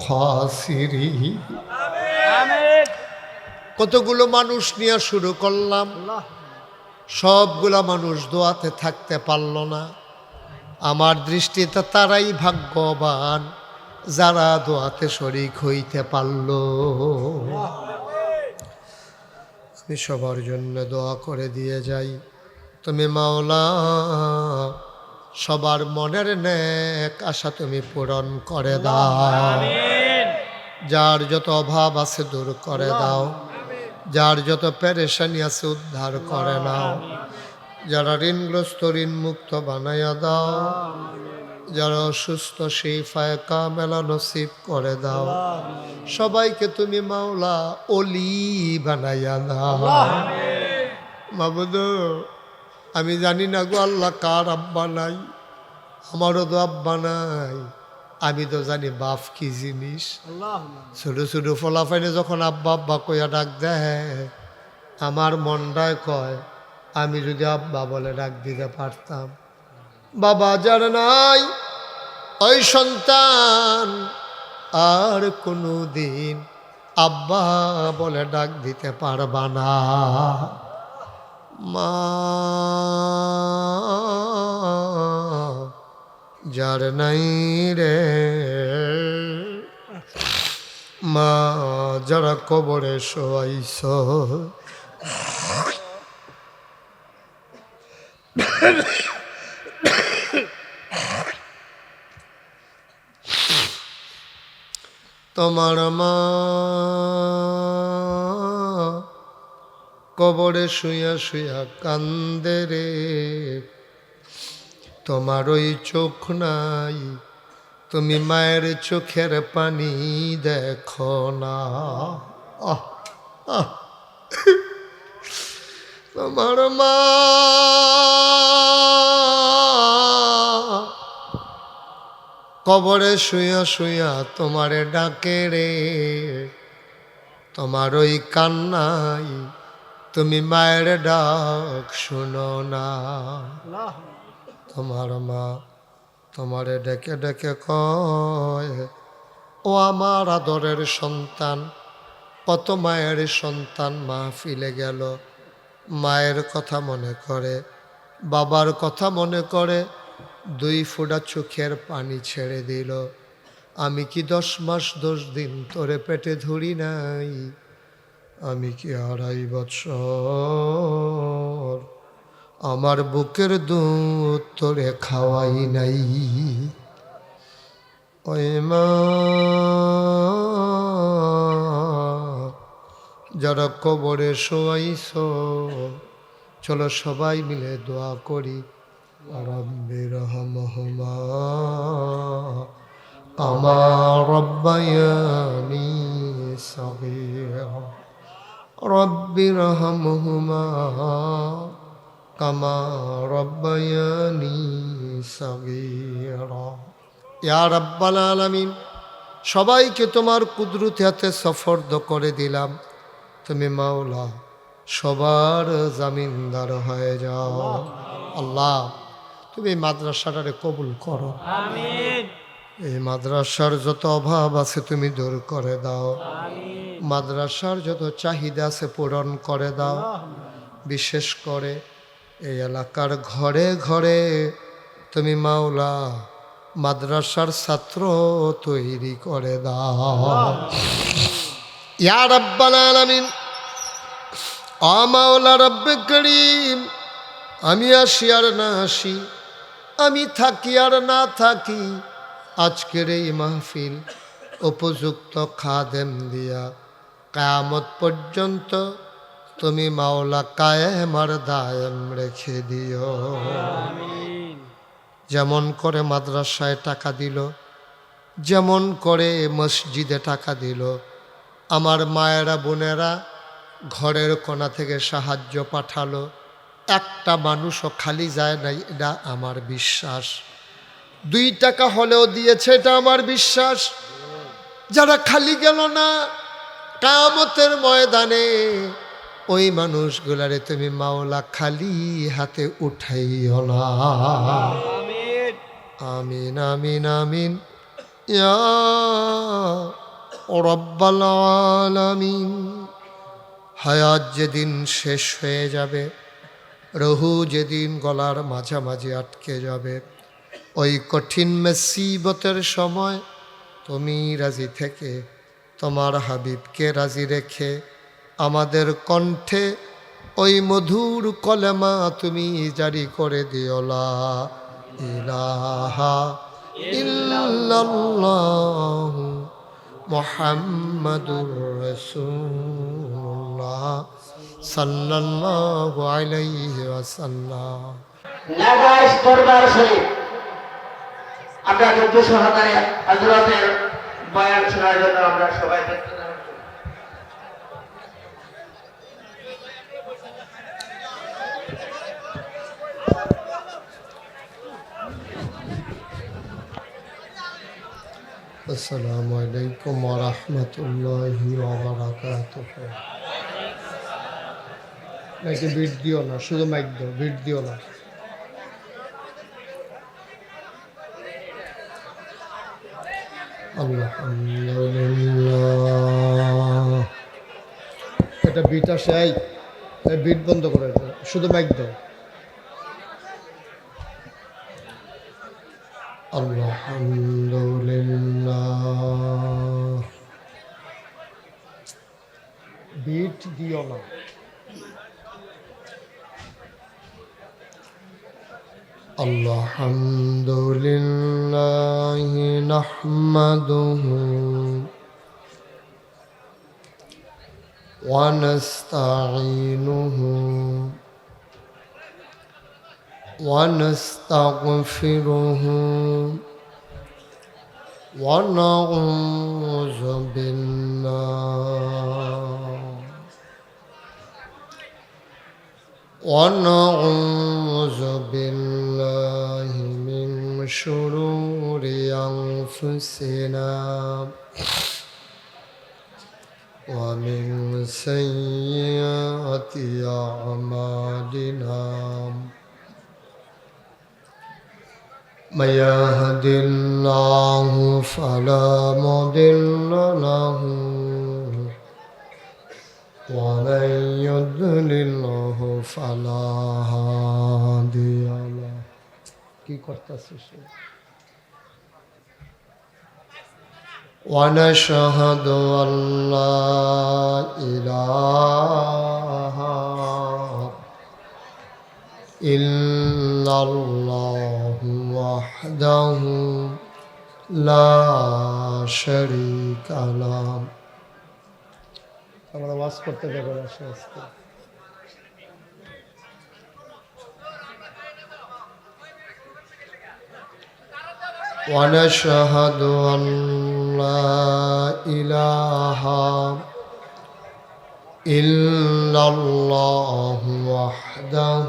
খাসিরিন। কতগুলো মানুষ নিয়ে শুরু করলাম, সবগুলা মানুষ দোয়াতে থাকতে পারল না। আমার দৃষ্টিতে তারাই ভাগ্যবান যারা দোয়াতে শরীক হইতে পারল। আমি সবার জন্য দোয়া করে দিয়ে যাই, তুমি মাওলা সবার মনের নেক আশা তুমি পূরণ করে দাও। যার যত অভাব আছে দূর করে দাও, যার যত পেরেশানি আছে উদ্ধার করে নাও, যারা ঋণগ্রস্ত ঋণ মুক্ত বানাইয়া দাও, যারা অসুস্থ শিফায়ে কামেলা নসিব করে দাও। সবাইকে তুমি মাওলা ওলি বানাইয়া দাও। মাবুদ আমি জানি না গো আল্লাহ কার আব্বা নাই, আমারও তো আব্বা নাই। আমি তো জানি বাপ কি জিনিস। ছোট ছোট ফলাফাইনে যখন আব্বা আব্বা কইয়া ডাক দেয়, আমার মনটায় কয় আমি যদি আব্বা বলে ডাক দিতে পারতাম। বাবা যার নাই ওই সন্তান আর কোনো দিন আব্বা বলে ডাক দিতে পারবা না। মা যার নাই রে, মা যারা কবরে শোয়াইছ, তোমার মা কবরে শুয়া শুয়া কান্দে রে, তোমার ওই চোখ নাই, তুমি মায়ের চোখের পানি দেখো না। তোমার মা কবরে শুয়া শুয়া তোমারে ডাকে রে, তোমার ওই কান্নাই তুমি মায়ের ডাক শুনো না। তোমার মা তোমারে ডেকে ডেকে কয়, ও আমার আদরের সন্তান। কত মায়ের সন্তান মাহফিলে গেল, মায়ের কথা মনে করে, বাবার কথা মনে করে, 2 ফোঁটা চোখের পানি ছেড়ে দিল। আমি কি 10 মাস 10 দিন তোরে পেটে ধরি নাই? আমি কি 2.5 বছর আমার বুকের দুধ তোরে খাওয়াই নাই? ওই মা, যারা কবরে শোয়াইছ, চলো সবাই মিলে দোয়া করি। রব্বি রহমহুমা কামা রব্বায়ানি সগীরা। রব্বি রহমহুমা কামা রব্বায়ানি সগীরা। ইয়া রাব্বাল আলামিন, সবাইকে তোমার কুদরতি হাতে সফর্দ করে দিলাম। তুমি মাওলা সবার জামিনদার হয়ে যাও। আল্লাহ, তুমি মাদ্রাসাটারে কবুল করো। আমিন। এই মাদ্রাসার যত অভাব আছে তুমি দূর করে দাও। মাদ্রাসার যত চাহিদা আছে পূরণ করে দাও। বিশেষ করে এই এলাকার ঘরে ঘরে তুমি মাওলা মাদ্রাসার ছাত্র তৈরি করে দাও। ইয়া রাব্বাল আলামিন, ও মাওলা রব্বে করিম, আমি আসি আর না আসি, আমি থাকি আর না থাকি, আজকের এই মাহফিল উপযুক্ত খাদেম দিয়া কিয়ামত পর্যন্ত তুমি মাওলা কায়েম আর দায়েম রেখে দিও। যেমন করে মাদ্রাসায় টাকা দিল, যেমন করে মসজিদে টাকা দিল, আমার মায়েরা বোনেরা ঘরের কোণা থেকে সাহায্য পাঠালো, একটা মানুষও খালি যায় না, এটা আমার বিশ্বাস। 2 টাকা হলেও দিয়েছে, এটা আমার বিশ্বাস। যারা খালি গেল না, কিয়ামতের ময়দানে ওই মানুষগুলারে তুমি মাওলা খালি হাতে উঠাইও না। আমিন আমিন আমিন ইয়া রাব্বাল আলামিন। হায়াত যেদিন শেষ হয়ে যাবে, রহু যেদিন গলার মাঝামাঝি আটকে যাবে, ওই কঠিন মুসিবতের সময় তুমি রাজি থেকে তোমার হাবিবকে রাজি রেখে আমাদের কণ্ঠে ওই মধুর কলেমা তুমি জারি করে দিও, লা ইলাহা ইল্লাল্লাহু মুহাম্মাদুর রাসূলুল্লাহ সাল্লাল্লাহু আলাইহি ওয়াসাল্লাম। লাগাইশ দরবার শরীফ আমরা ধৈর্য সহকারে হযরতের বয়ান শোনার জন্য আমরা সবাই ব্যস্ত থাকি। আসসালামু আলাইকুম ওয়া রাহমাতুল্লাহি ওয়া বারাকাতুহু। নাকি বিট দিও না, শুধু মাইক দাও, বিট দিও না। আলহামদুলিল্লাহ। এটা বিট আসে, এই বিট বন্ধ করে দাও, শুধু মাইক দাও। আলহামদুলিল্লাহ। বিট দিও না। আলহামদুলিল্লাহ নাহমাদুহু ওয়া নাস্তাঈনুহু ওয়া নাস্তাগফিরুহু ওয়া নাউযু বিল্লাহ ونعوذ بالله من شرور أنفسنا ومن سيئات أعمالنا من يهد الله فلا مضل له ومن يضلله فلا هادي له কি করতেছিস ونشهد أن لا إله إلا الله وحده لا شريك له আমরা ওয়াজ করতে যাব না শেষ করে ونشهد أن لا إله إلا الله وحده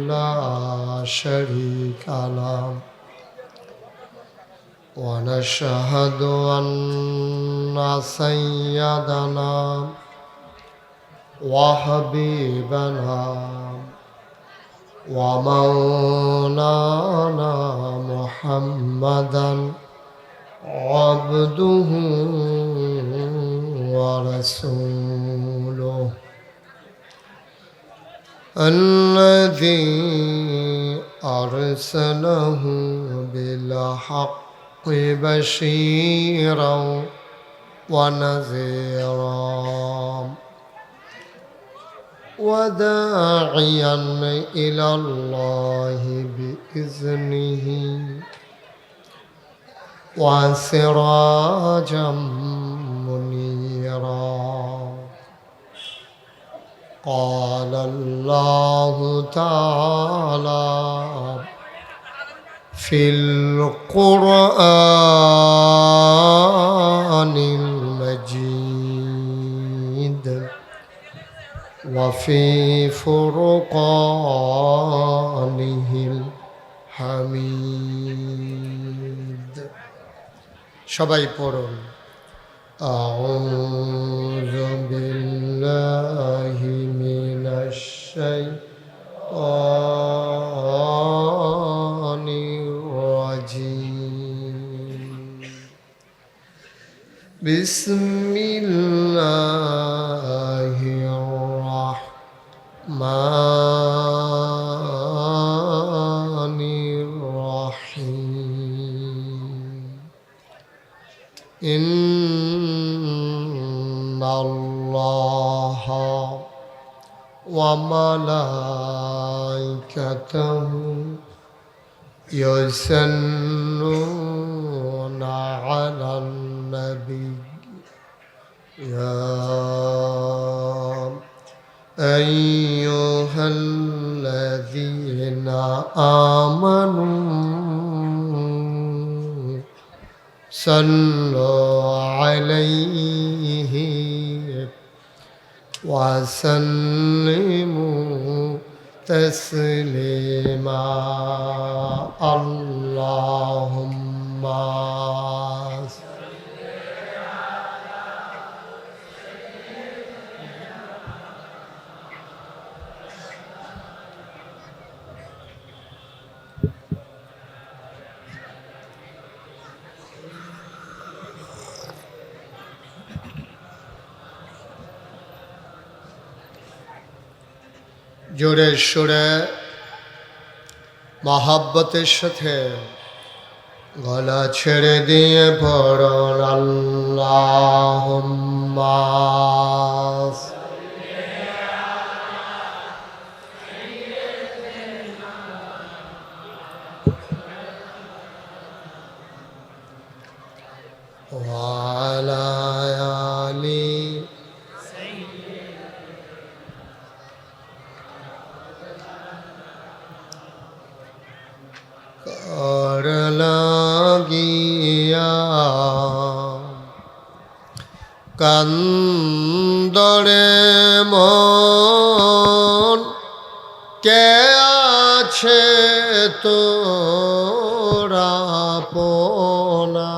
لا شريك له ونشهد أن سيدنا وحبيبنا ومولانا محمدا عبده ورسوله الذي أرسله بالحق بشيرا ونذيرا وداعيا إلى الله بإذنه وسراجا منيرا قال الله تعالى في القرآن المجيد وفي فرقانه الحميد সবাই পড়ুন أعوذ بالله من الشيطان الرجيم بسم الله الرحمن الرحيم إن الله وملائكته يصلون على النبي يا أيها الذين آمنوا صلوا عليه وسلموا تسليما اللهم জোরে সুরে মহাব্বতের সাথে গলা ছেড়ে দিয়ে পড়ুন আল্লাহুম্মা ওয়া আলা আলি কর লাগিয়া কান্দরে মন কে আছে তোরা পোনা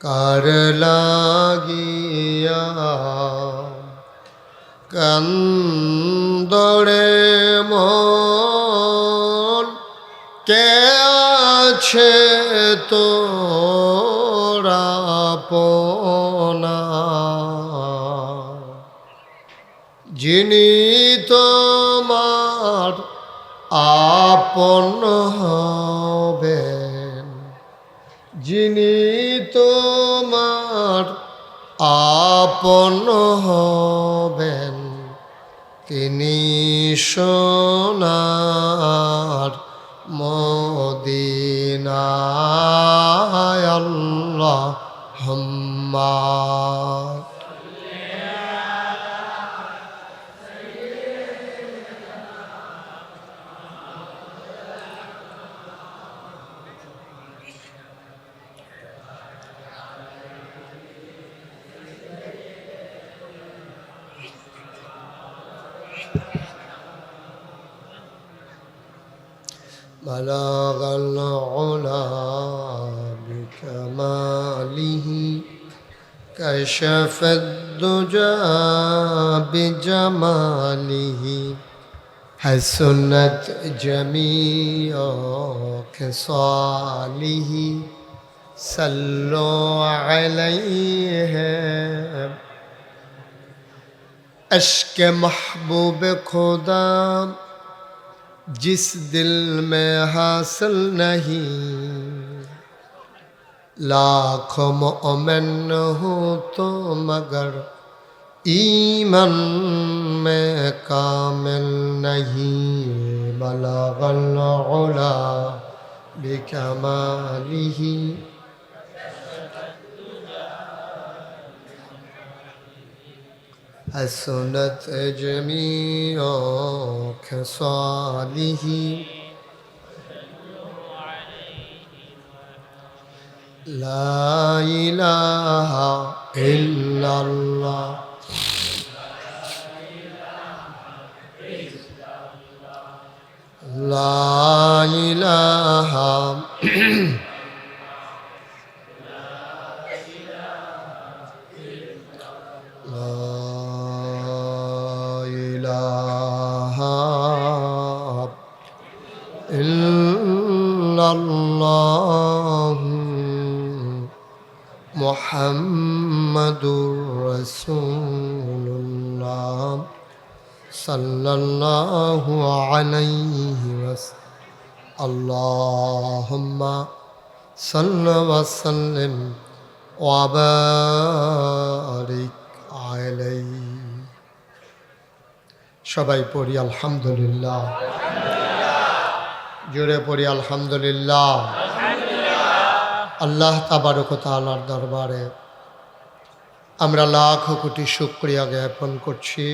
কার লাগিয়া কান্দরে মন কে আছে তোরা আপনা যিনি তোমার আপন হবেন, যিনি তোমার আপন হবেন, তিনি সোনার মদিনায় আল্লাহুম্মা بلغ العلا بكماله كشف الدجى بجماله حسنت جميع خصاله صلوا عليه عشق محبوب خدا जिस दिल में हासिल नहीं, लाखों मोमिन हो तो मगर ईमान में कामिल नहीं। बलगल उला बिकमालिही حسنت جميع خصاله لا إله إلا الله لا إله ইল্লাল্লাহ মুহাম্মাদুর রাসূলুল্লাহ সাল্লাল্লাহু আলাইহি ওয়াসাল্লাম। আল্লাহুম্মা সাল্লি ওয়া সাল্লিম ওয়া বারিক আলাইহি। সবাই পড়ি আলহামদুলিল্লাহ, জোরে পড়ি আলহামদুলিল্লাহ। আল্লাহ তাবারক ওয়া তাআলার দরবারে আমরা লাখ কোটি শুকরিয়া জ্ঞাপন করছি।